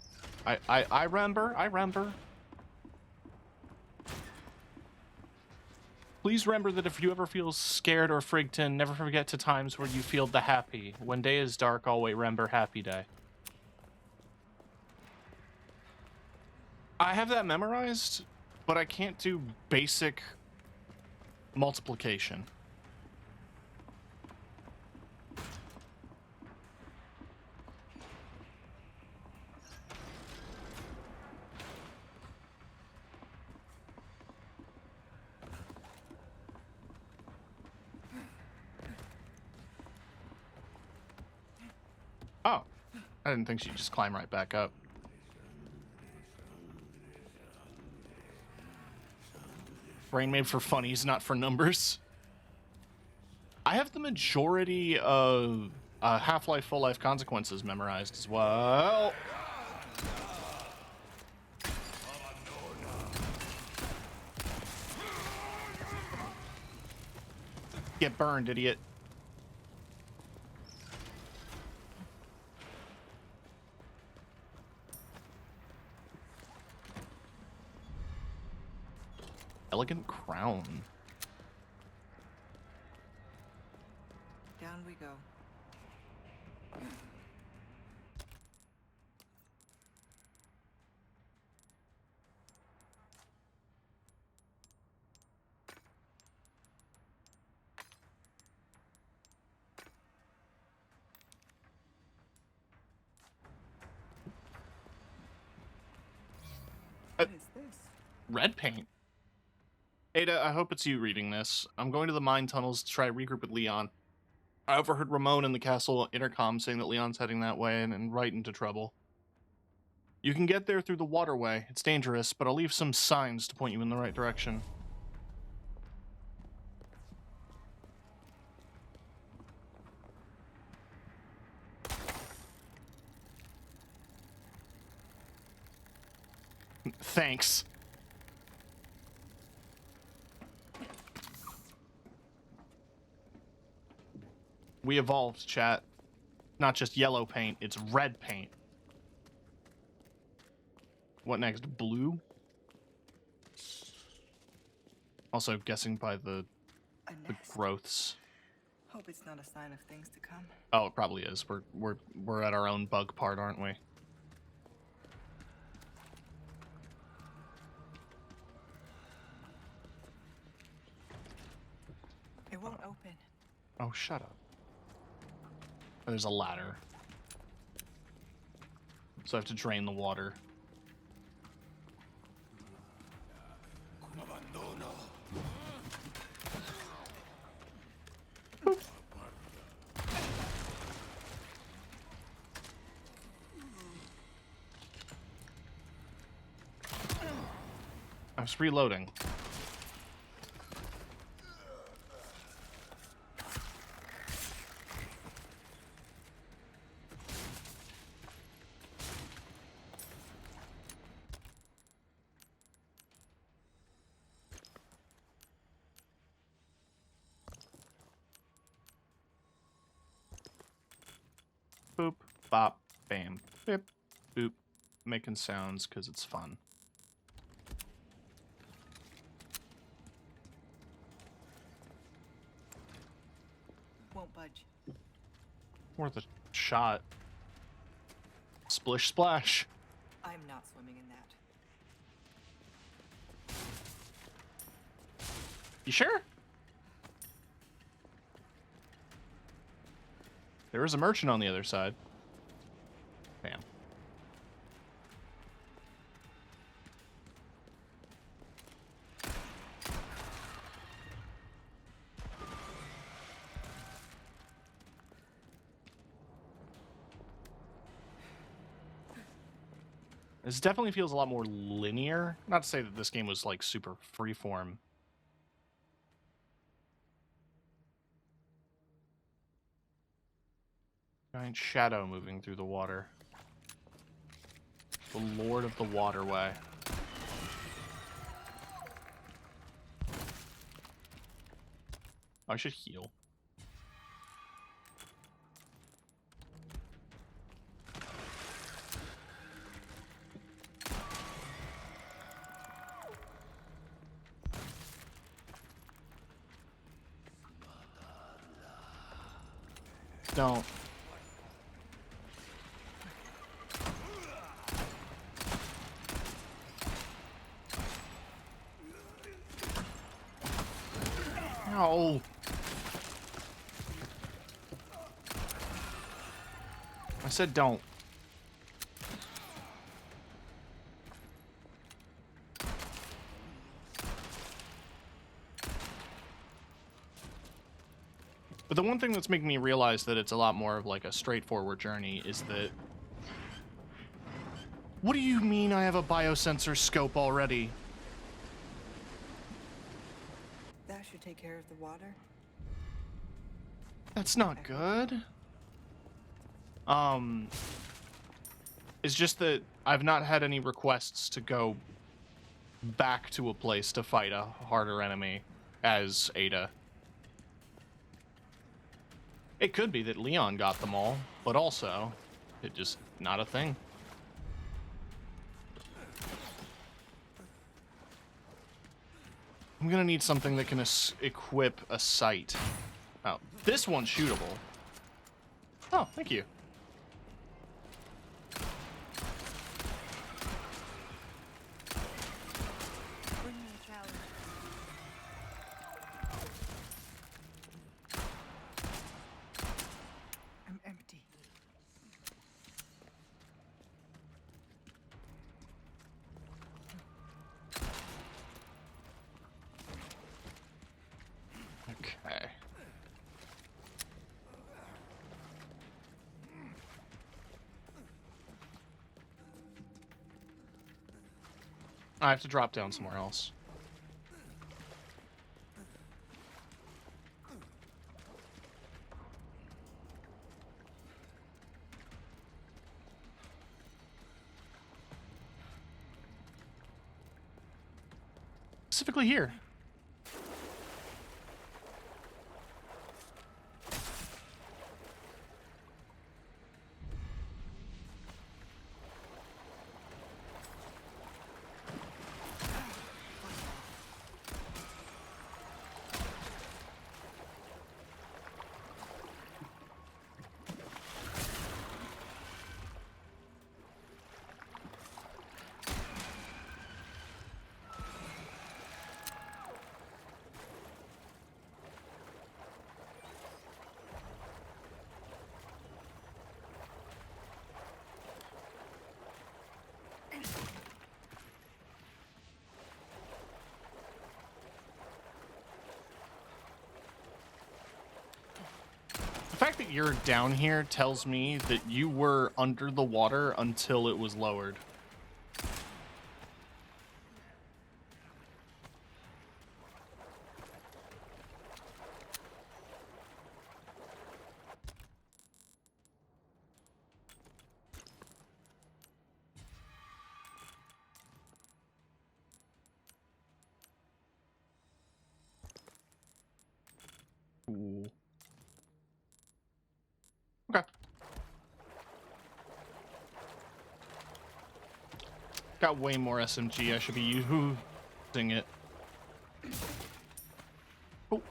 I remember. Please remember that if you ever feel scared or frightened, never forget to times where you feel the happy. When day is dark, always remember happy day. I have that memorized, but I can't do basic multiplication. Oh, I didn't think she'd just climb right back up. Brain made for funnies, not for numbers. I have the majority of Half-Life Full Life Consequences memorized as well. Get burned, idiot. Elegant crown. Down we go. What is this? Red paint. Ada, I hope it's you reading this. I'm going to the mine tunnels to try to regroup with Leon. I overheard Ramon in the castle intercom saying that Leon's heading that way and right into trouble. You can get there through the waterway. It's dangerous, but I'll leave some signs to point you in the right direction. Thanks. We evolved, chat. Not just yellow paint, it's red paint. What next? Blue? Also, guessing by the A the nest. growths. Hope it's not a sign of things to come. Oh, it probably is. We're at our own bug part, aren't we? It won't open. Oh, shut up. Oh, there's a ladder. So I have to drain the water. I was reloading. Boop, bop, bam, bip, boop. Making sounds because it's fun. Won't budge. Worth a shot. Splish splash. I'm not swimming in that. You sure? There is a merchant on the other side. Bam. This definitely feels a lot more linear. Not to say that this game was like super freeform. Giant shadow moving through the water. The Lord of the Waterway. I should heal. Don't. No. I said don't. But the one thing that's making me realize that it's a lot more of like a straightforward journey is that... What do you mean I have a biosensor scope already? That should take care of the water. That's not good. It's just that I've not had any requests to go back to a place to fight a harder enemy as Ada. It could be that Leon got them all, but also, it just not a thing. I'm gonna need something that can equip a sight. Oh, this one's shootable. Oh, thank you. Bring me a challenge. I'm empty. Okay. I have to drop down somewhere else. Specifically here. The fact that you're down here tells me that you were under the water until it was lowered. Ooh. Okay. Got way more SMG. I should be using it. Oh.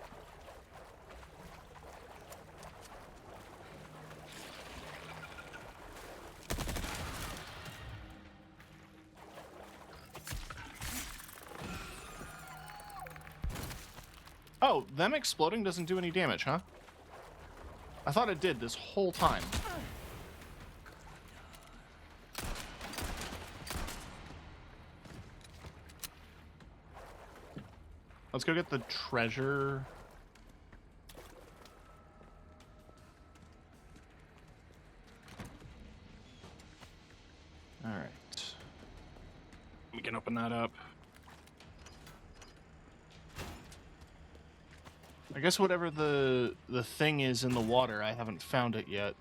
Oh, them exploding doesn't do any damage, huh? I thought it did this whole time. Let's go get the treasure. All right. We can open that up. I guess whatever the thing is in the water, I haven't found it yet.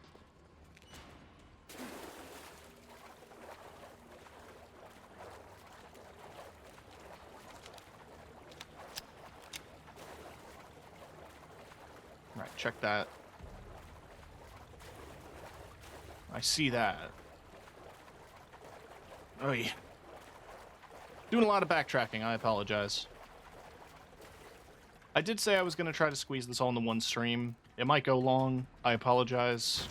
Right, check that. I see that. Oh yeah. Doing a lot of backtracking, I apologize. I did say I was going to try to squeeze this all into one stream. It might go long. I apologize.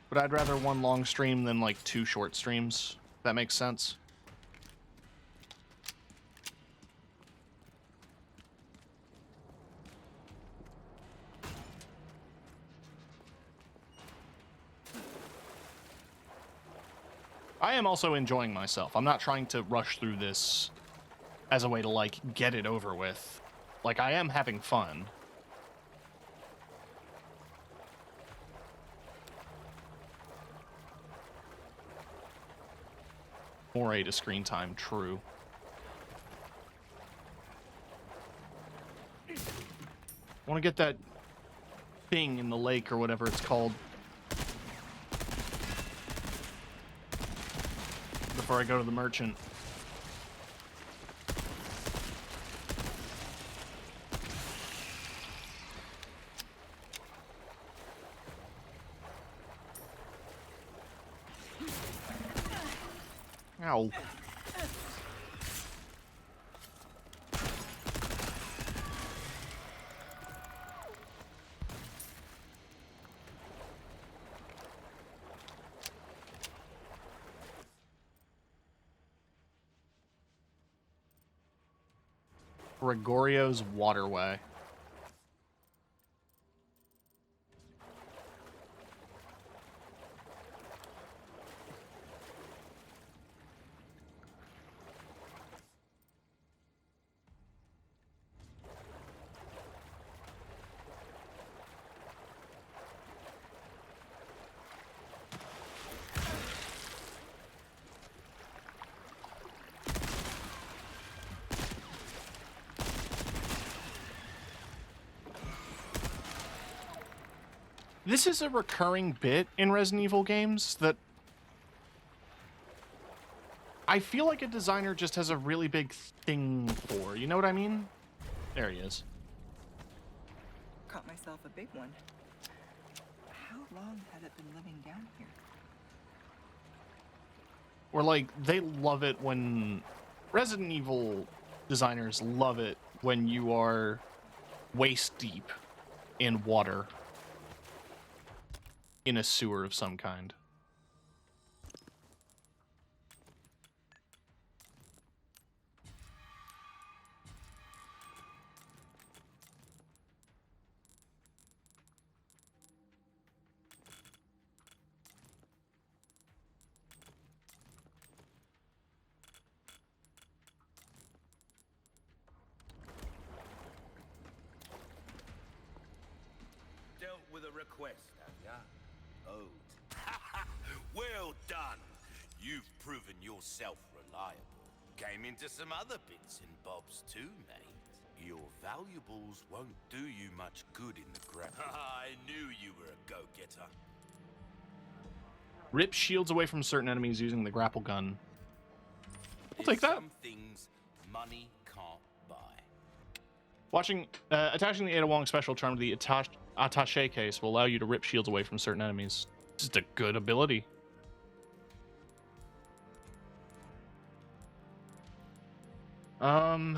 But I'd rather one long stream than like 2 short streams. If that makes sense. I am also enjoying myself. I'm not trying to rush through this as a way to, like, get it over with. Like, I am having fun. More 8 of screen time, true. I want to get that thing in the lake or whatever it's called. Before I go to the merchant. Ow. Gregorio's Waterway. This is a recurring bit in Resident Evil games that I feel like a designer just has a really big thing for. You know what I mean? There he is. Caught myself a big one. How long had it been living down here? Or like, they love it when... Resident Evil designers love it when you are waist deep in water. In a sewer of some kind. request, have ya? Oh. Well done. You've proven yourself reliable. Came into some other bits and bobs too, mate. Your valuables won't do you much good in the grapple. I knew you were a go-getter. Rip shields away from certain enemies using the grapple gun. I'll take There's that. some things money can't buy. Attaching the Ada Wong special charm to the attaché case will allow you to rip shields away from certain enemies. Just a good ability. Don't.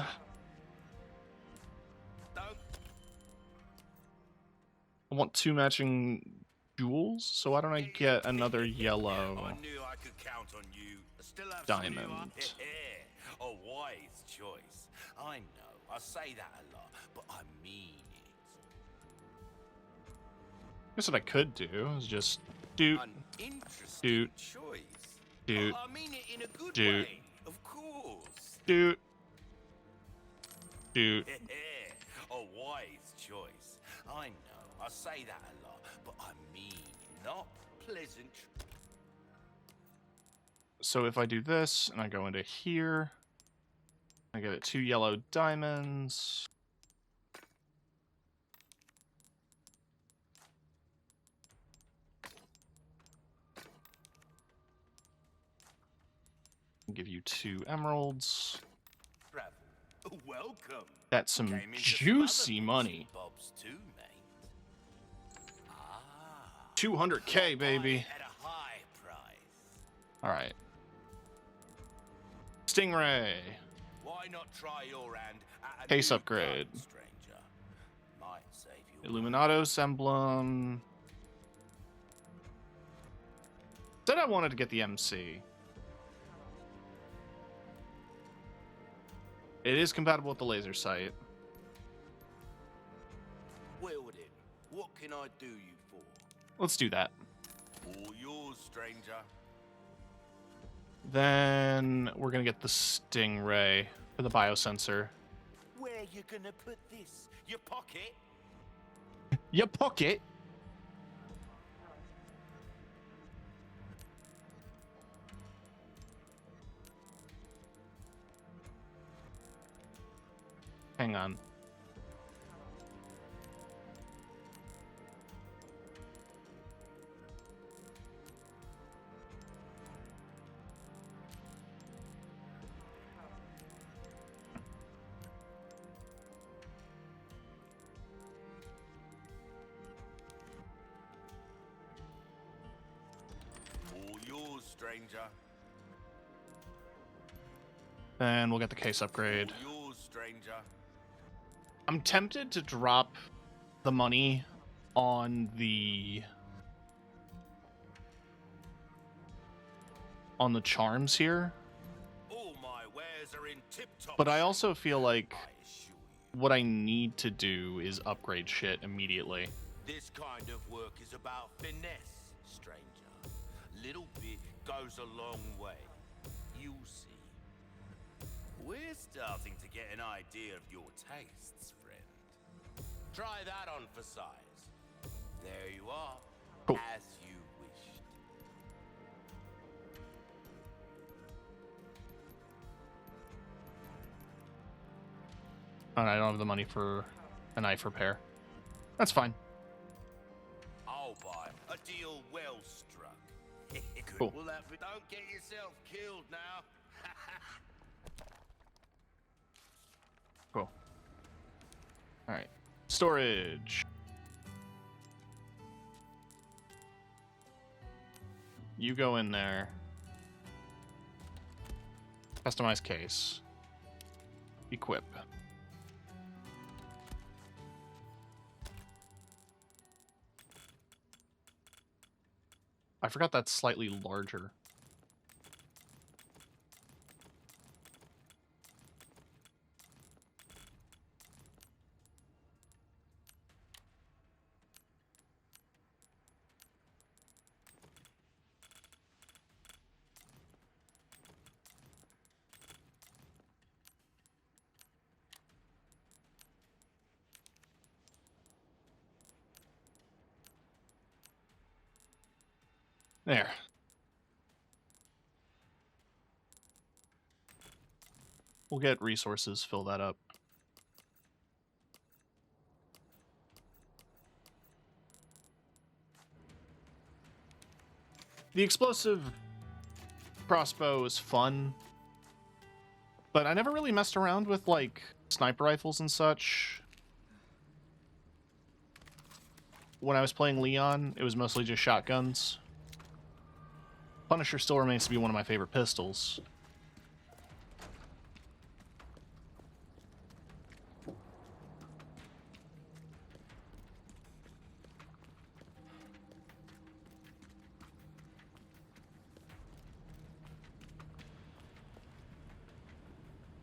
I want 2 matching jewels, so why don't I get another yellow I knew I could count on you. I still have diamond? A wise choice. I know. I say that a lot, but I mean it. Guess what I could do is just doot, An interesting doot, choice. doot, I mean it in a good doot, way, of course. doot, doot. A wise choice. I know. I say that a lot, but I mean not pleasant. So if I do this and I go into here, I get it 2 yellow diamonds. I'll give you 2 emeralds. Travel. Welcome. That's some Came into juicy other money. bobs too, mate. Ah. 200k, baby. At a high price. All right. Stingray. Why not try your hand at a Case new upgrade. gun, stranger? Might save you. Illuminados emblem. Said I wanted to get the MC. It is compatible with the laser sight. Well then, what can I do you for? Let's do that. All yours, stranger. Then we're gonna get the Stingray for the biosensor. Where you gonna put this? Your pocket? Your pocket. Hang on. All yours, stranger. Then we'll get the case upgrade. All yours, stranger. I'm tempted to drop the money on the charms here, All my wares are in tip-top but I shape, also feel like I assure you. what I need to do is upgrade shit immediately. This kind of work is about finesse, stranger. Little bit goes a long way. You'll see. We're starting to get an idea of your tastes, friend. Try that on for size. There you are. Cool. As you wished. And I don't have the money for a knife repair. That's fine. I'll buy a deal well struck. Cool. Well, don't get yourself killed now. Cool. All right. Storage. You go in there. Customize case. Equip. I forgot that's slightly larger. There. We'll get resources, fill that up. The explosive crossbow is fun, but I never really messed around with, like, sniper rifles and such. When I was playing Leon, it was mostly just shotguns. Punisher still remains to be one of my favorite pistols.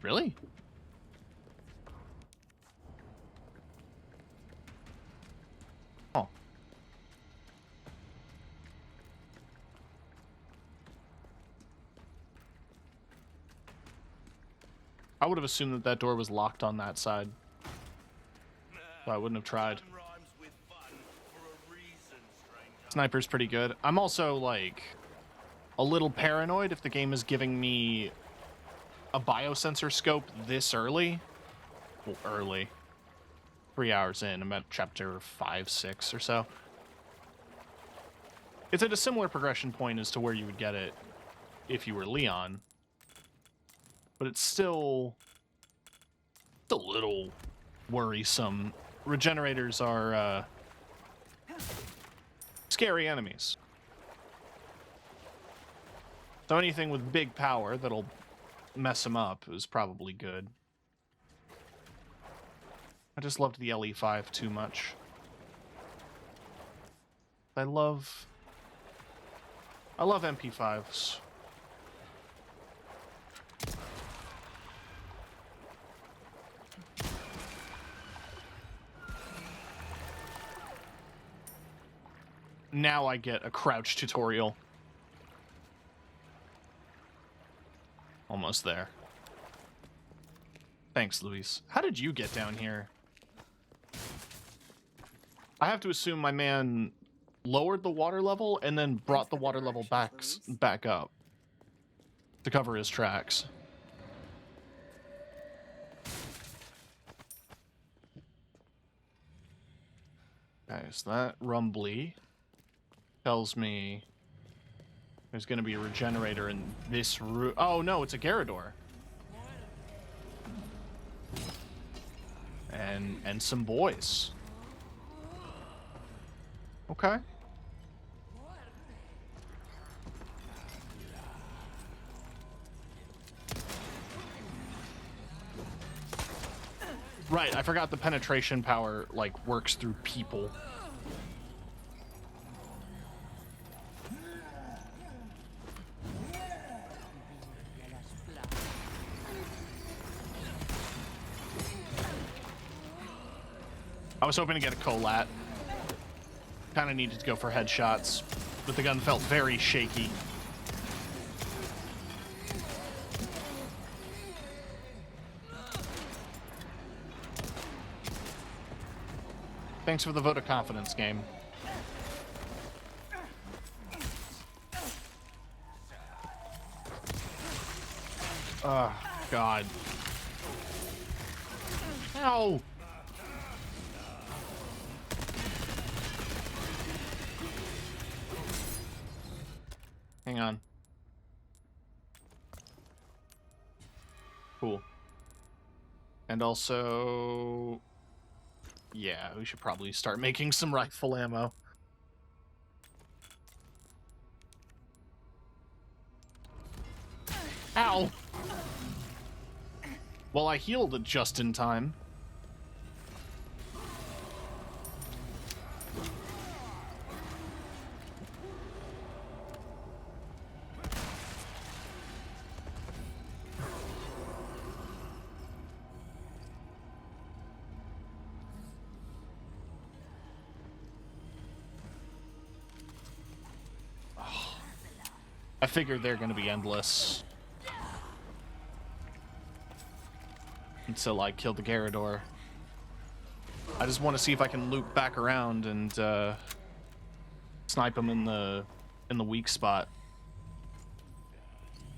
Really? Oh. I would have assumed that that door was locked on that side. So I wouldn't have tried. Sniper's pretty good. I'm also, like, a little paranoid if the game is giving me a biosensor scope this early. Well, early. 3 hours in. I'm at chapter 5, 6 or so. It's at a similar progression point as to where you would get it if you were Leon. But it's still a little worrisome. Regenerators are scary enemies. So anything with big power that'll mess them up is probably good. I just loved the LE5 too much. I love MP5s. Now I get a crouch tutorial. Almost there. Thanks, Luis. How did you get down here? I have to assume my man lowered the water level and then brought the water level back up to cover his tracks. Okay, so that rumbly tells me there's going to be a regenerator in this room. Oh no, it's a Garrador. And some boys. Okay. Right, I forgot the penetration power, like, works through people. I was hoping to get a collat. Kind of needed to go for headshots, but the gun felt very shaky. Thanks for the vote of confidence, game. Oh, God. Ow! Hang on. Cool. And also... yeah, we should probably start making some rifle ammo. Ow! Well, I healed it just in time. I figured they're going to be endless. Until I kill the Garrador. I just want to see if I can loop back around and snipe him in the in the weak spot.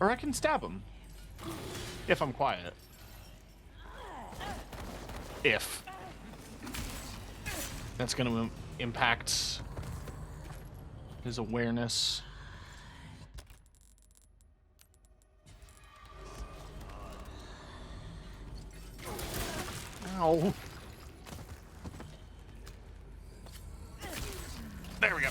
Or I can stab him. If I'm quiet. If. That's going to impact his awareness. Ow. There we go.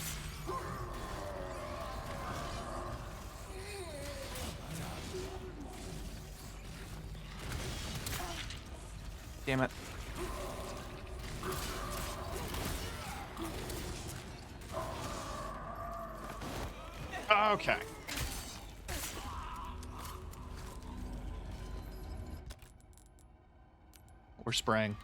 Damn it. Okay. We're spraying.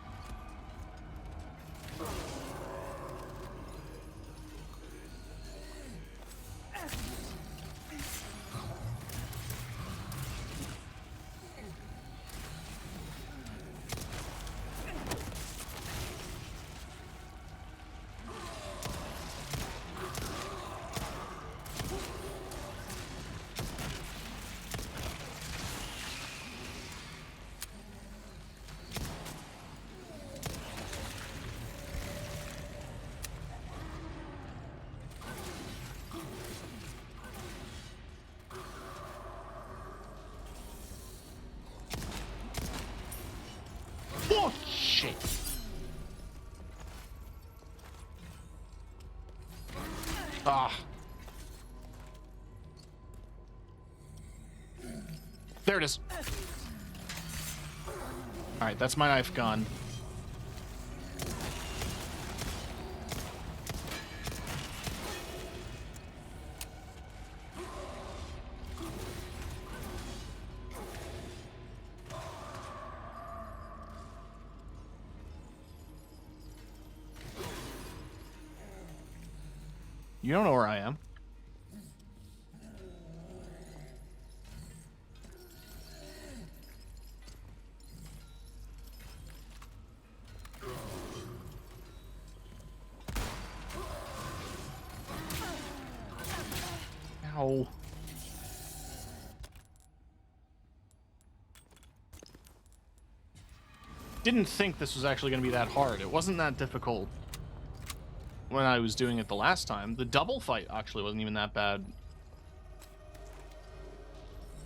Oh, shit. Ah. There it is. Alright, that's my knife gone. You don't know where I am. Ow. Didn't think this was actually going to be that hard. It wasn't that difficult when I was doing it the last time. The double fight actually wasn't even that bad.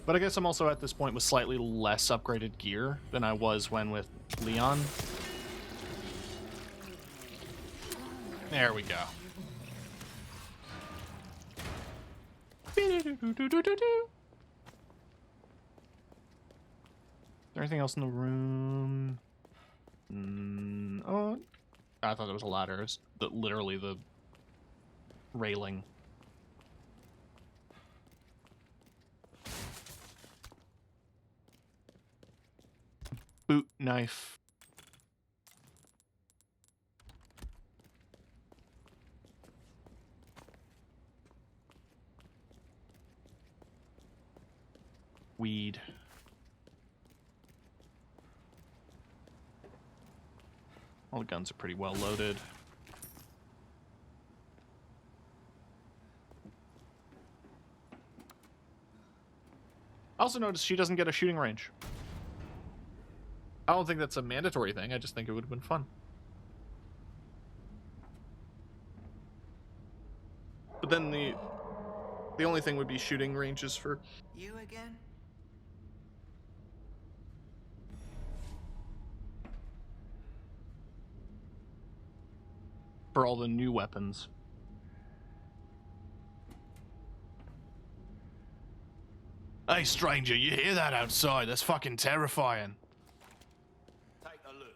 But I guess I'm also at this point with slightly less upgraded gear than I was when with Leon. There we go. Is there anything else in the room? Oh, I thought there was a ladder. It's literally the railing. Boot knife. Weed. All the guns are pretty well loaded. I also noticed she doesn't get a shooting range. I don't think that's a mandatory thing. I just think it would have been fun. But then the only thing would be shooting ranges for... You again? for all the new weapons. Hey, stranger, you hear that outside? That's fucking terrifying. Take a look.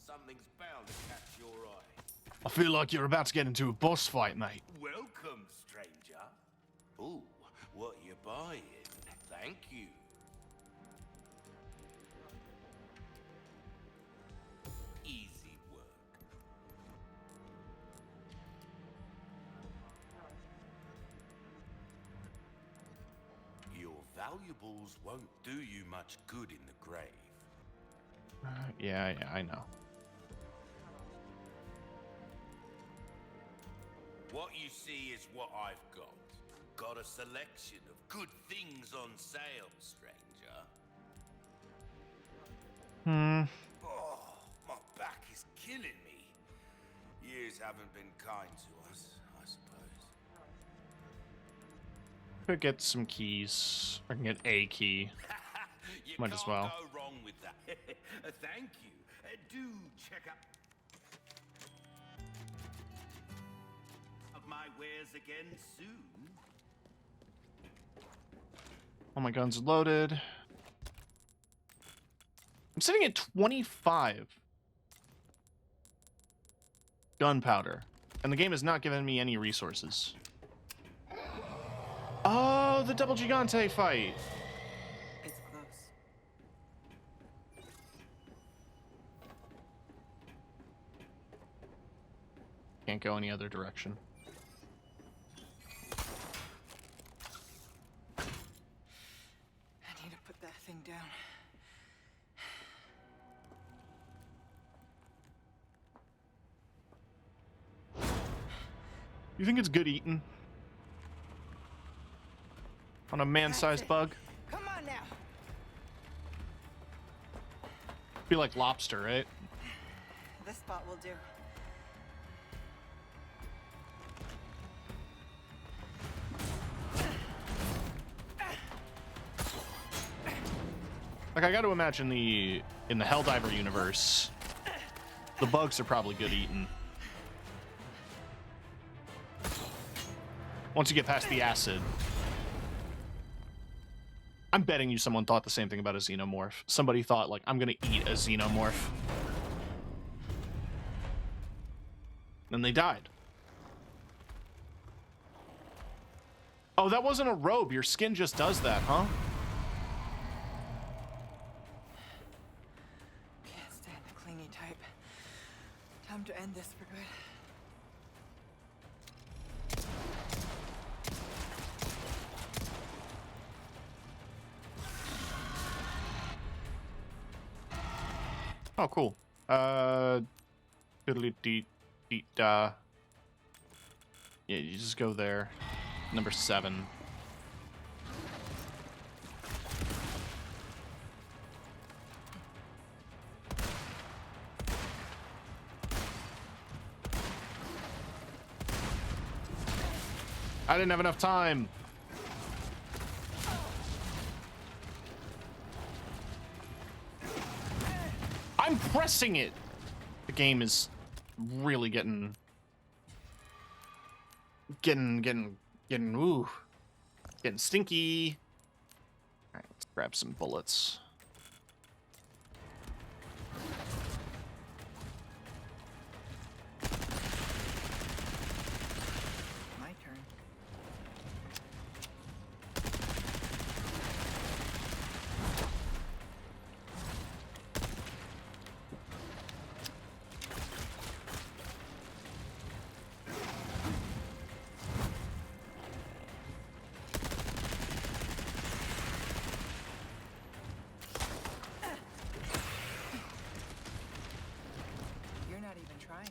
Something's bound to catch your eye. I feel like you're about to get into a boss fight, mate. Welcome, stranger. Ooh, what you buying? Thank you. Easy work. Your valuables won't do you much good in the grave. Yeah, I know. What you see is what I've got. got a selection of good things on sale, stranger. Oh, my back is killing me. Years haven't been kind to us, I suppose. Could get some keys. I can get a key. You Might can't as well. go wrong with that. Thank you. Do check out of my wares again soon. All my guns are loaded. I'm sitting at 25 gunpowder, and the game is not giving me any resources. Oh, the double gigante fight. It's close. Can't go any other direction. I need to put that thing down. You think it's good eating? On a man-sized bug? Come on now. Be like lobster, right? This spot will do. Like, I got to imagine in the Helldiver universe, the bugs are probably good eating. Once you get past the acid. I'm betting you someone thought the same thing about a xenomorph. Somebody thought, like, I'm gonna eat a xenomorph. Then they died. Oh, that wasn't a robe. Your skin just does that, huh? Can't stand the clingy type. Time to end this for good. Oh, cool. Diddly-dee-dee-da. Yeah, you just go there. Number 7. I didn't have enough time. I'm pressing it. The game is really getting stinky. All right, let's grab some bullets. My turn. You're not even trying.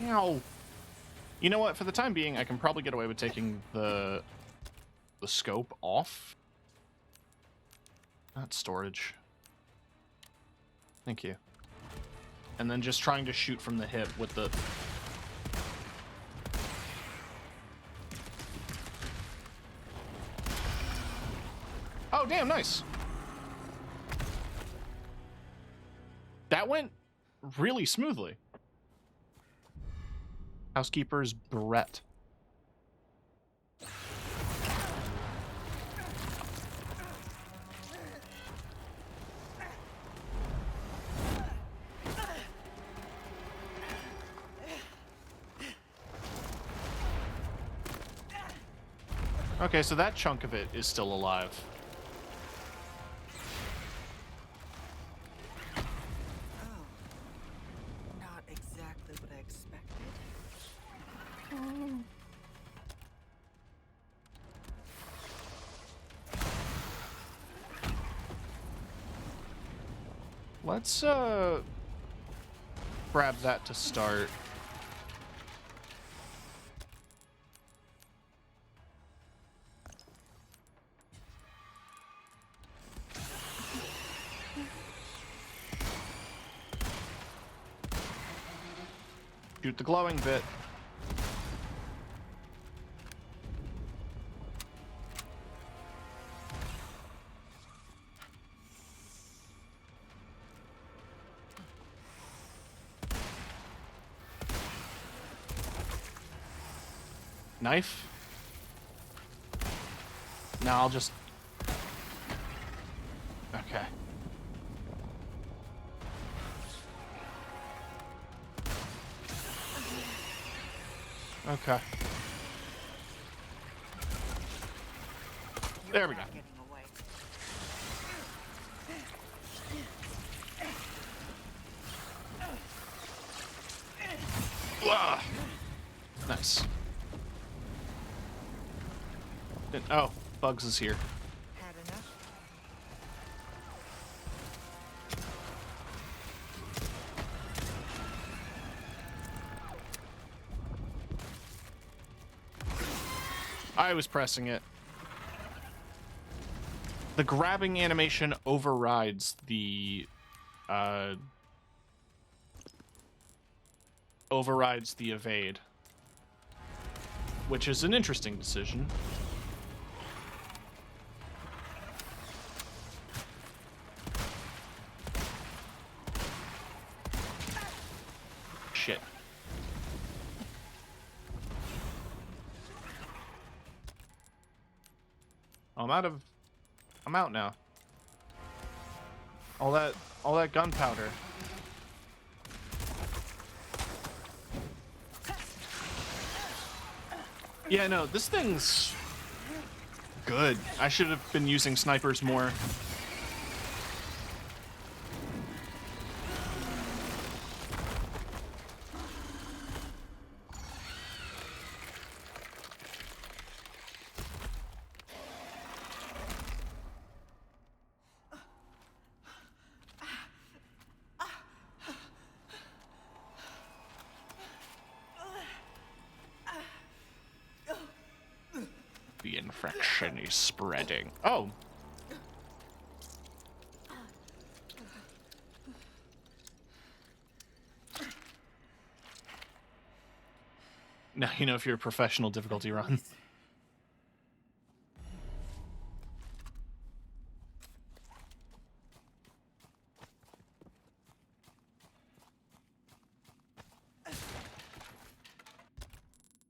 Ow. You know what? For the time being, I can probably get away with taking the scope off. Not storage. Thank you. And then just trying to shoot from the hip with the... Oh, damn, nice. That went really smoothly. Housekeeper's Brett. Okay, so that chunk of it is still alive. Oh. Not exactly what I Let's grab that to start. Shoot the glowing bit. Knife? No, I'll just... Okay. Okay. There we go. Getting away. Wah! Nice. Oh, Bugs is here. Had enough? I was pressing it. The grabbing animation overrides the evade, which is an interesting decision. Shit. I'm out now. All that gunpowder. Yeah, no, this thing's good. I should have been using snipers more. The infection is spreading. Oh. Now you know if you're a professional difficulty run.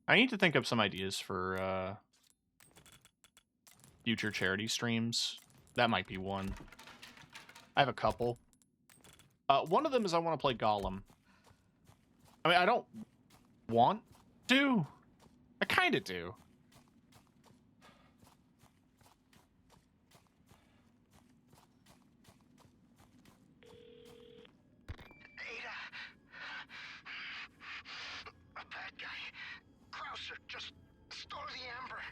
I need to think up some ideas for future charity streams. That might be one. I have a couple. One of them is I want to play Gollum. I mean, I don't want to. I kind of do. Ada. A bad guy. Krauser just stole the amber.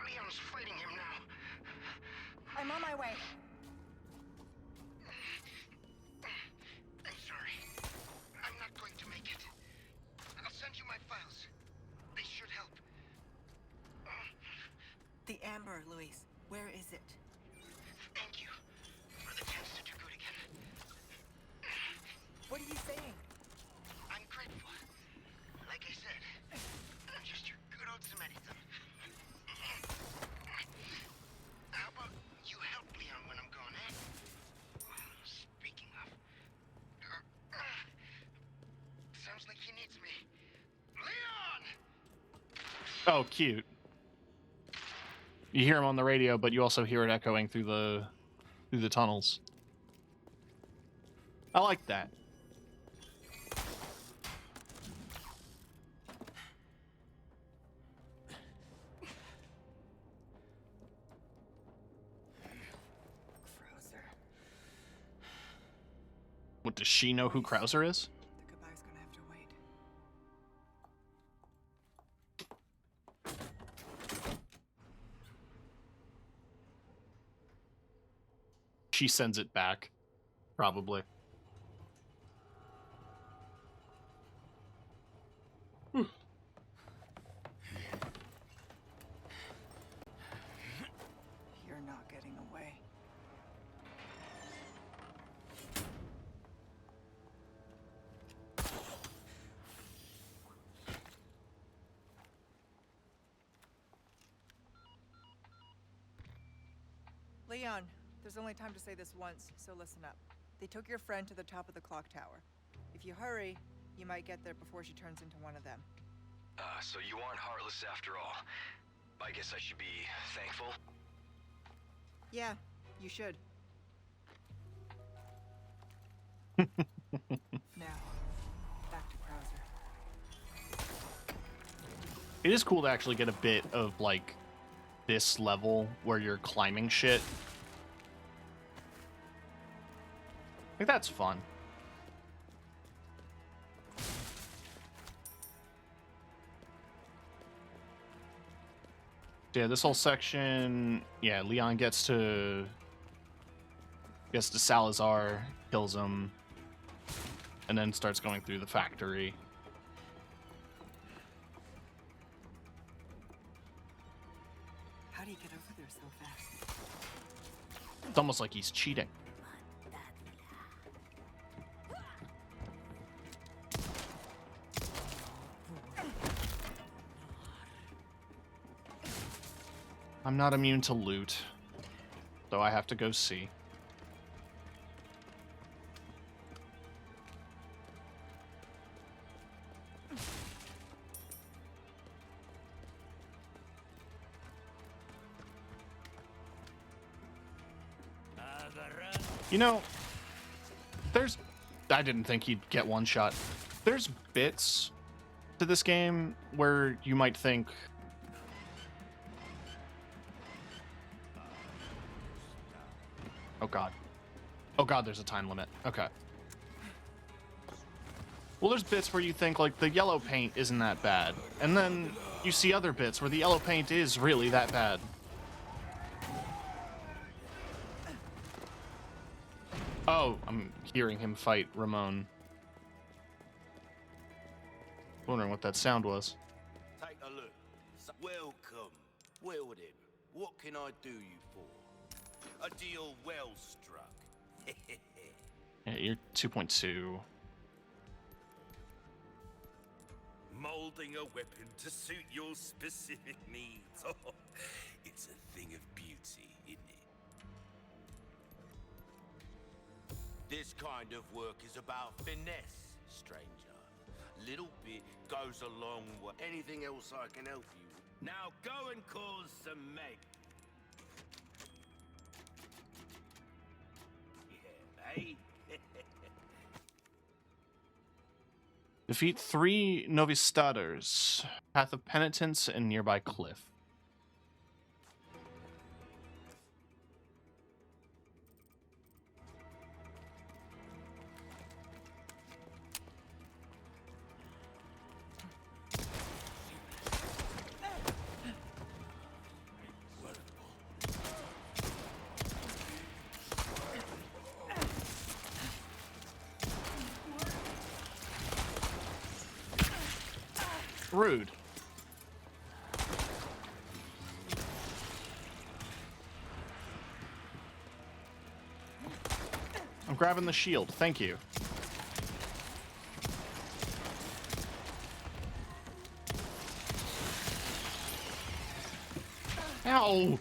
Leon's fighting him now. I'm on my way. I'm sorry. I'm not going to make it. I'll send you my files. They should help. The amber, Luis. Where is it? Thank you for the chance to do good again. What are you saying? I'm grateful. Like I said, I'm just your good old Samaritan. How about you help Leon when I'm gone, eh? Speaking of... sounds like he needs me. Leon! Oh, cute. You hear him on the radio, but you also hear it echoing through the tunnels. I like that. Krauser. What, does she know who Krauser is? The goodbye's gonna have to wait. she sends it back, probably. You're not getting away. Leon, there's only time to say this once, so listen up. They took your friend to the top of the clock tower. If you hurry, you might get there before she turns into one of them. So you aren't heartless after all. I guess I should be thankful. Yeah, you should. Now, back to Krauser. It is cool to actually get a bit of, like, this level where you're climbing shit. I think that's fun. Yeah, this whole section, yeah, Leon gets to Salazar, kills him, and then starts going through the factory. How do you get over there so fast? It's almost like he's cheating. I'm not immune to loot, though I have to go see. You know, I didn't think he'd get one shot. There's bits to this game where you might think, oh god. Oh god, there's a time limit. Okay. Well, there's bits where you think, like, the yellow paint isn't that bad. And then you see other bits where the yellow paint is really that bad. Oh, I'm hearing him fight Ramon. Wondering what that sound was. Take a look. Welcome. Well then, what can I do you for? A deal well struck. Yeah, you're 2.2. Molding a weapon to suit your specific needs. Oh, it's a thing of beauty, isn't it? This kind of work is about finesse, stranger. Little bit goes a long way. Anything else I can help you with? Now go and cause some meg. Yeah, eh? Defeat 3 Novistaders. Path of Penitence and nearby cliff. Rude. I'm grabbing the shield. Thank you. Ow!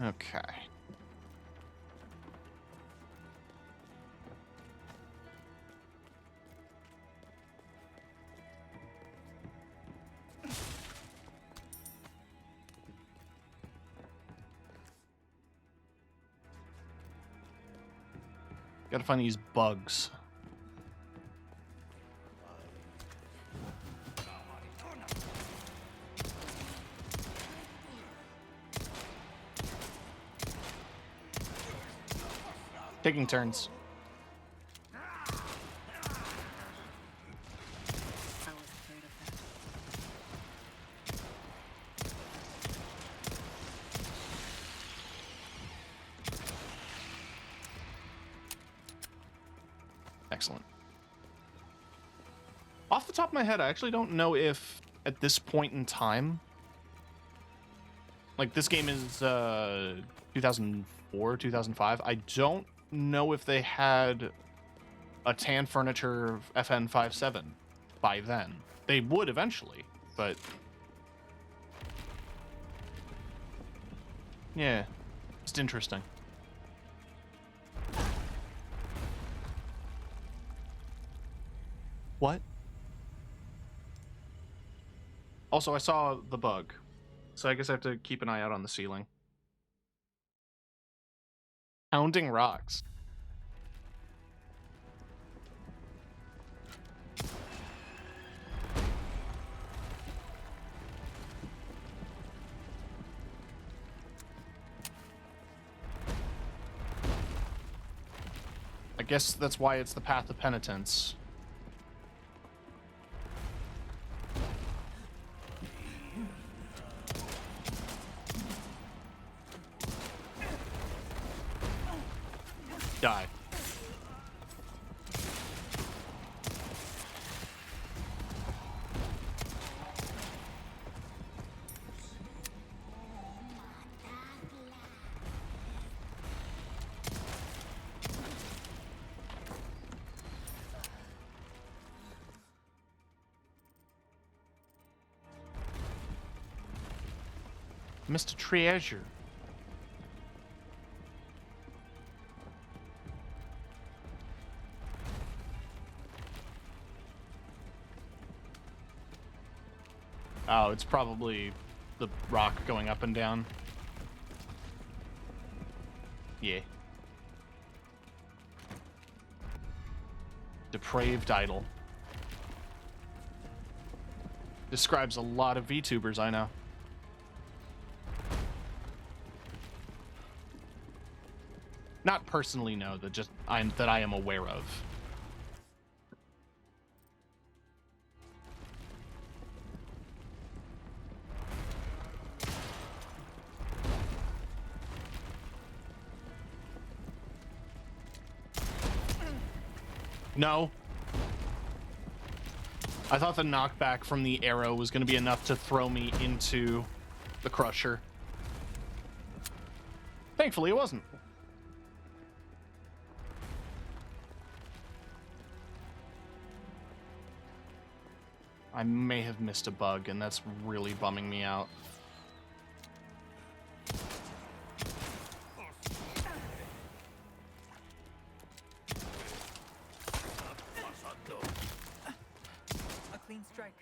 Okay. Gotta find these bugs. Taking turns. top of my head, I actually don't know if at this point in time, like this game is 2004, 2005. I don't know if they had a Tan Furniture FN57 by then. They would eventually, but yeah, just interesting. What? Also, I saw the bug, so I guess I have to keep an eye out on the ceiling. Pounding rocks. I guess that's why it's the path of penitence. Die. Mr. Treasure. Oh, it's probably the rock going up and down. Yeah. Depraved idol. Describes a lot of VTubers I know. Not personally know, that I am aware of. No. I thought the knockback from the arrow was going to be enough to throw me into the crusher. Thankfully, it wasn't. I may have missed a bug, and that's really bumming me out. A clean strike.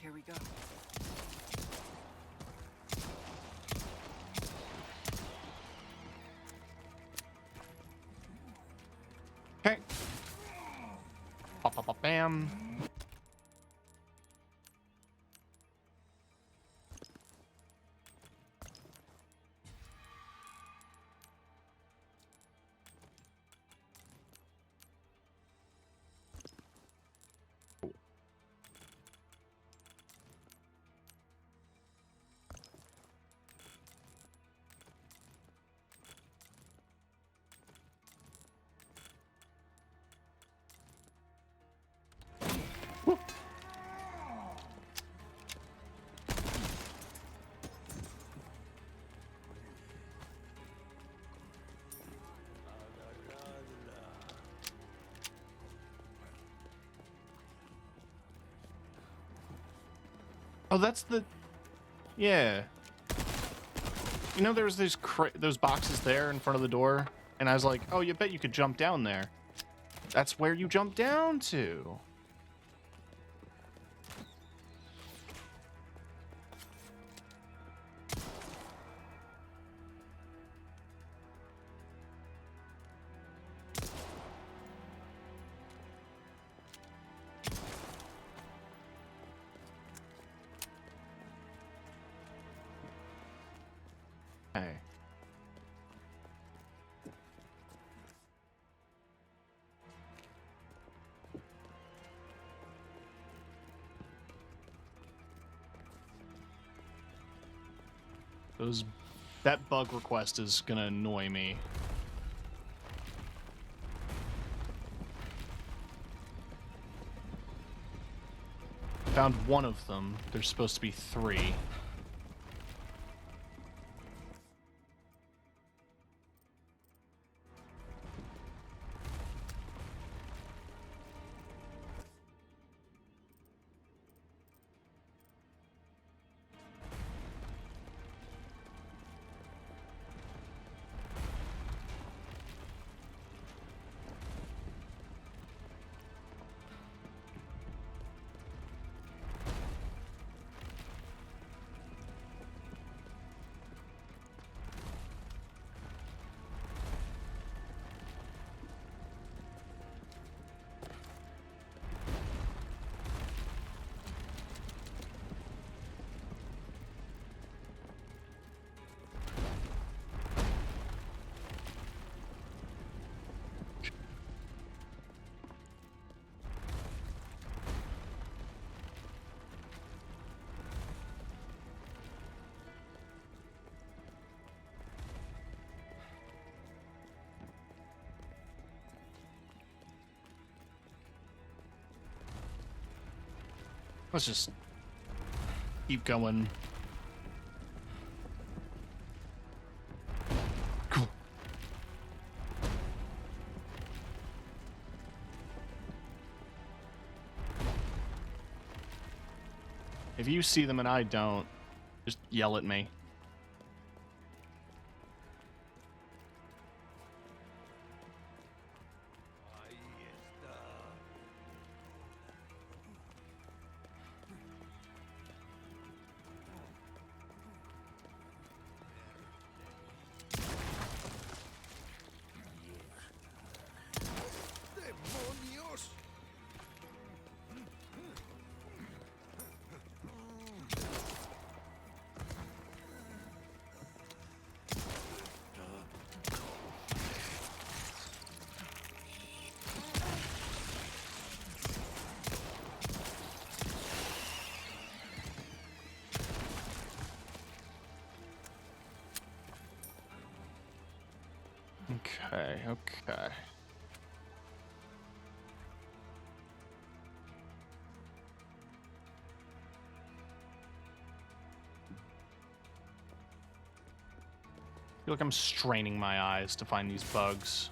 Here we go. Okay. Pop, pop, pop, bam. Oh, that's the... Yeah. You know, there was those boxes there in front of the door, and I was like, oh, you bet you could jump down there. That's where you jump down to. Okay. That bug request is gonna annoy me. Found one of them. There's supposed to be 3. Let's just keep going. Cool. If you see them and I don't, just yell at me. Okay. I feel like I'm straining my eyes to find these bugs.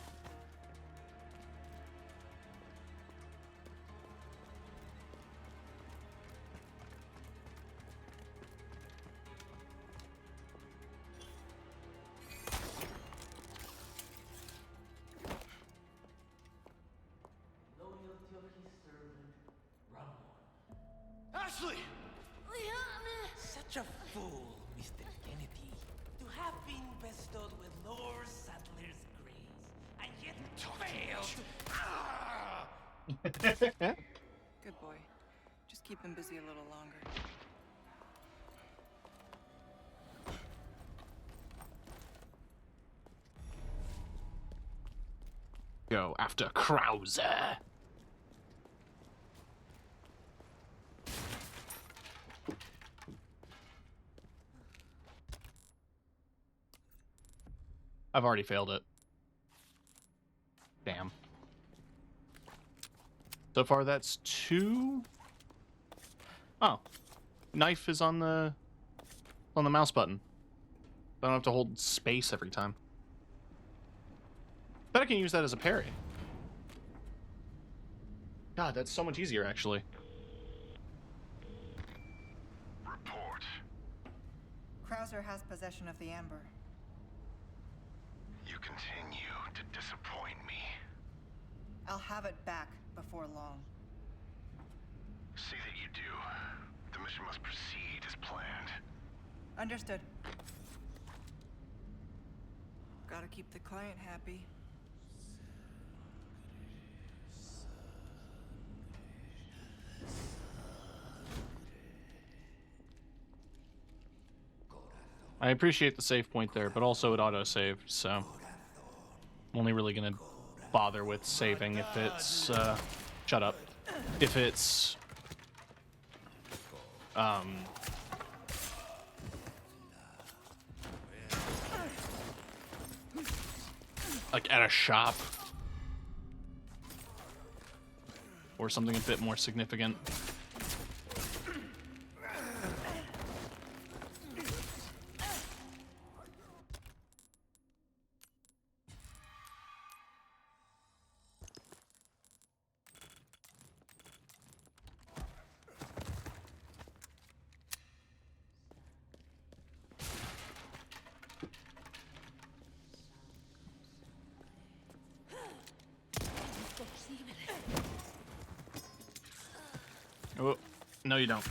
Ashley! Such a fool, Mr. Kennedy, to have been bestowed with Lord Saddler's grace, and yet failed. Good boy. Just keep him busy a little longer. Go after Krauser. I've already failed it. Damn. So far that's 2. Oh. Knife is on the mouse button. I don't have to hold space every time. Bet I can use that as a parry. God, that's so much easier actually. Report. Krauser has possession of the amber. You continue to disappoint me. I'll have it back before long. See that you do. The mission must proceed as planned. Understood. Gotta keep the client happy. I appreciate the save point there, but also it auto-saved, so I'm only really gonna bother with saving if it's, shut up. If it's, Like at a shop. Or something a bit more significant. Oh, no you don't.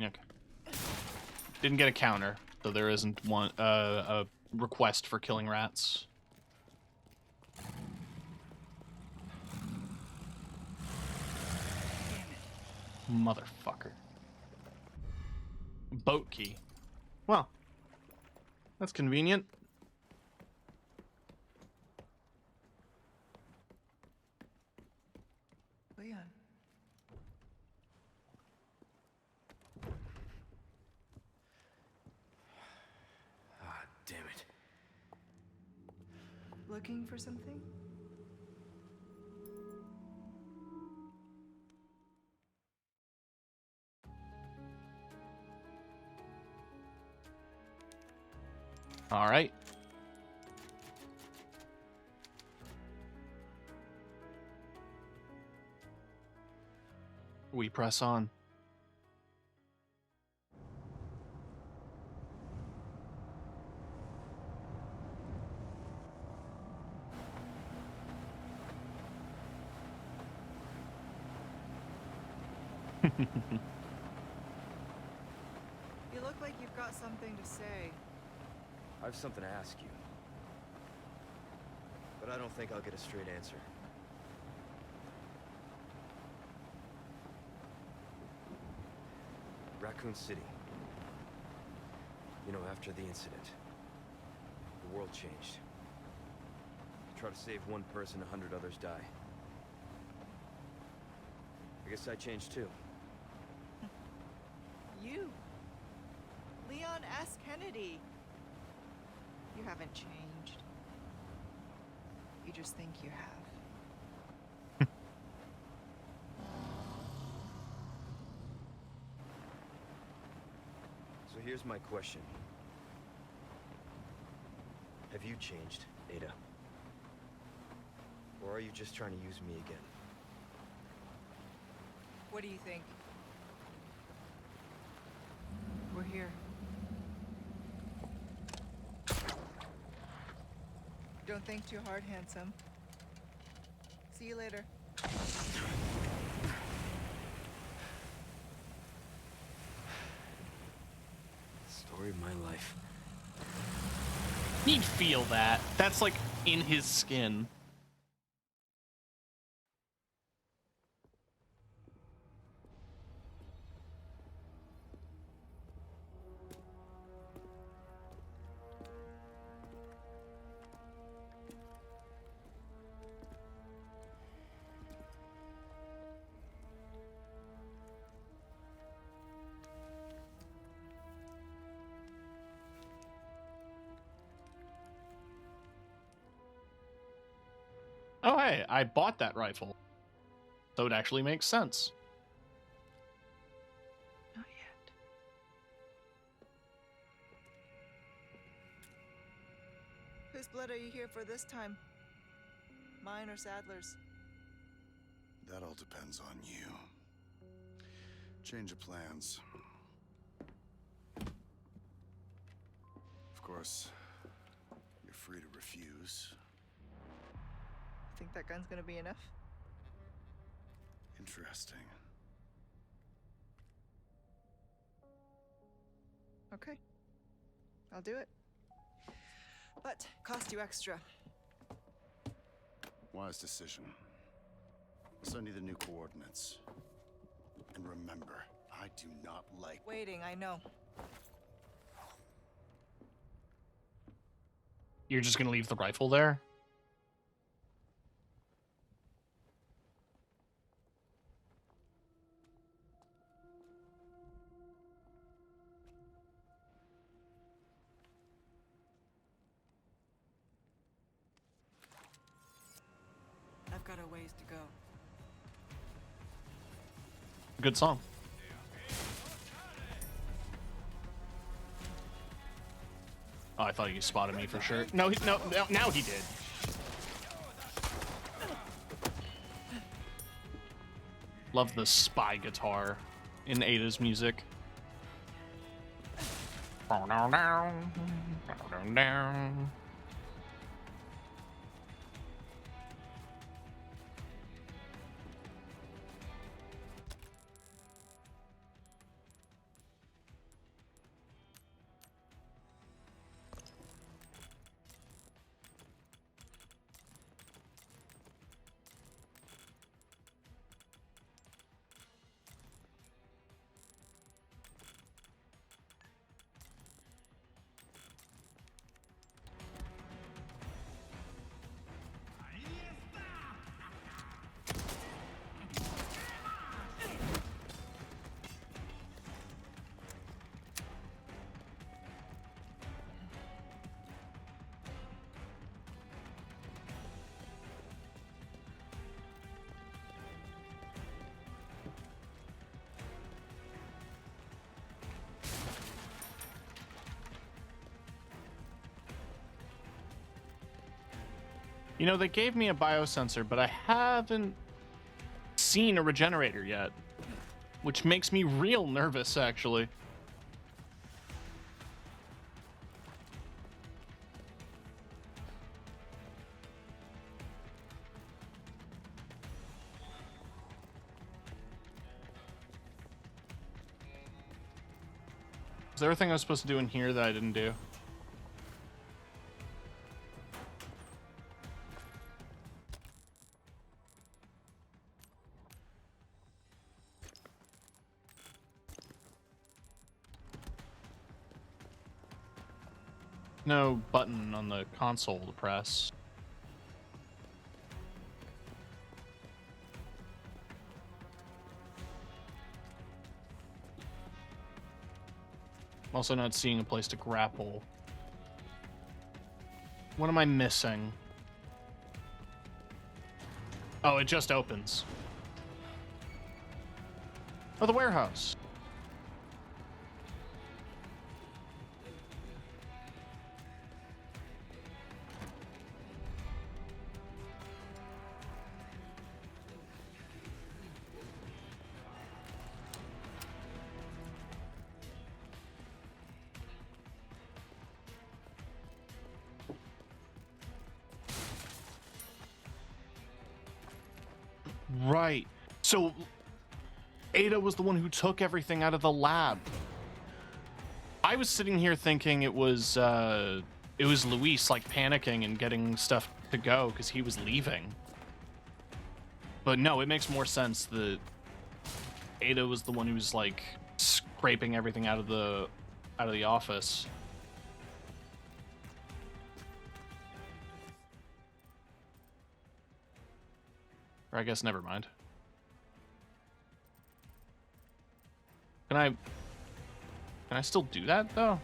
Okay. Didn't get a counter, so there isn't one a request for killing rats. Motherfucker. Boat key. Well, that's convenient. Leon. Ah, damn it. Looking for something? All right. We press on. You look like you've got something to say. I have something to ask you. But I don't think I'll get a straight answer. Raccoon City. You know, after the incident, the world changed. You try to save one person, 100 others die. I guess I changed too. You. Leon S. Kennedy. You haven't changed. You just think you have. So here's my question. Have you changed, Ada? Or are you just trying to use me again? What do you think? We're here. Don't think too hard, handsome. See you later. Story of my life. He'd feel that. That's like in his skin. Oh, hey, I bought that rifle. So it actually makes sense. Not yet. Whose blood are you here for this time? Mine or Sadler's? That all depends on you. Change of plans. Of course, you're free to refuse. Think that gun's gonna be enough? Interesting. Okay. I'll do it. But cost you extra. Wise decision. I'll send you the new coordinates. And remember, I do not like... Waiting, I know. You're just gonna leave the rifle there? I've got a ways to go. Good song. Oh, I thought he spotted me for sure. No, now he did. Love the spy guitar in Ada's music. You know, they gave me a biosensor, but I haven't seen a regenerator yet, which makes me real nervous, actually. Is there anything I was supposed to do in here that I didn't do? No button on the console to press. I'm also not seeing a place to grapple. What am I missing? Oh, it just opens. Oh, the warehouse. Right. So Ada was the one who took everything out of the lab. I was sitting here thinking it was Luis like panicking and getting stuff to go because he was leaving. But no, it makes more sense that Ada was the one who was like scraping everything out of the office. Or I guess never mind. Can I still do that though?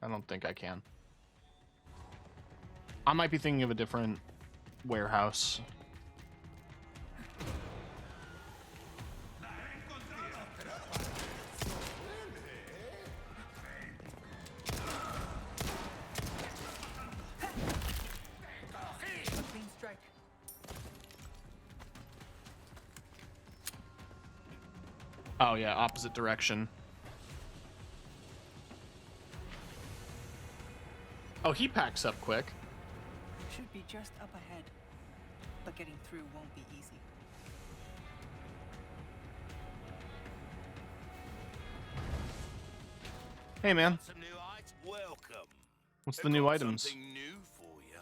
I don't think I can. I might be thinking of a different warehouse. Clean strike. Oh yeah, opposite direction. Oh, he packs up quick. Should be just up ahead, but getting through won't be easy. Hey man, Some new heights? Welcome. What's the I've new got items? Something new for you.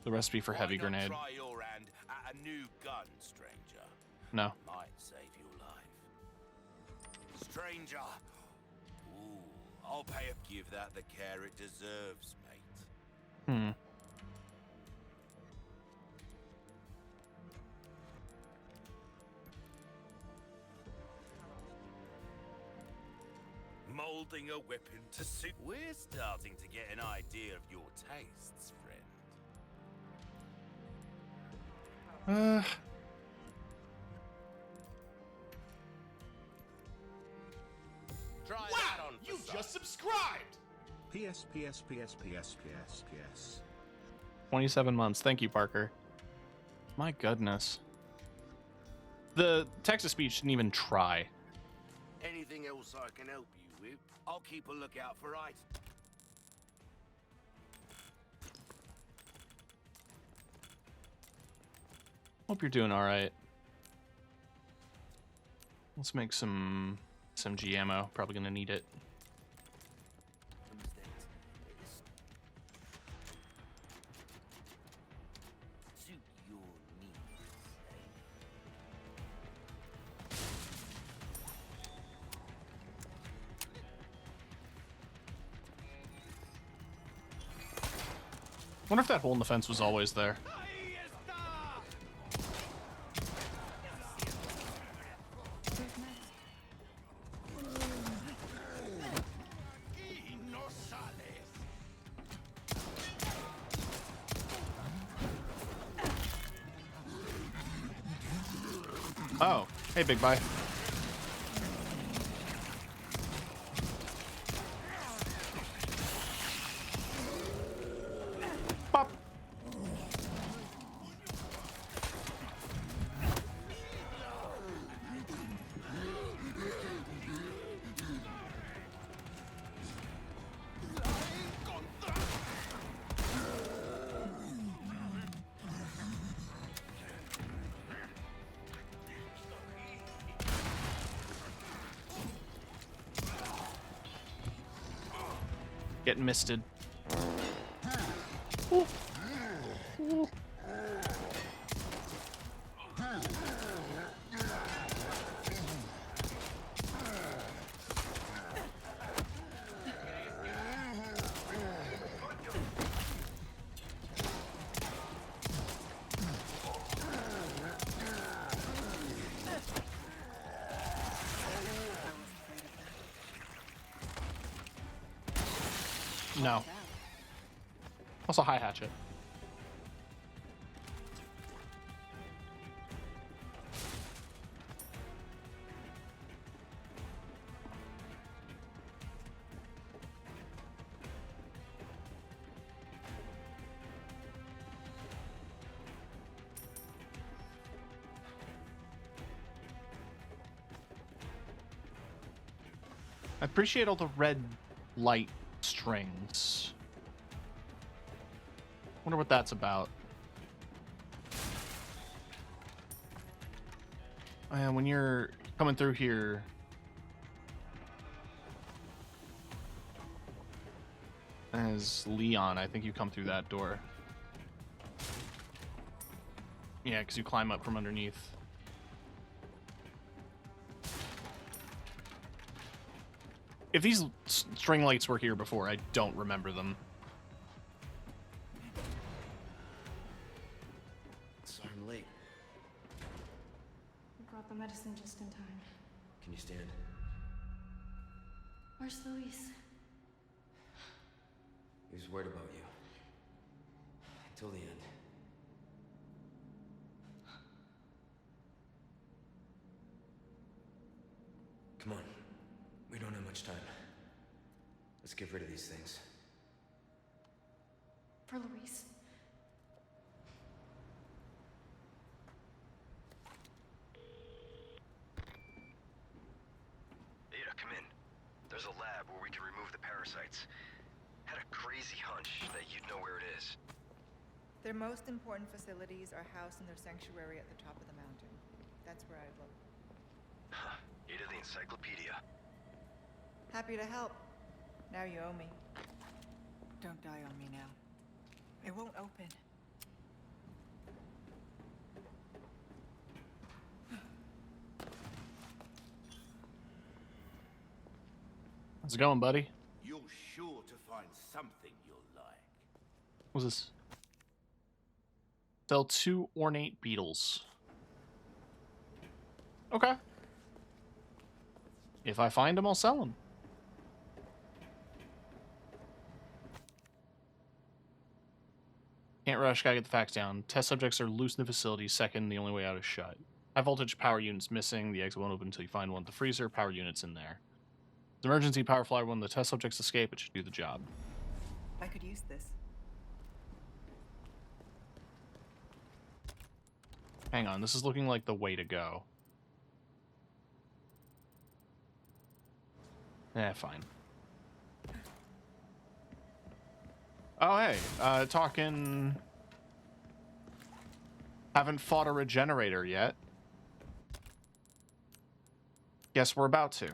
The recipe for heavy Why not grenade. try your hand at a new gun, stranger? No. Might save your life. Stranger. Ooh, I'll pay up. Give that the care it deserves, mate. Hmm. Molding a weapon to suit. We're starting to get an idea of your tastes, friend. Try that on for size. subscribed! PS, PS, PS, PS, PS, PS. 27 months. Thank you, Parker. My goodness. The text-to-speech didn't even try. Anything else I can help you with? I'll keep a lookout for items. Hope you're doing all right. Let's make some SMG ammo. Probably gonna need it. Suit your needs. Wonder if that hole in the fence was always there. Oh, hey, big guy. Pop. Getting misted. Ooh. Ooh. No. Also, high hatchet. I appreciate all the red light strings. Wonder what that's about. And when you're coming through here, as Leon, I think you come through that door. Yeah, because you climb up from underneath. If these string lights were here before, I don't remember them. Sorry I'm late. We brought the medicine just in time. Can you stand? Where's Luis? He was worried about you. Till the end. Come on. We don't have much time. Let's get rid of these things. For Luis. Ada, come in. There's a lab where we can remove the parasites. Had a crazy hunch that you'd know where it is. Their most important facilities are housed in their sanctuary at the top of the mountain. That's where I'd look. Huh. Ada the encyclopedia. Happy to help. Now you owe me. Don't die on me now. It won't open. How's it going, buddy? You're sure to find something you'll like. What's this? Sell 2 ornate beetles. Okay. If I find them, I'll sell them. Can't rush, gotta get the facts down. Test subjects are loose in the facility. Second, the only way out is shut. High voltage power units missing. The exit won't open until you find one at the freezer. Power units in there. The emergency power flyer, when the test subjects escape, it should do the job. I could use this. Hang on, this is looking like the way to go. Fine. Oh, hey, talking... Haven't fought a regenerator yet. Guess we're about to.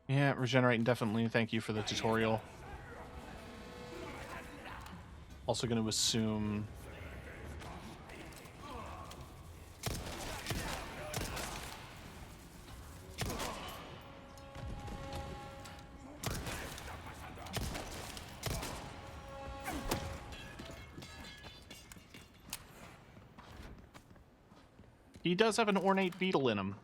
Yeah, regenerate indefinitely. Thank you for the tutorial. Also going to assume... He does have an ornate beetle in him.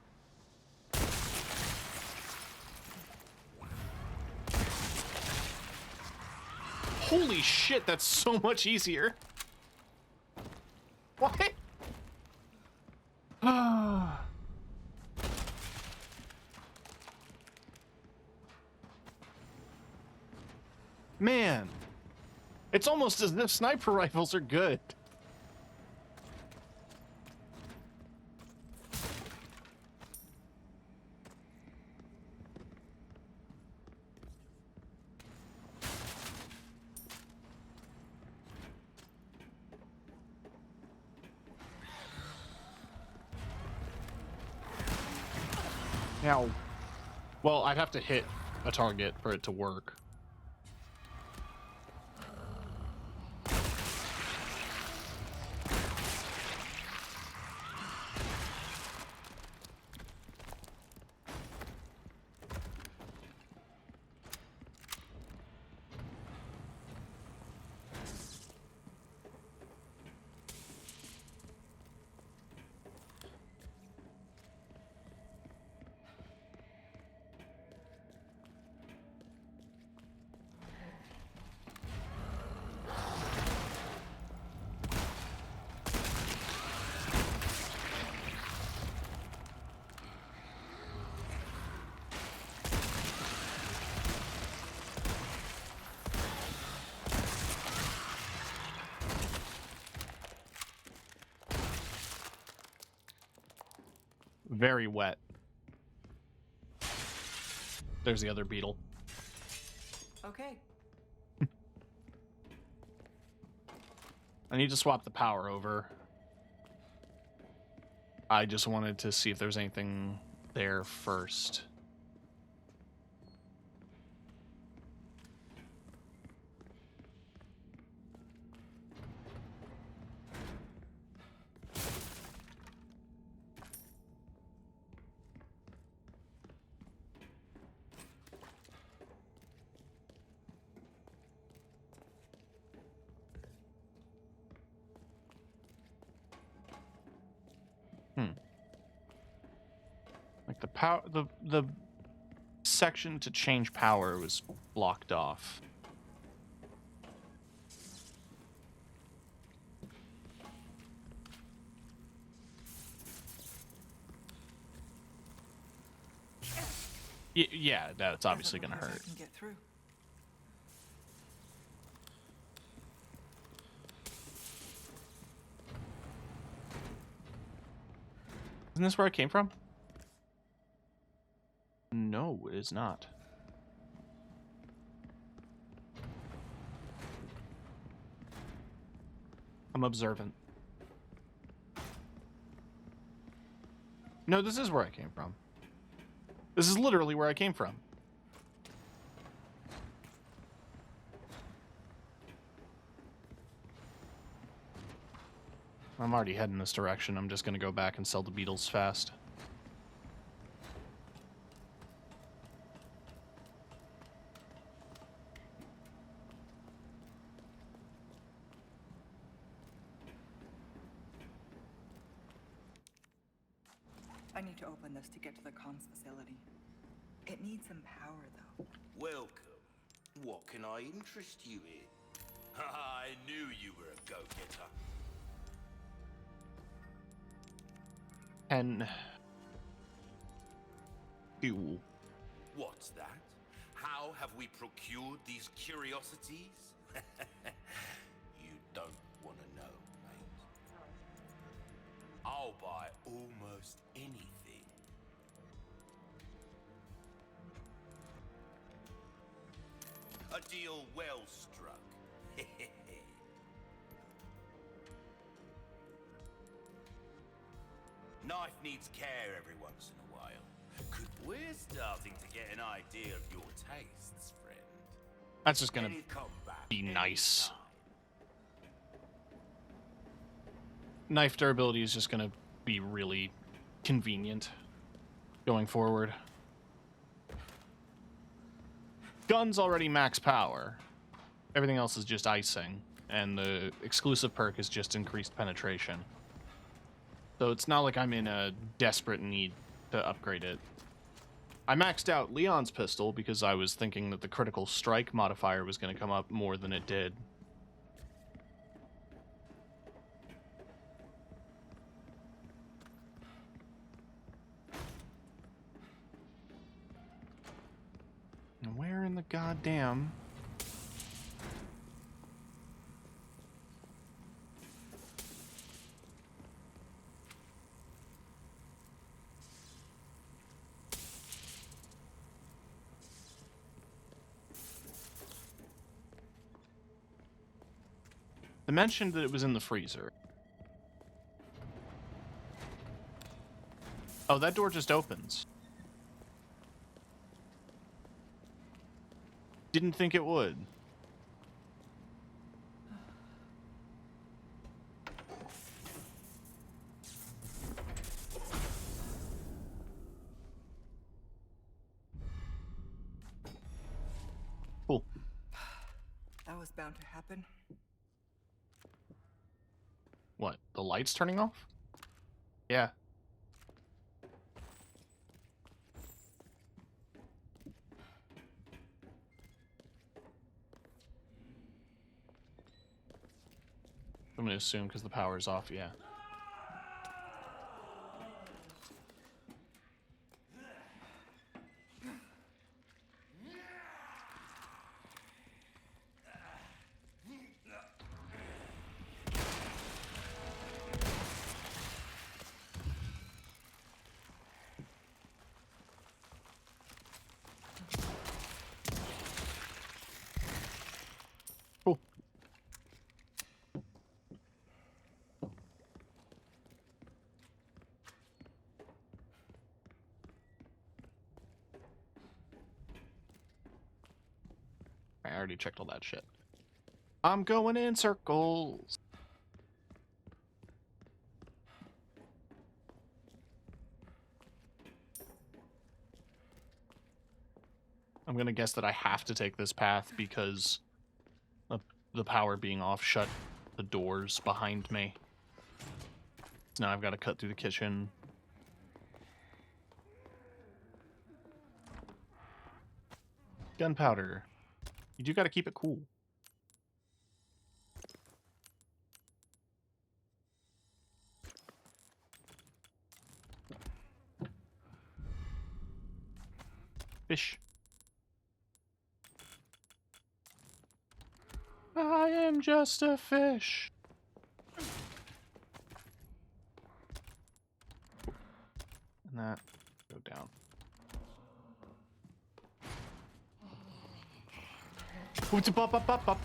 Holy shit, that's so much easier. What? Man, it's almost as if sniper rifles are good. Now, well, I'd have to hit a target for it to work. Very wet. There's the other beetle. Okay. I need to swap the power over. I just wanted to see if there's anything there first. Like the power, the section to change power was blocked off. Yeah, that's obviously gonna hurt. I can get through. Isn't this where I came from? No, it is not. I'm observant. No, this is where I came from. This is literally where I came from. I'm already heading this direction. I'm just gonna go back and sell the beetles fast. I need to open this to get to the comms facility. It needs some power, though. Welcome. What can I interest you in? I knew you were a go-getter. And fuel. What's that? How have we procured these curiosities? You don't want to know, mate. I'll buy almost anything. A deal well struck. Knife needs care every once in a while. We're starting to get an idea of your tastes, friend. That's just gonna And come back be nice. anytime. Knife durability is just gonna be really convenient going forward. Gun's already max power. Everything else is just icing, and the exclusive perk is just increased penetration. So it's not like I'm in a desperate need to upgrade it. I maxed out Leon's pistol because I was thinking that the critical strike modifier was going to come up more than it did. And where in the goddamn... They mentioned that it was in the freezer. Oh, that door just opens. Didn't think it would. Cool. That was bound to happen. What? The lights turning off? Yeah. I'm gonna assume because the power's off, yeah. Cool. I already checked all that shit. I'm going in circles. I'm gonna guess that I have to take this path because of the power being off shut the doors behind me. So now I've got to cut through the kitchen. Gunpowder. You do got to keep it cool. Fish. I am just a fish. And that go down. What's a pop up up up?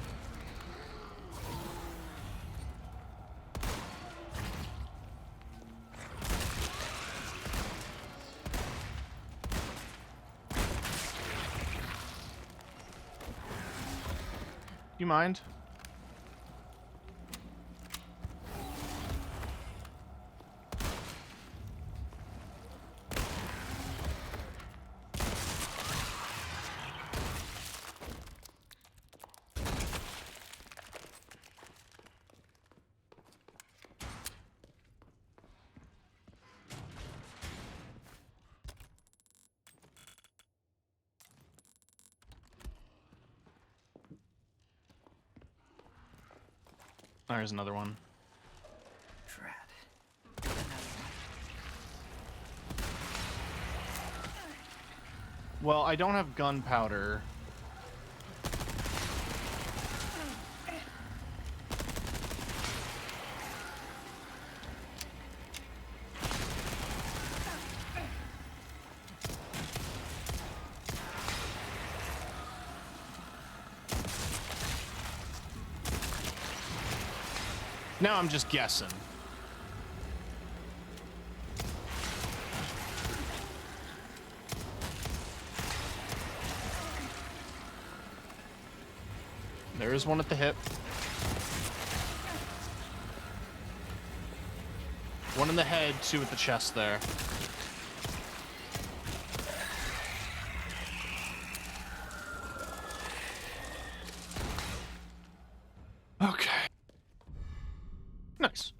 you mind? There's another one. Drat. Well, I don't have gunpowder. Now I'm just guessing. There is one at the hip. One in the head, two at the chest there. Okay. Nice.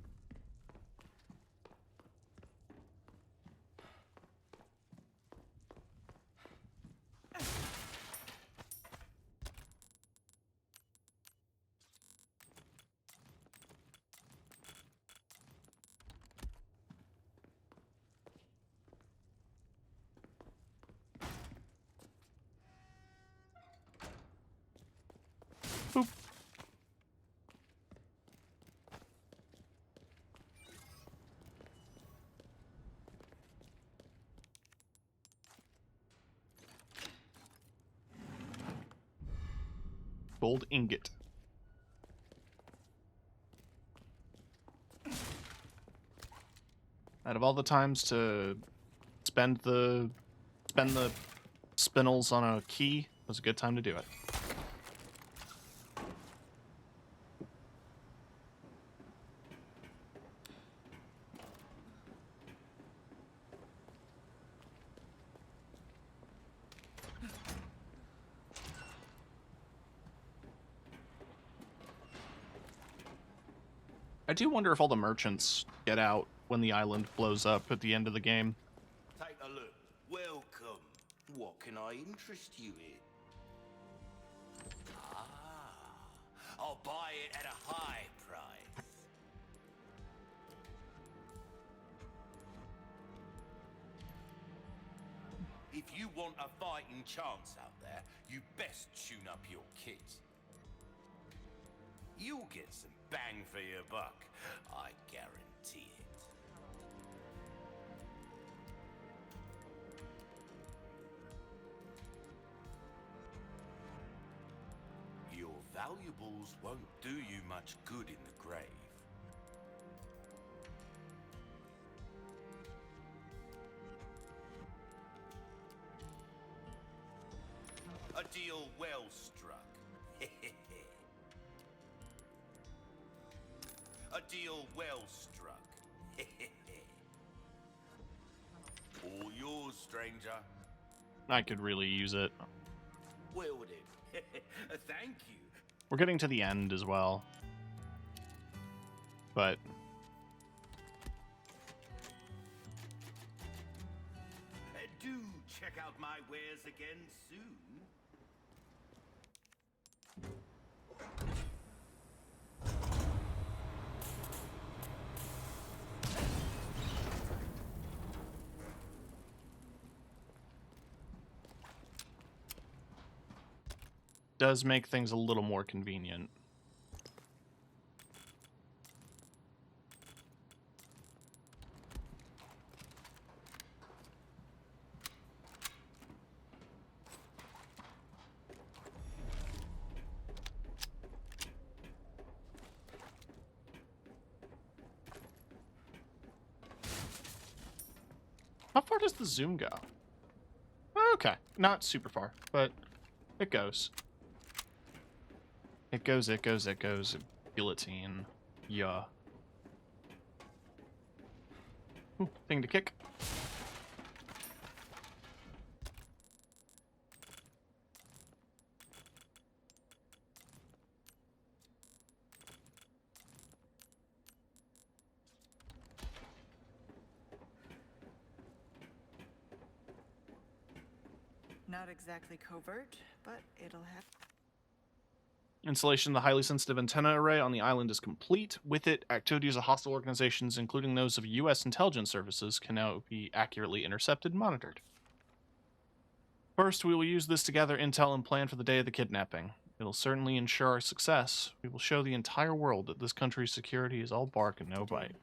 Boop. Gold ingot. Out of all the times to spend the spinels on a key, was a good time to do it. I do wonder if all the merchants get out when the island blows up at the end of the game. Take a look. Welcome. What can I interest you in? Ah, I'll buy it at a high price. If you want a fighting chance out there, you best tune up your kit. You'll get some bang for your buck, I guarantee it. Your valuables won't do you much good in the grave. A deal well struck. A deal well struck. All yours, stranger. I could really use it. Well then, thank you. We're getting to the end as well. But Do check out my wares again soon. does make things a little more convenient. How far does the zoom go? Okay, not super far, but it goes. It goes, it goes, it goes. Guillotine. Yeah. Ooh, thing to kick. Not exactly covert, but it'll have. Installation of the highly sensitive antenna array on the island is complete. With it, activities of hostile organizations, including those of U.S. intelligence services, can now be accurately intercepted and monitored. First, we will use this to gather intel and plan for the day of the kidnapping. It'll certainly ensure our success. We will show the entire world that this country's security is all bark and no bite.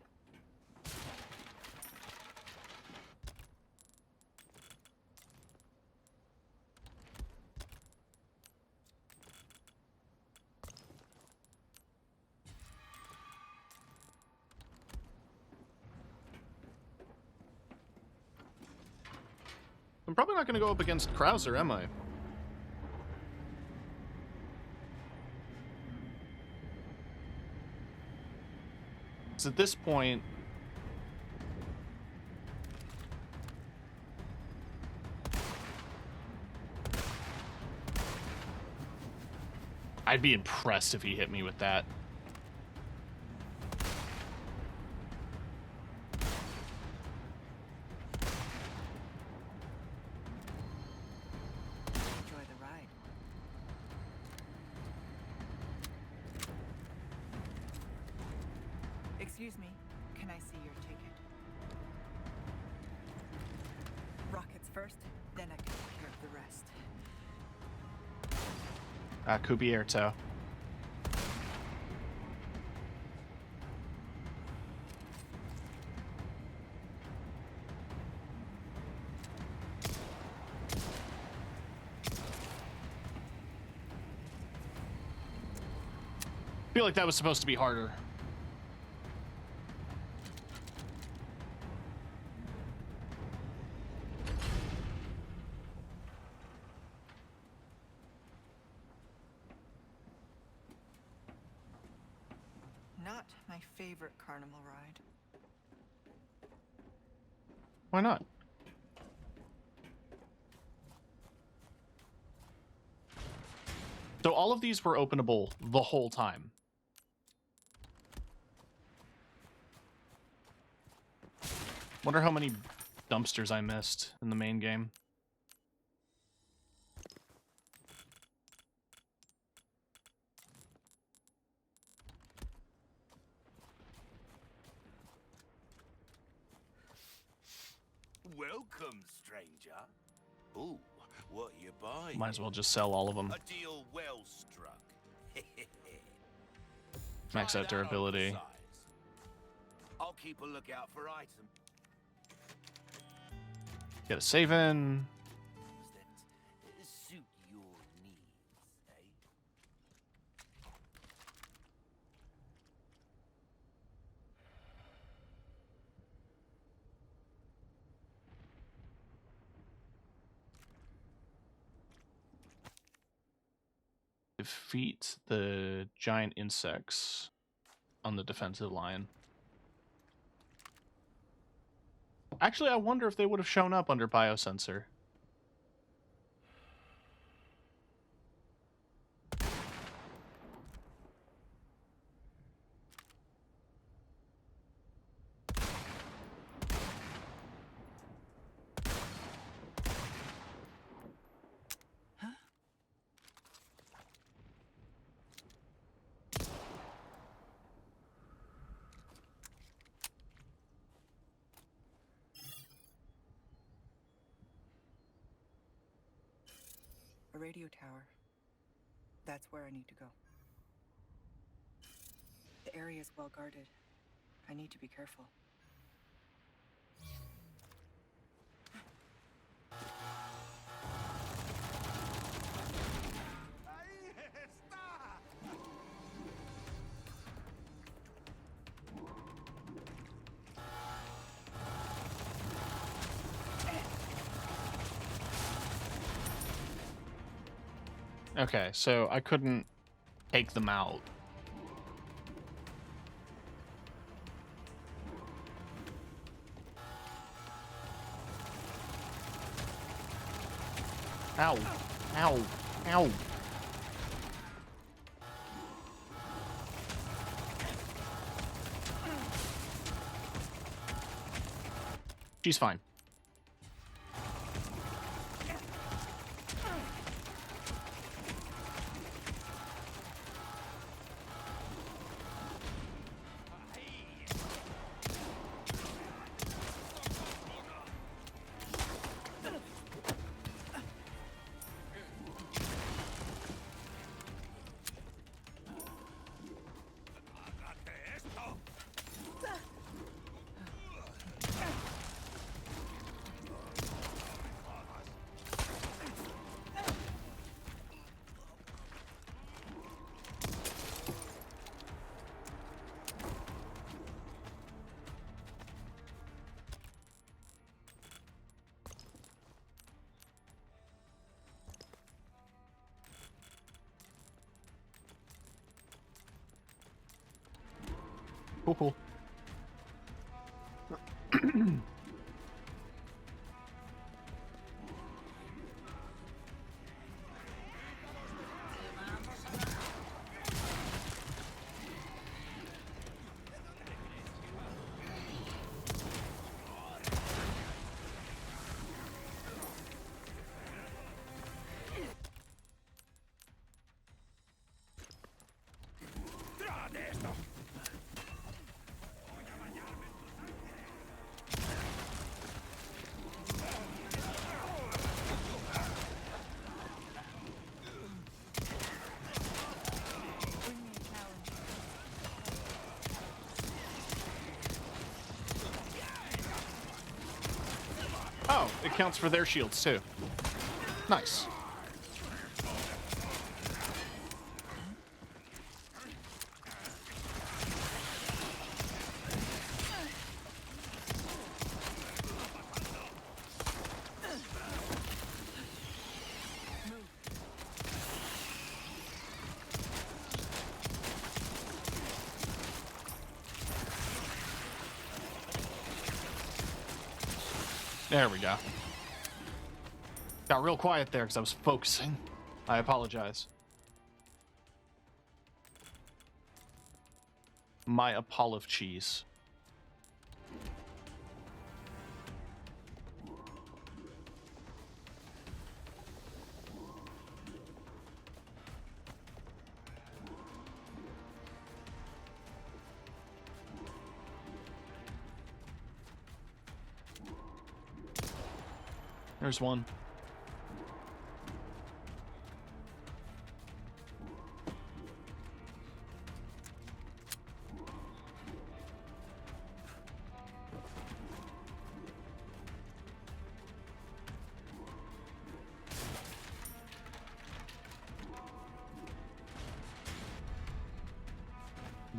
I'm probably not going to go up against Krauser, am I? Because at this point... I'd be impressed if he hit me with that. Enjoy the ride. Excuse me, can I see your ticket? Rockets first, then I can take care of the rest. Cubierto. I feel like that was supposed to be harder. Not my favorite carnival ride. Why not? So all of these were openable the whole time. Wonder how many dumpsters I missed in the main game. Welcome, stranger. Ooh, what you buying? Might as well just sell all of them. A deal well struck. Max Try out that on for durability. size. I'll keep a lookout for items Get a save in. that suit your needs, eh? Defeat the giant insects on the defensive line. Actually, I wonder if they would have shown up under biosensor. A radio tower. That's where I need to go. The area is well guarded. I need to be careful. Okay, so I couldn't take them out. Ow. Ow. Ow. She's fine. Cool, cool. Oh, it counts for their shields too. Nice. There we go. Got real quiet there because I was focusing. I apologize. My olive cheese. There's one.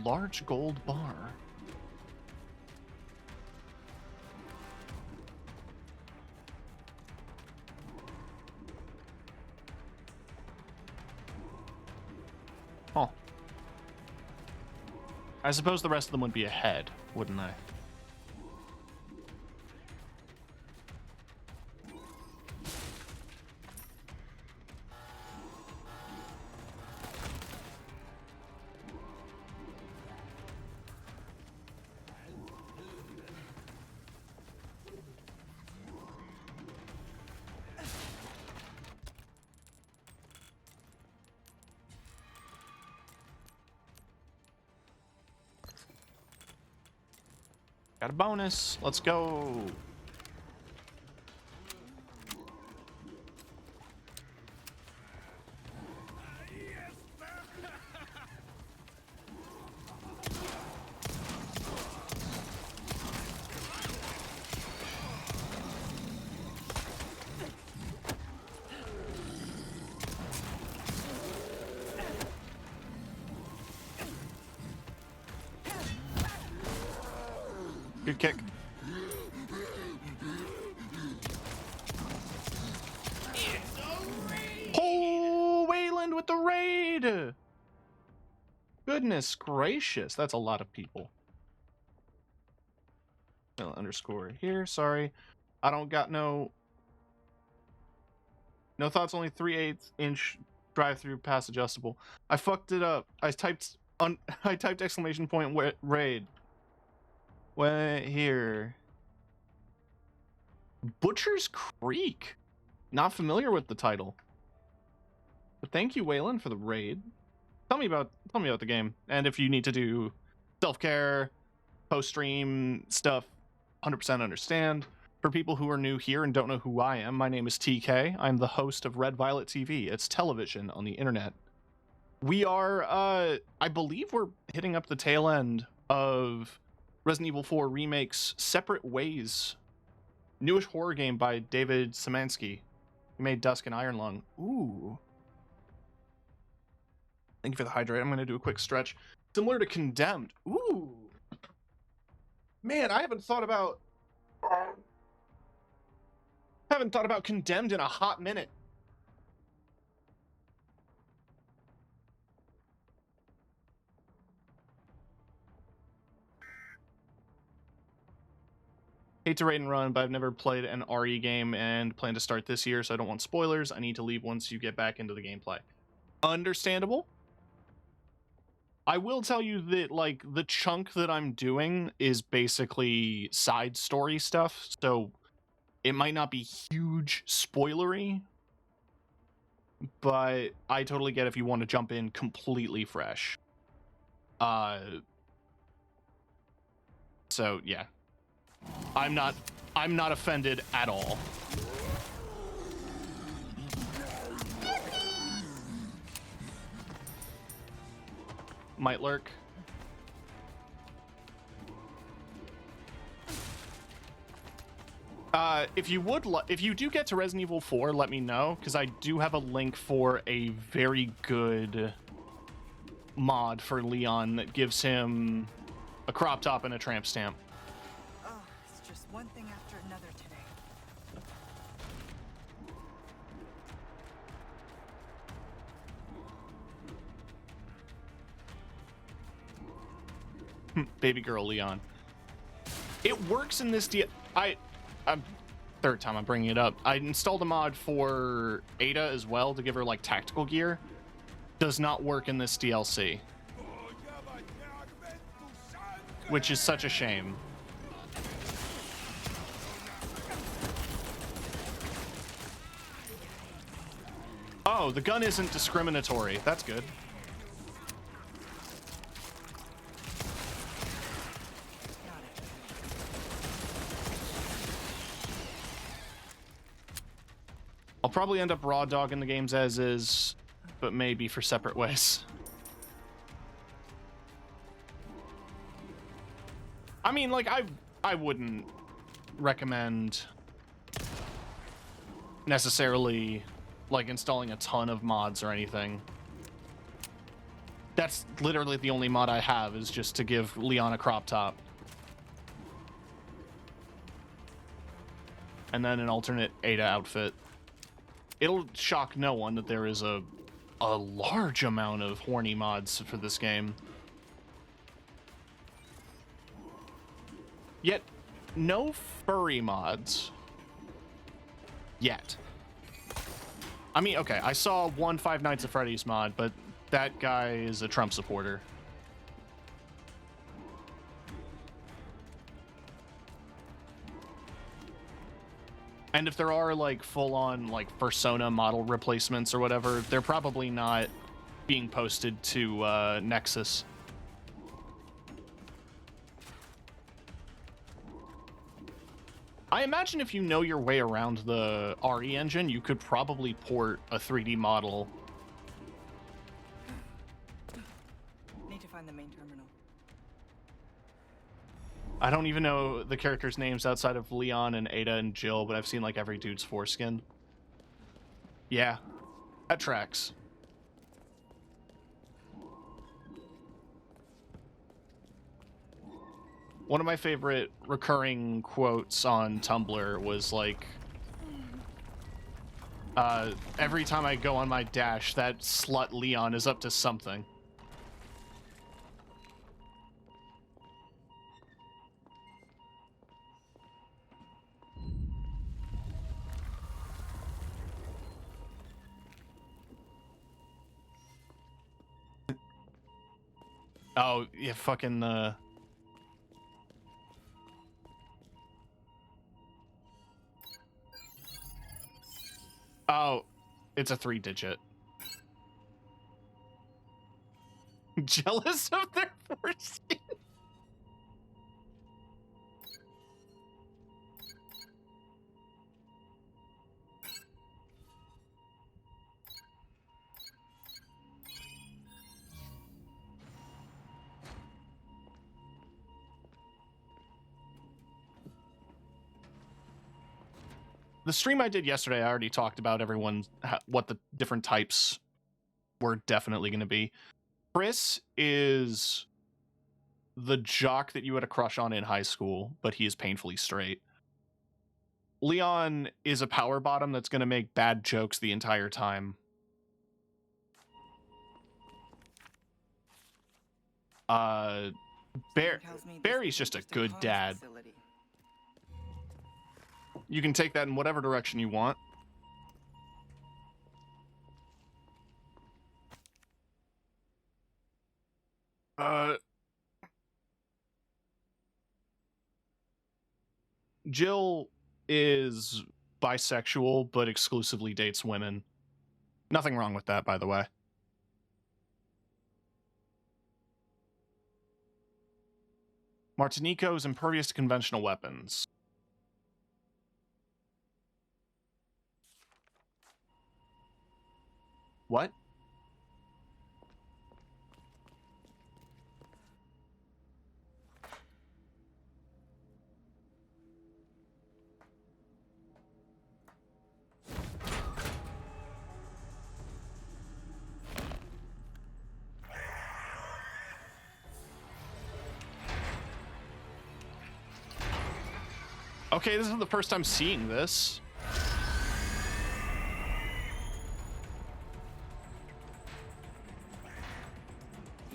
Large gold bar. Huh. I suppose the rest of them would be ahead, wouldn't they? Got a bonus. Let's go. Good kick. Oh, Wayland with the raid! Goodness gracious, that's a lot of people. Underscore here, sorry. I don't got no thoughts, only 3/8 inch drive-through pass adjustable. I fucked it up. I typed exclamation point raid. Wait here. Butcher's Creek. Not familiar with the title. But thank you, Waylon, for the raid. Tell me about the game. And if you need to do self-care, post-stream stuff, 100% understand. For people who are new here and don't know who I am, my name is TK. I'm the host of Red Violet TV. It's television on the internet. We are, I believe we're hitting up the tail end of Resident Evil 4 Remake's Separate Ways. Newish horror game by David Szymanski. He made Dusk and Iron Lung. Ooh. Thank you for the hydrate. I'm going to do a quick stretch. Similar to Condemned. Ooh. Man, I haven't thought about Condemned in a hot minute. Hate to raid and run, but I've never played an RE game and plan to start this year, so I don't want spoilers. I need to leave once you get back into the gameplay. Understandable. I will tell you that, like, the chunk that I'm doing is basically side story stuff, so it might not be huge spoilery, but I totally get if you want to jump in completely fresh. So, yeah. I'm not offended at all. Might lurk. If you do get to Resident Evil 4, let me know, because I do have a link for a very good mod for Leon that gives him a crop top and a tramp stamp. Oh, it's just one thing after another today. Baby girl Leon. It works in this I'm third time I'm bringing it up. I installed a mod for Ada as well to give her like tactical gear. Does not work in this DLC, which is such a shame. Oh, the gun isn't discriminatory. That's good. I'll probably end up raw dogging the games as is, but maybe for Separate Ways. I mean, like, I wouldn't recommend necessarily, like, installing a ton of mods or anything. That's literally the only mod I have, is just to give Leon a crop top. And then an alternate Ada outfit. It'll shock no one that there is a large amount of horny mods for this game. Yet, no furry mods. Yet. I mean, okay, I saw one Five Nights at Freddy's mod, but that guy is a Trump supporter. And if there are, like, full-on, like, Persona model replacements or whatever, they're probably not being posted to Nexus. I imagine if you know your way around the RE engine, you could probably port a 3D model. Need to find the main terminal. I don't even know the characters' names outside of Leon and Ada and Jill, but I've seen like every dude's foreskin. Yeah, that tracks. One of my favorite recurring quotes on Tumblr was like, every time I go on my dash, that slut Leon is up to something. Oh, yeah, fucking Oh, it's a 3-digit. Jealous of their foreskin. The stream I did yesterday, I already talked about what the different types were definitely going to be. Chris is the jock that you had a crush on in high school, but he is painfully straight. Leon is a power bottom that's going to make bad jokes the entire time. Barry's just a good dad. You can take that in whatever direction you want. Jill is bisexual, but exclusively dates women. Nothing wrong with that, by the way. Martinico is impervious to conventional weapons. What? Okay, this is the first time seeing this.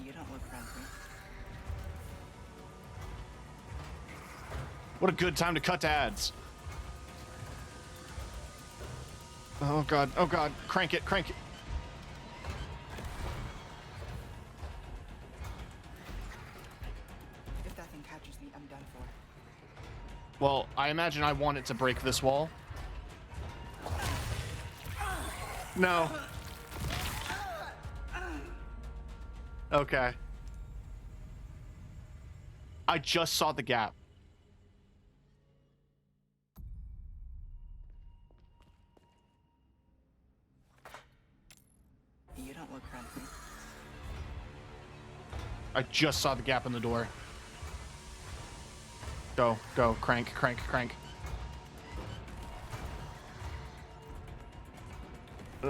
You don't look friendly. What a good time to cut to ads. Oh god, crank it, crank it. If that thing catches me, I'm done for. Well, I imagine I want it to break this wall. No. Okay. I just saw the gap. You don't look friendly. I just saw the gap in the door. Go, go, crank, crank, crank. This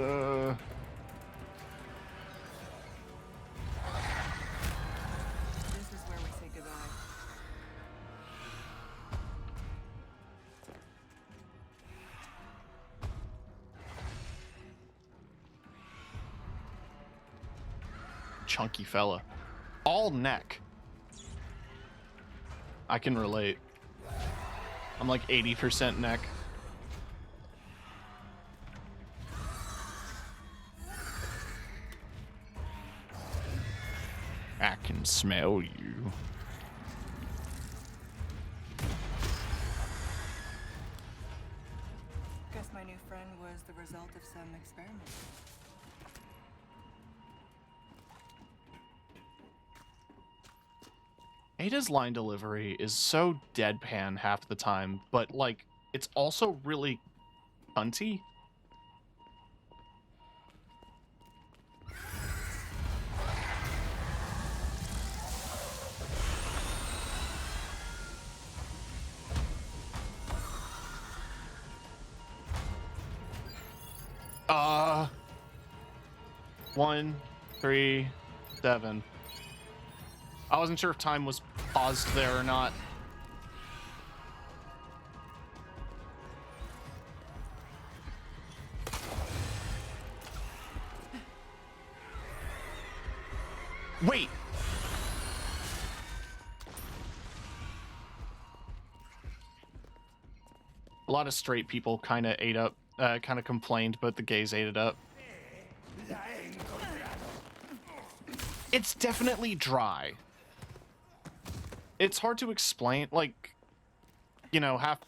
is where we say goodbye. Chunky fella. All neck. I can relate. I'm like 80% neck. I can smell you. Guess my new friend was the result of some experiment. Ada's line delivery is so deadpan half the time, but like it's also really cunty. Uh 1, 3, 7. I wasn't sure if time was paused there or not. Wait. A lot of straight people kind of complained, but the gays ate it up. It's definitely dry. It's hard to explain, like, you know, half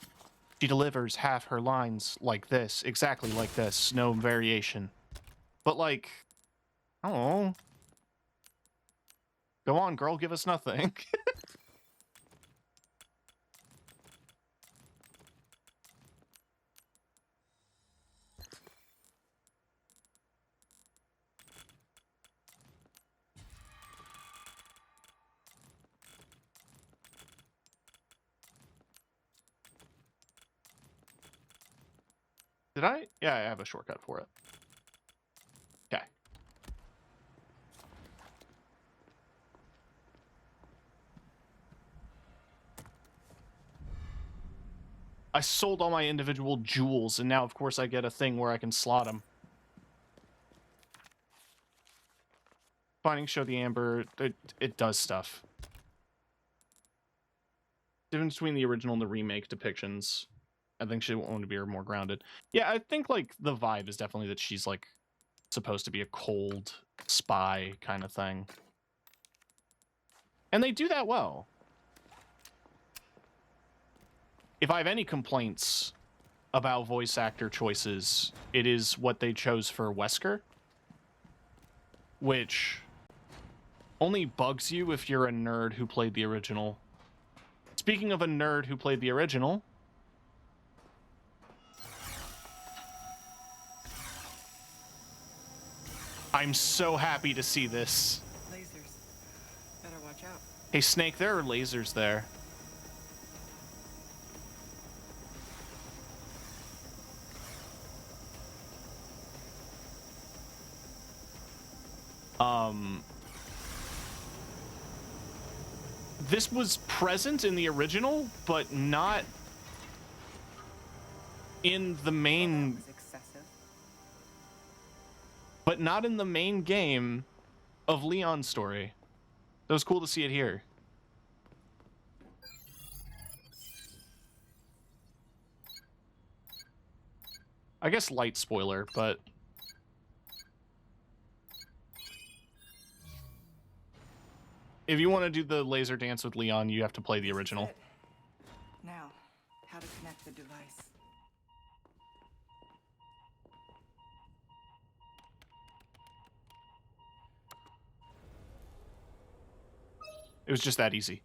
she delivers half her lines like this, exactly like this, no variation. But like, oh, go on, girl, give us nothing. Did I? Yeah, I have a shortcut for it. Okay. I sold all my individual jewels, and now, of course, I get a thing where I can slot them. Finding Show the Amber, it does stuff. Difference between the original and the remake depictions. I think she want to be more grounded. Yeah, I think, like, the vibe is definitely that she's, like, supposed to be a cold spy kind of thing. And they do that well. If I have any complaints about voice actor choices, it is what they chose for Wesker, which only bugs you if you're a nerd who played the original. Speaking of a nerd who played the original, I'm so happy to see this. Lasers. Better watch out. Hey, Snake, there are lasers there. This was present in the original, but not in the main... That was excessive. But not in the main game of Leon's story. It was cool to see it here. I guess light spoiler, but... If you want to do the laser dance with Leon, you have to play the original. Now, how to connect the device. It was just that easy.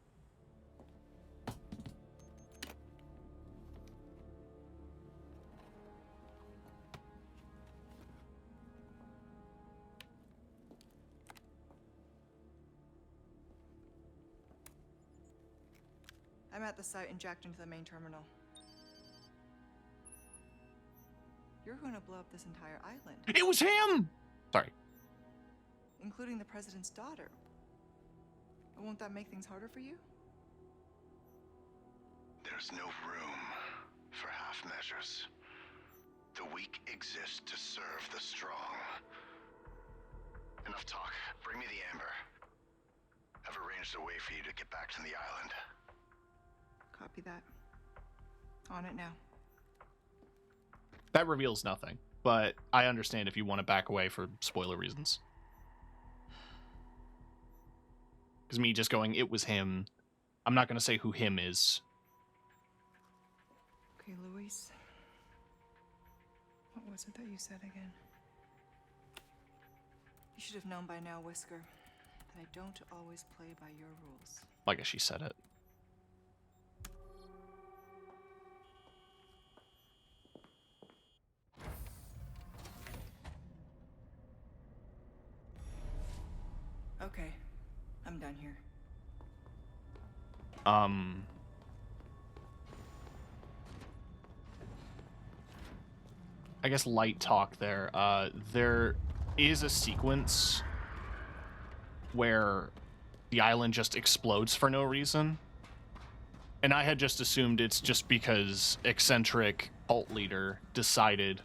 I'm at the site and jacked into the main terminal. You're going to blow up this entire island. It was him! Sorry. Including the president's daughter. Won't that make things harder for you? There's no room for half measures. The weak exist to serve the strong. Enough talk. Bring me the amber. I've arranged a way for you to get back to the island. Copy that. On it now. That reveals nothing, but I understand if you want to back away for spoiler reasons. Because me just going, it was him. I'm not going to say who him is. Okay, Luis. What was it that you said again? You should have known by now, Whisker, that I don't always play by your rules. I guess she said it. Okay, I'm done here. I guess light talk there. There is a sequence where the island just explodes for no reason. And I had just assumed it's just because eccentric cult leader decided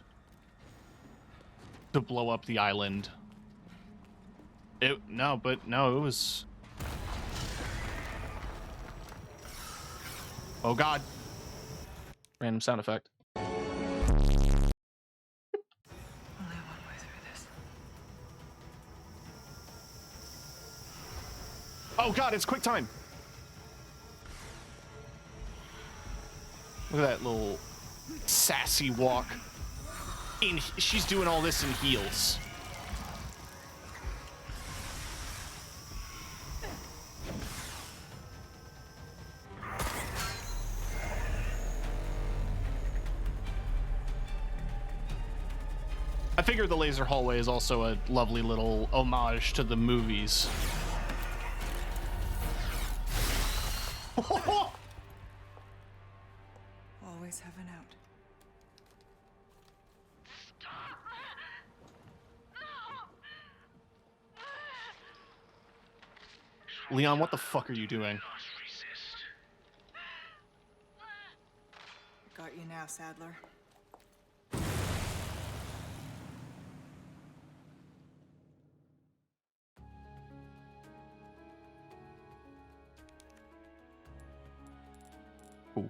to blow up the island. No, it was... Oh god. Random sound effect. Only one way through this. Oh god, it's quick time. Look at that little sassy walk. She's doing all this in heels. I figure the laser hallway is also a lovely little homage to the movies. Always have an out. Leon, what the fuck are you doing? Got you now, Sadler. Ooh.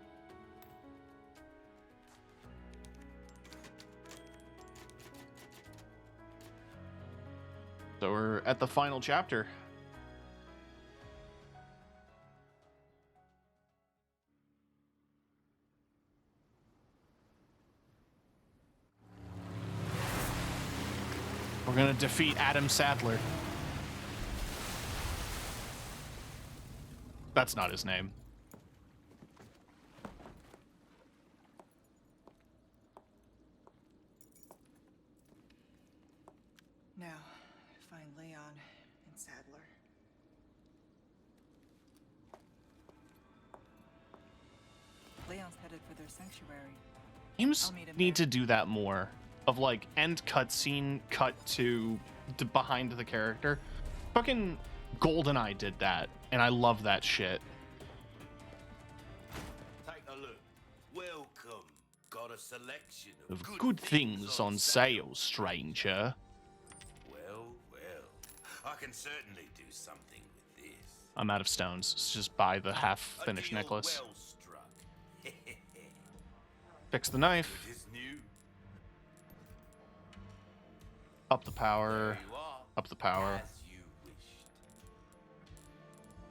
So we're at the final chapter. We're gonna defeat Adam Sadler. That's not his name. Now, find Leon and Sadler. Leon's headed for their sanctuary. Games I'll meet him need there. to do that more. Of like end cutscene cut to behind the character. Fucking GoldenEye did that, and I love that shit. Take a look. Welcome. Got a selection Of good things on sale, stranger. Well, I can certainly do something with this. I'm out of stones. Let's just buy the half-finished A deal necklace. well struck. Fix the knife. It is new. Up the power. There you are. Up the power. As you wished.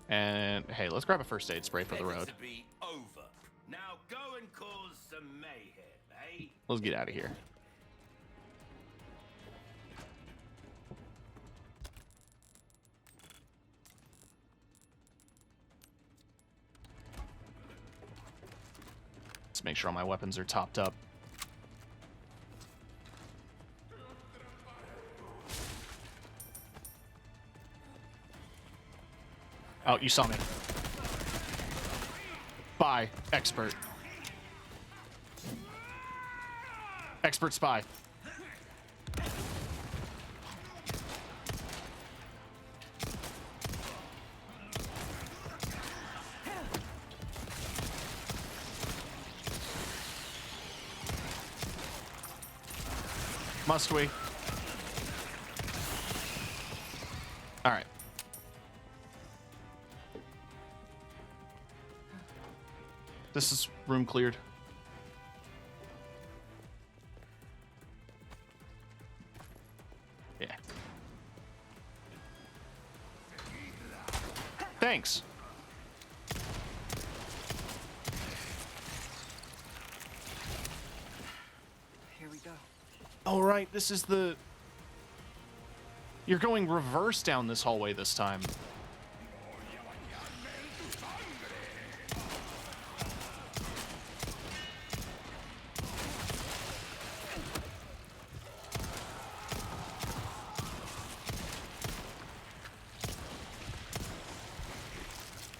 And hey, let's grab a first aid spray for the Better road. to be over. Now go and cause some mayhem, eh? Let's get out of here. Let's make sure all my weapons are topped up. Oh, you saw me. Spy. Expert. Expert spy. Must we? All right. This is room cleared. Yeah. Thanks. Here we go. All right, this is the... You're going reverse down this hallway this time.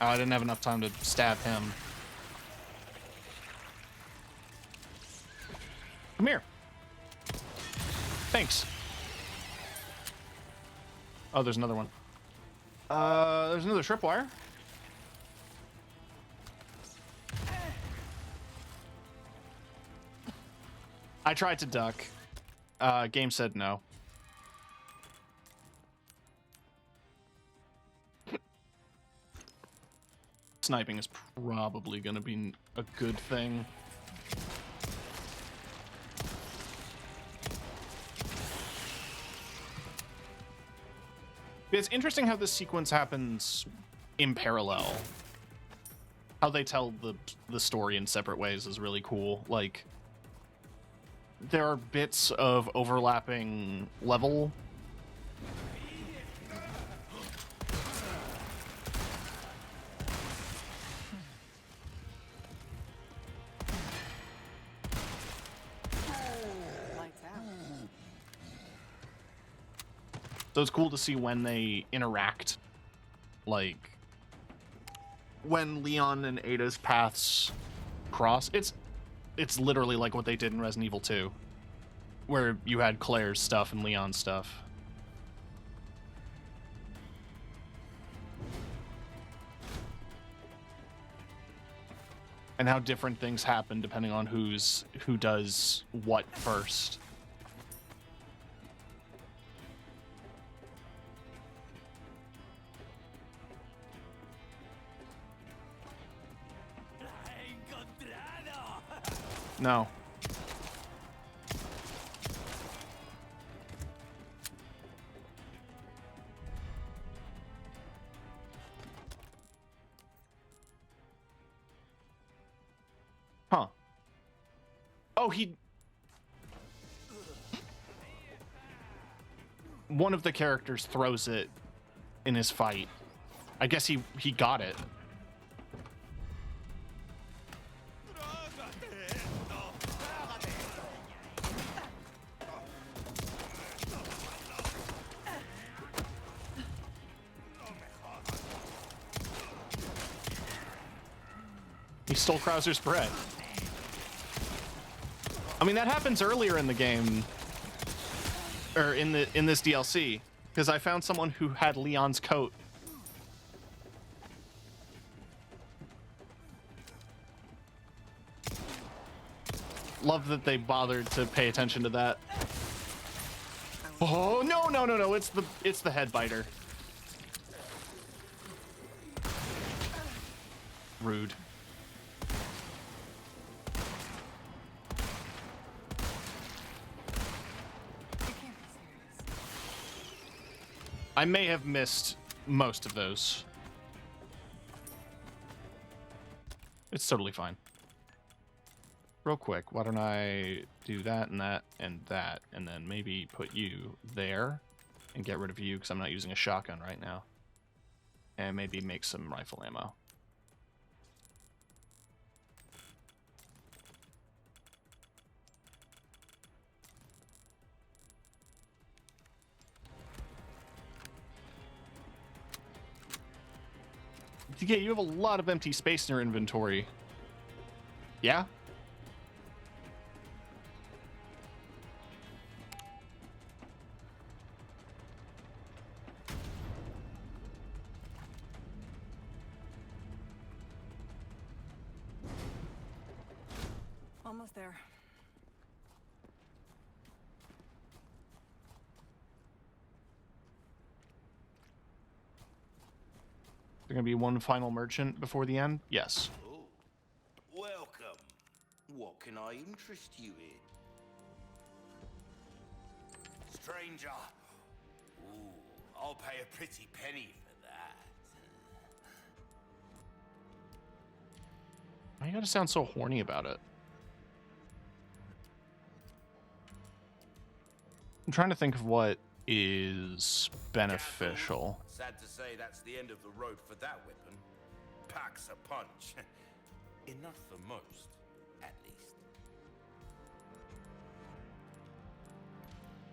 Oh, I didn't have enough time to stab him. Come here. Thanks. Oh, there's another one. There's another tripwire. I tried to duck. Game said no. Sniping is probably going to be a good thing. It's interesting how this sequence happens in parallel. How they tell the story in separate ways is really cool. Like, there are bits of overlapping level. So it's cool to see when they interact. Like, when Leon and Ada's paths cross, it's literally like what they did in Resident Evil 2, where you had Claire's stuff and Leon's stuff. And how different things happen depending on who does what first. No. Huh. Oh, one of the characters throws it in his fight. I guess he got it. He stole Krauser's bread. I mean, that happens earlier in the game, or in this DLC, because I found someone who had Leon's coat. Love that they bothered to pay attention to that. Oh no! It's the head biter. Rude. I may have missed most of those. It's totally fine. Real quick, why don't I do that and that and that, and then maybe put you there and get rid of you because I'm not using a shotgun right now. And maybe make some rifle ammo. Yeah, you have a lot of empty space in your inventory. Yeah? Almost there. There gonna be one final merchant before the end? Yes. Oh, welcome. What can I interest you in? Stranger. Ooh, I'll pay a pretty penny for that. Why you gotta sound so horny about it? I'm trying to think of what is beneficial. Sad to say that's the end of the road for that weapon. Packs a punch. Enough for most, at least.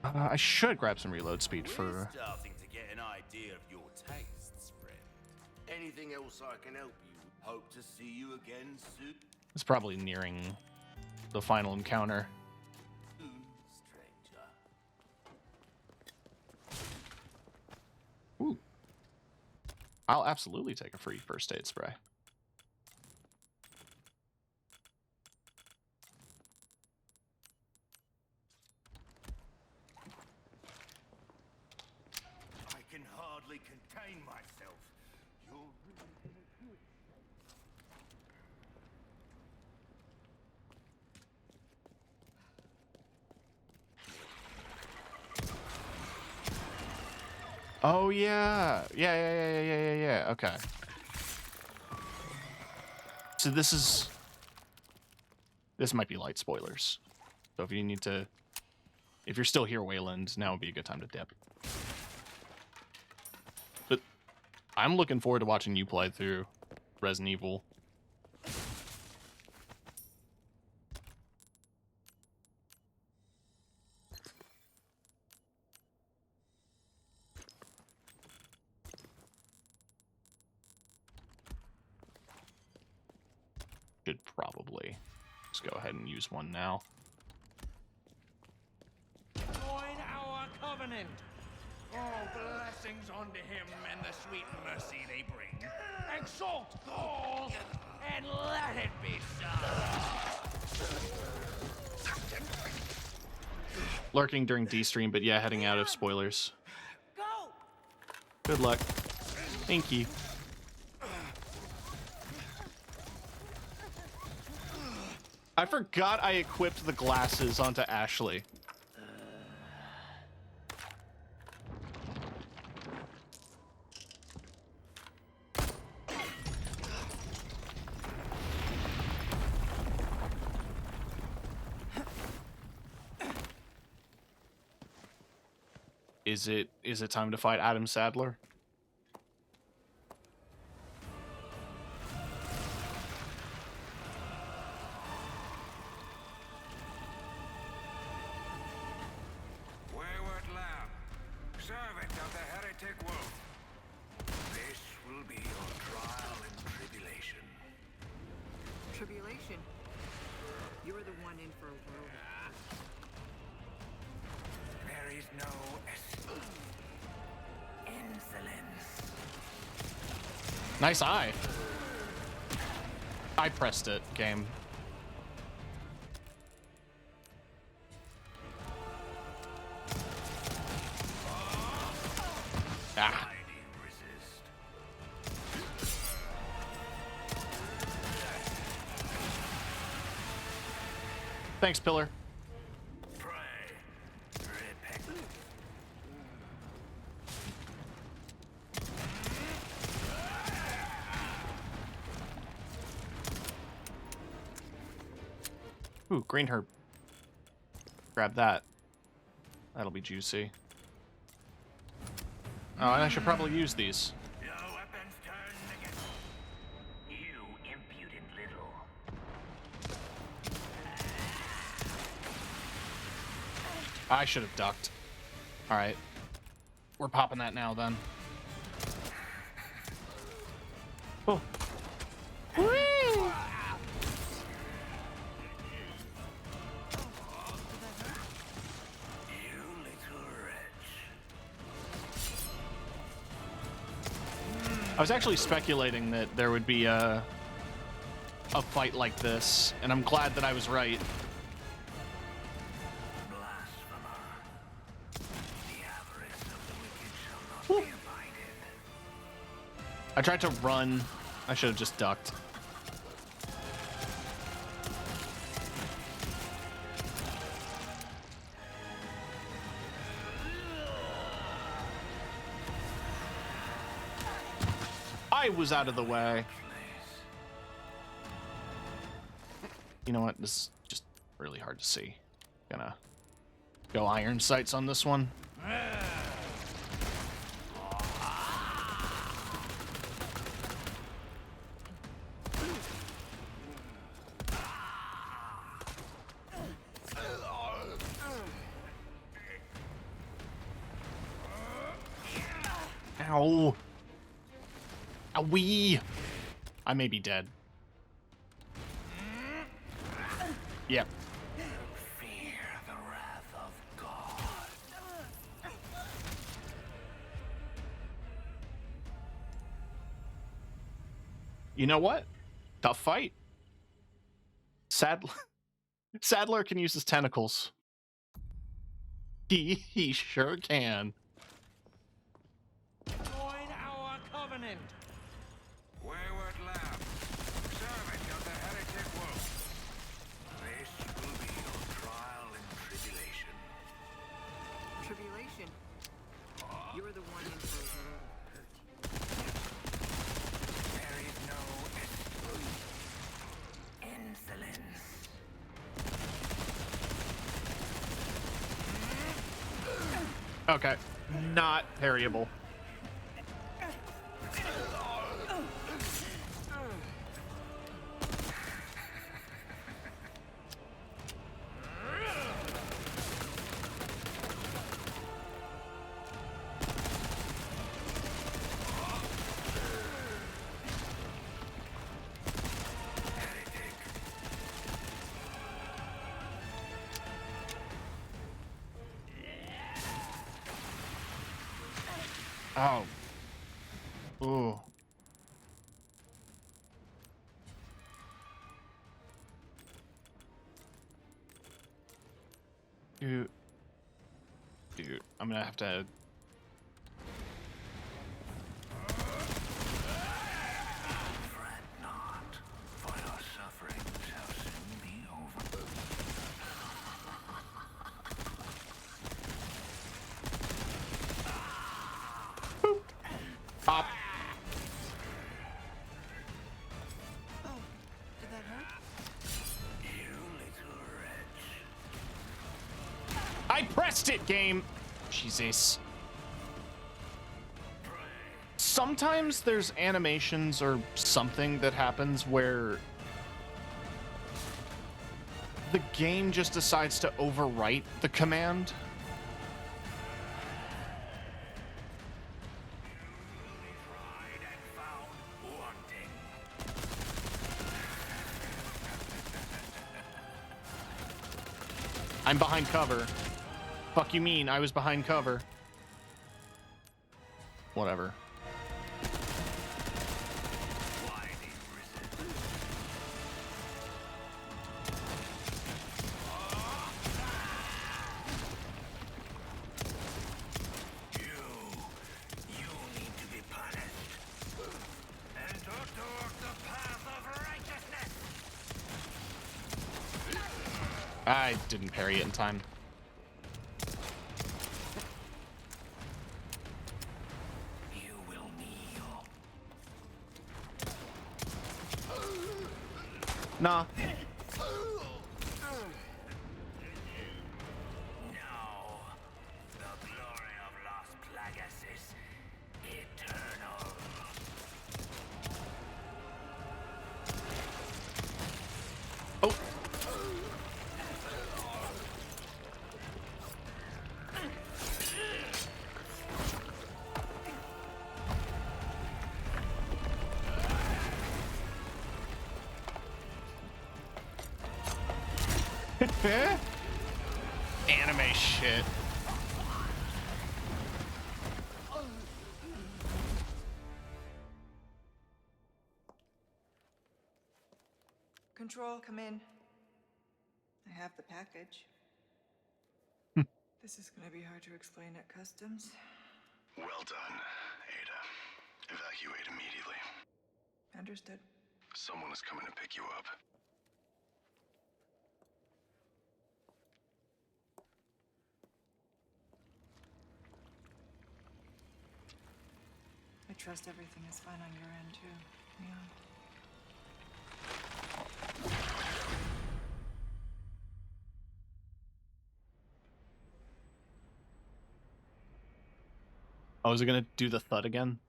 I should grab some reload speed We're for... starting to get an idea of your tastes, friend. Anything else I can help you? Hope to see you again soon. It's probably nearing the final encounter. Stranger. Ooh. I'll absolutely take a free first aid spray. I can hardly contain myself. You're really gonna do it. Oh yeah. Yeah. Okay. So this might be light spoilers. So if you need to, if you're still here, Wayland, now would be a good time to dip. But I'm looking forward to watching you play through Resident Evil. Should probably just go ahead and use one now. Join our covenant. All blessings unto him and the sweet mercy they bring. Exalt all and let it be so. Lurking during D-stream, but yeah, heading out of spoilers. Go! Good luck. Thank you. I forgot I equipped the glasses onto Ashley. Is it time to fight Adam Sadler? Wayward lamb, servant of the heretic wolf. This will be your trial and tribulation. Tribulation? You're the one in for a world. There is no insolence. Nice eye. I pressed it, game. Ah. Thanks, Pillar. Ooh, green herb. Grab that. That'll be juicy. Oh, and I should probably use these. Your weapons turn against you, impudent little. I should have ducked. Alright. We're popping that now, then. Oh. Whee! I was actually speculating that there would be a fight like this, and I'm glad that I was right. Woo. I tried to run. I should have just ducked. I was out of the way. You know what? This is just really hard to see. Gonna go iron sights on this one. Ow. Wee! I may be dead. Yep. Fear the wrath of God. You know what? Tough fight. Sadler can use his tentacles. He sure can. Join our covenant. Wayward lamb, servant of the heretic wolf. This will be your trial and tribulation. Tribulation? You're the one in for a world. There is no escape. Okay. Not parryable. Oh. Ooh. Dude, I'm gonna have to. Fret not, for your suffering shall soon be over. Pop. Oh, did that hurt? You little wretch. I pressed it, game. Jesus. Sometimes there's animations or something that happens where the game just decides to overwrite the command. Tried and found wanting. I'm behind cover. Fuck you mean? I was behind cover. Whatever. You need to be punished. And to walk the path of righteousness. I didn't parry it in time. You will kneel. Nah. No. The glory of Las Plagas is eternal. Oh. Anime shit. Control, come in. I have the package. This is gonna be hard to explain at customs. Well done, Ada. Evacuate immediately. Understood. Someone is coming to pick you up. I trust everything is fine on your end, too, Leon. Oh, is it gonna do the thud again?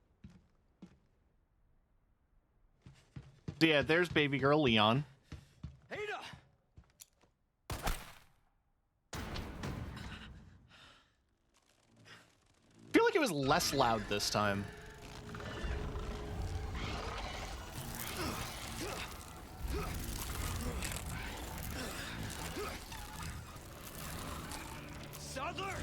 So yeah, there's baby girl Leon. Ada! I feel like it was less loud this time. Southern!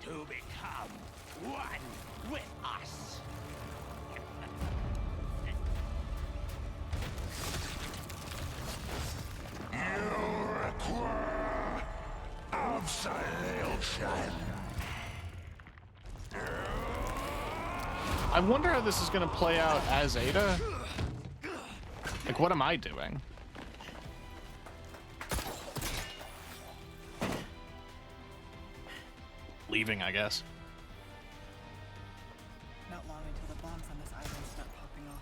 To become one with us. I wonder how this is gonna play out as Ada. Like, what am I doing? Leaving, I guess. Not long until the bombs on this island start popping off.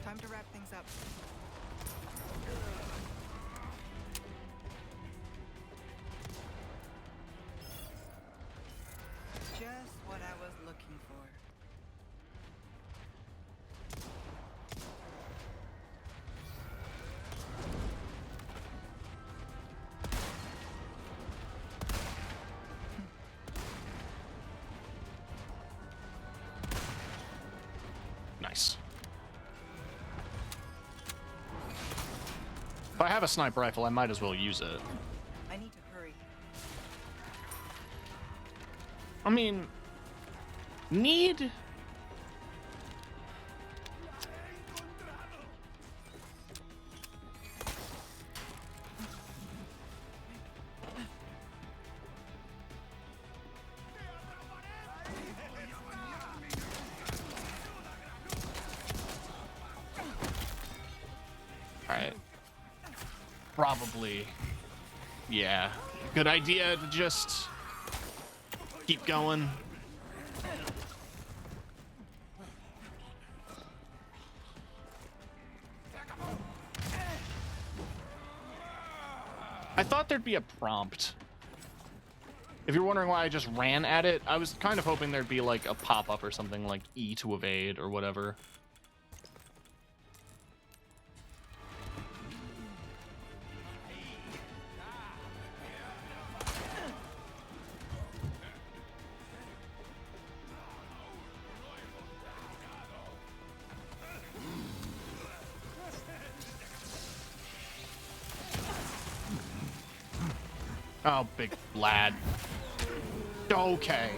Time to wrap things up. Just what I was looking for. Nice. If I have a sniper rifle, I might as well use it. I need to hurry. I mean, need? Alright. Probably. Yeah. Good idea to just keep going. I thought there'd be a prompt. If you're wondering why I just ran at it, I was kind of hoping there'd be like a pop-up or something like E to evade or whatever. Oh, big lad. Okay.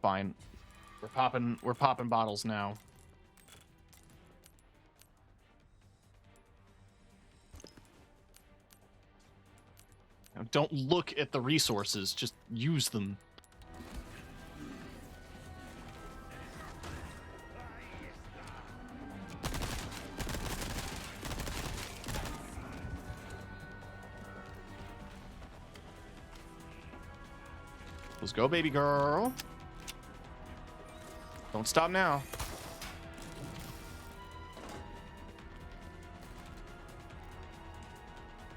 Fine. We're popping bottles now. Now, don't look at the resources, just use them. Let's go, baby girl. Don't stop now.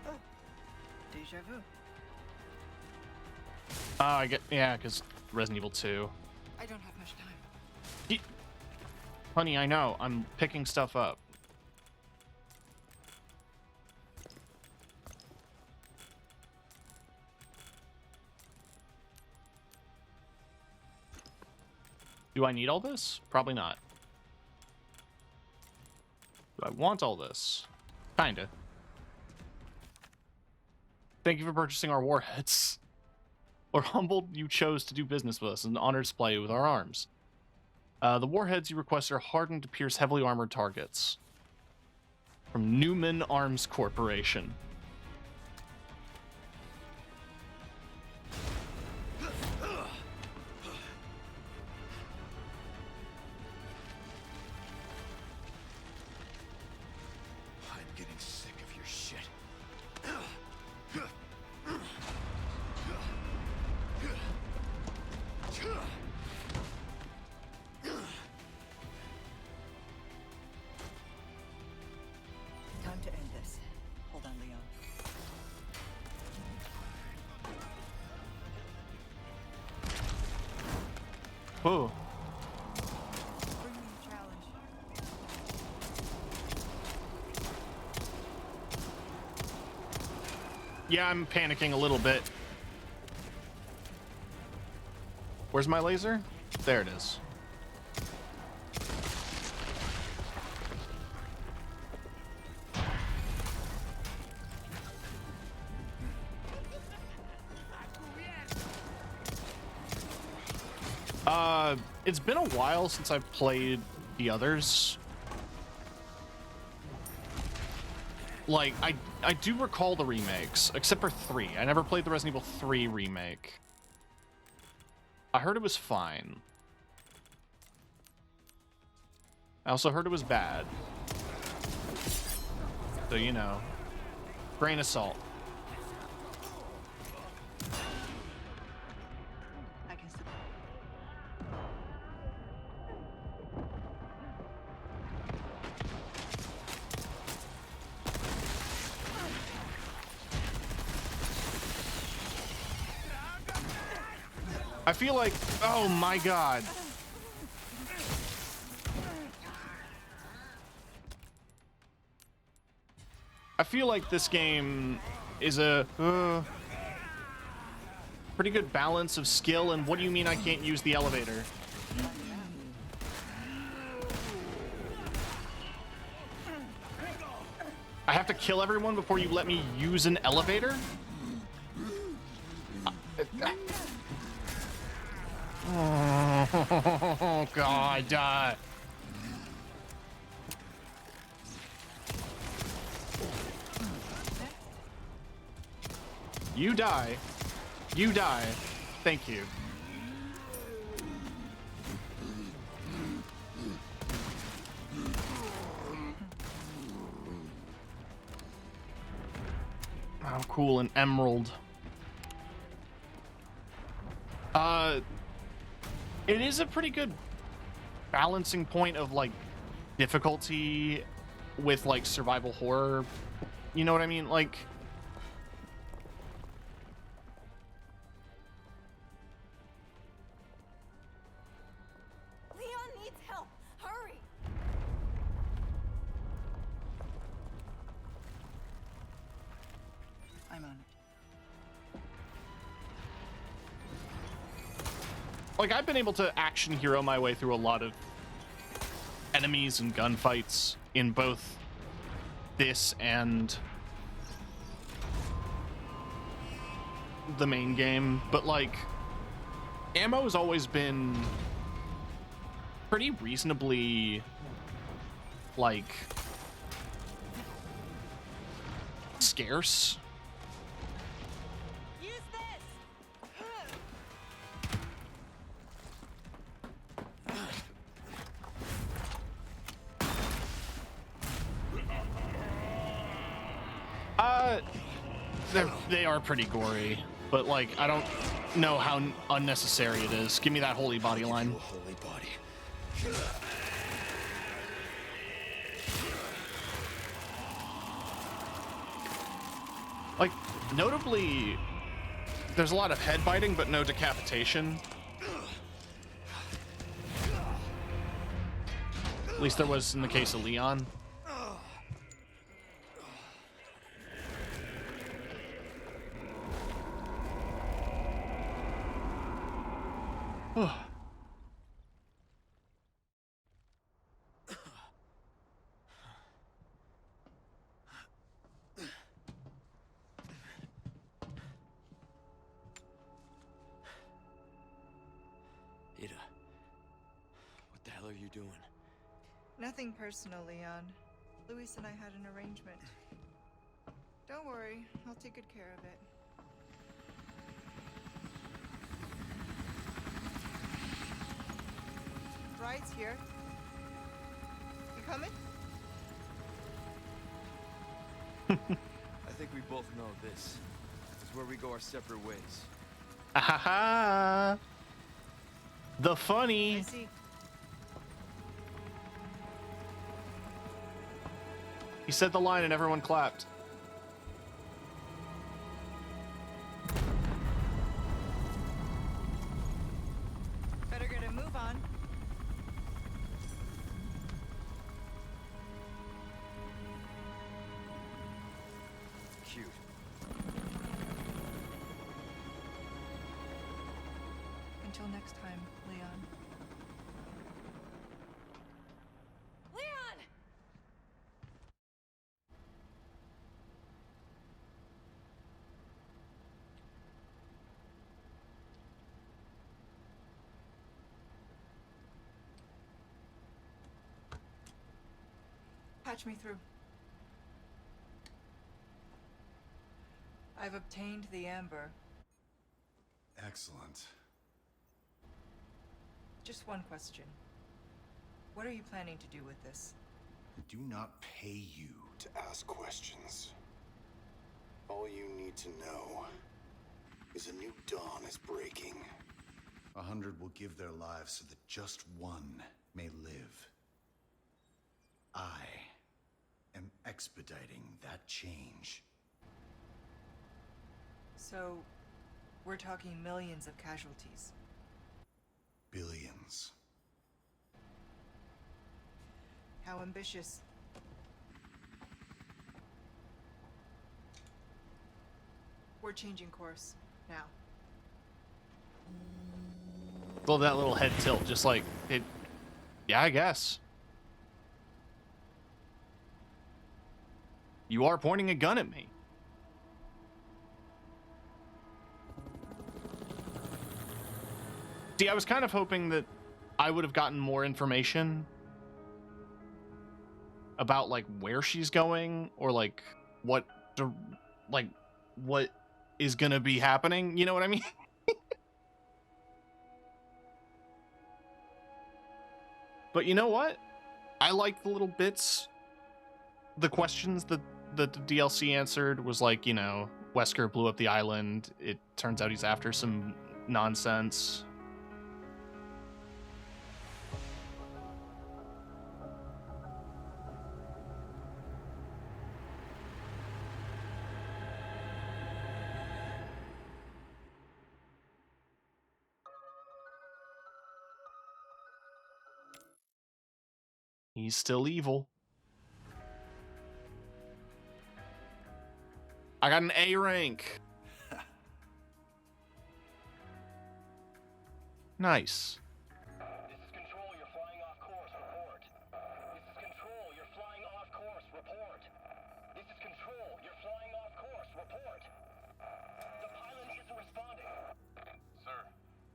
Oh, deja vu. Oh, I get, yeah, because Resident Evil 2. I don't have much time. Honey, I know. I'm picking stuff up. Do I need all this? Probably not. Do I want all this? Kinda. Thank you for purchasing our warheads. We're humbled you chose to do business with us and an honor to supply you with our arms. The warheads you request are hardened to pierce heavily armored targets. From Newman Arms Corporation. Time to end this. Hold on, Leon. Oh. Bring me a challenge. Yeah, I'm panicking a little bit. Where's my laser? There it is. it's been a while since I've played the others. Like, I do recall the remakes, except for 3. I never played the Resident Evil 3 remake. I heard it was fine. I also heard it was bad. So, you know, grain of salt. I can still. I feel like, oh my god. I feel like this game is a pretty good balance of skill and what do you mean I can't use the elevator? I have to kill everyone before you let me use an elevator? Oh god. You die. You die. Thank you. Oh, cool, an emerald. It is a pretty good balancing point of, like, difficulty with, like, survival horror. You know what I mean? Like... Leon needs help. Hurry. I'm on it. Like, I've been able to action hero my way through a lot of enemies and gunfights in both this and the main game, but, like, ammo has always been pretty reasonably, like, scarce. Use this. They are pretty gory, but, like, I don't know how unnecessary it is. Give me that holy body line. Holy body. Like, notably, there's a lot of head biting, but no decapitation. At least there was in the case of Leon. Ada, what the hell are you doing? Nothing personal, Leon. Luis and I had an arrangement. Don't worry, I'll take good care of it. Ride's here. You coming? I think we both know this is where we go our separate ways. Ahaha! The I funny. see. He said the line and everyone clapped. Better get a move on. Cute. Until next time, Leon. Leon! Patch me through. I've obtained the amber. Excellent. Just one question. What are you planning to do with this? I do not pay you to ask questions. All you need to know is a new dawn is breaking. 100 will give their lives so that just one may live. I am expediting that change. So, we're talking millions of casualties. Billions. How ambitious. We're changing course now. Love that little head tilt, just like it. Yeah, I guess. You are pointing a gun at me. See, I was kind of hoping that I would have gotten more information about like where she's going or like what is gonna be happening. You know what I mean? But you know what? I like the little bits. The questions that the DLC answered was like, you know, Wesker blew up the island. It turns out he's after some nonsense. He's still evil. I got an A rank. Nice. This is Control, you're flying off course, report. This is Control, you're flying off course, report. This is Control, you're flying off course, report. The pilot isn't responding. Sir,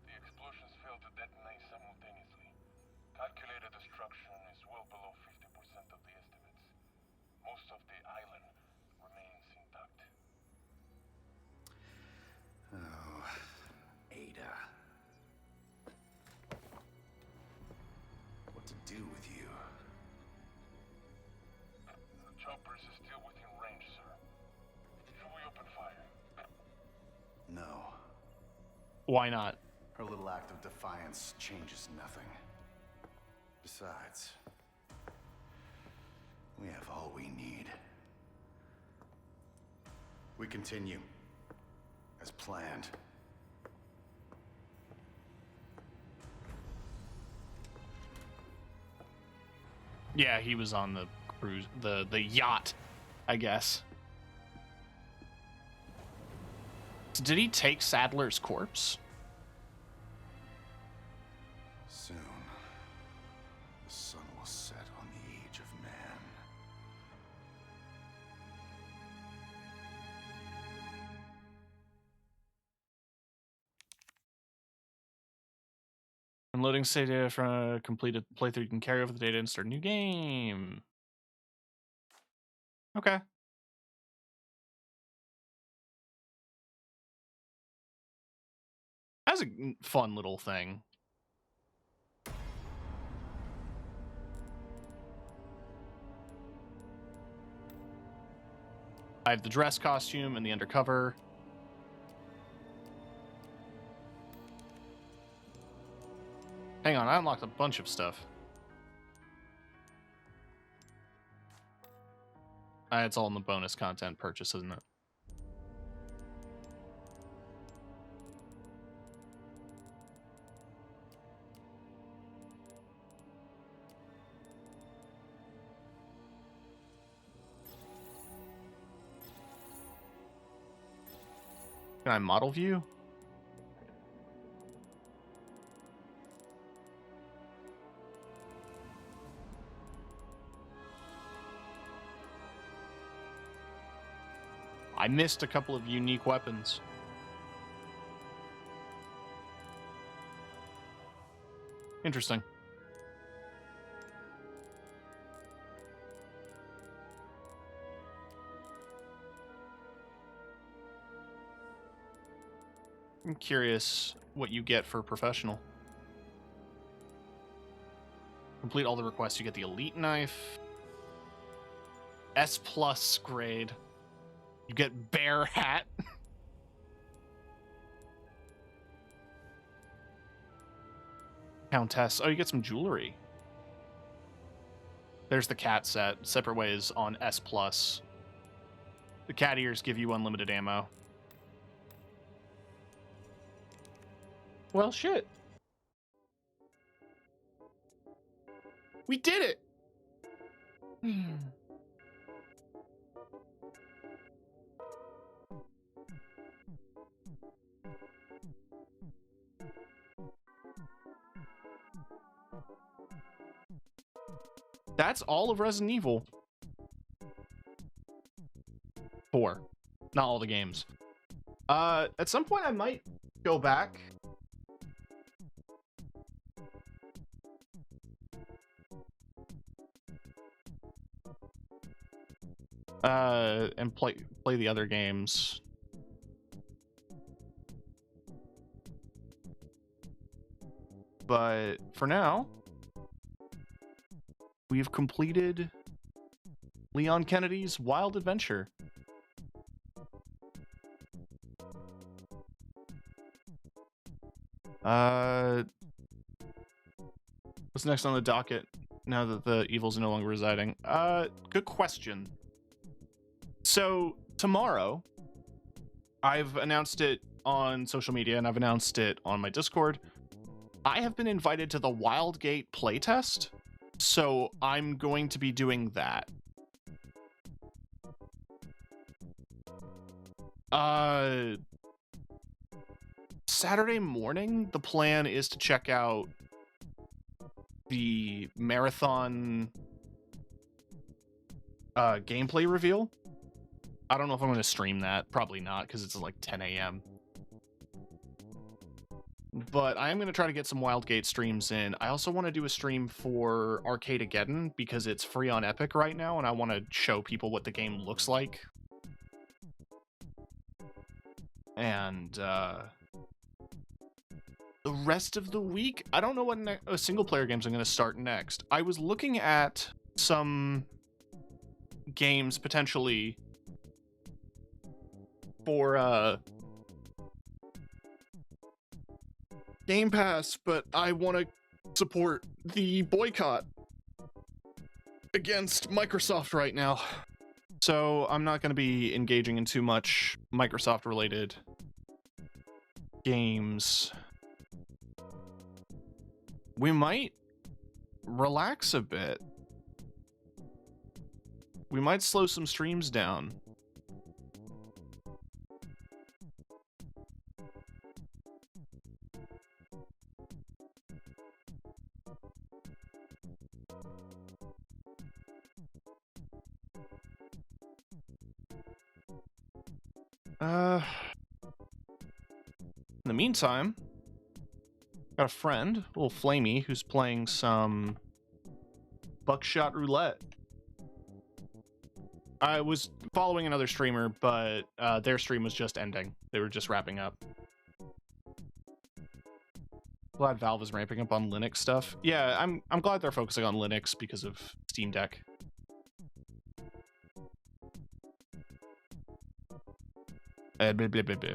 the explosions failed to detonate simultaneously. Calculated destruction is well below 50% of the estimates. Most of the island remains intact. Oh, Ada. What to do with you? The choppers is still within range, sir. Should we open fire? No. Why not? Her little act of defiance changes nothing. Besides, we have all we need. We continue, as planned. Yeah, he was on the cruise, the yacht, I guess. So did he take Sadler's corpse? Soon, the sun will set on the age of man. When loading save data from a completed playthrough, you can carry over the data and start a new game. Okay. That's a fun little thing. I have the dress costume and the undercover. Hang on, I unlocked a bunch of stuff. It's all in the bonus content purchase, isn't it? Can I model view? I missed a couple of unique weapons. Interesting. I'm curious what you get for professional. Complete all the requests. You get the elite knife. S+ grade. You get bear hat. Countess. Oh, you get some jewelry. There's the cat set. Separate ways on S+. The cat ears give you unlimited ammo. Well, shit. We did it! That's all of Resident Evil 4. Not all the games. At some point I might go back. And play the other games. But for now, we've completed Leon Kennedy's Wild Adventure. What's next on the docket now that the evils are no longer residing? Good question. So tomorrow, I've announced it on social media and I've announced it on my Discord. I have been invited to the Wildgate playtest, so I'm going to be doing that. Saturday morning, the plan is to check out the marathon gameplay reveal. I don't know if I'm going to stream that. Probably not, because it's like 10 a.m. But I am going to try to get some Wildgate streams in. I also want to do a stream for Arcadeageddon, because it's free on Epic right now, and I want to show people what the game looks like. And, the rest of the week, I don't know what single-player games I'm going to start next. I was looking at some games, potentially, for, Game Pass, but I want to support the boycott against Microsoft right now. So I'm not going to be engaging in too much Microsoft-related games. We might relax a bit. We might slow some streams down. In the meantime, got a friend, little Flamey, who's playing some Buckshot Roulette. I was following another streamer, but their stream was just ending. They were just wrapping up. Glad Valve is ramping up on Linux stuff. Yeah, I'm glad they're focusing on Linux because of Steam Deck. Blah, blah, blah, blah.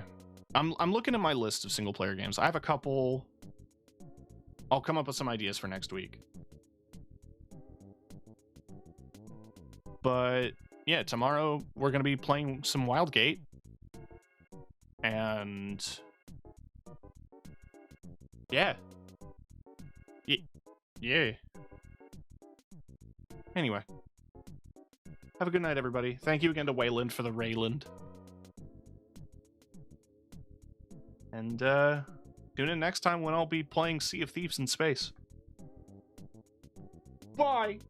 I'm looking at my list of single-player games. I have a couple. I'll come up with some ideas for next week. But yeah, tomorrow we're gonna be playing some Wildgate, and yeah, yeah. Anyway, have a good night, everybody. Thank you again to Wayland for the Rayland. And tune in next time when I'll be playing Sea of Thieves in space. Bye!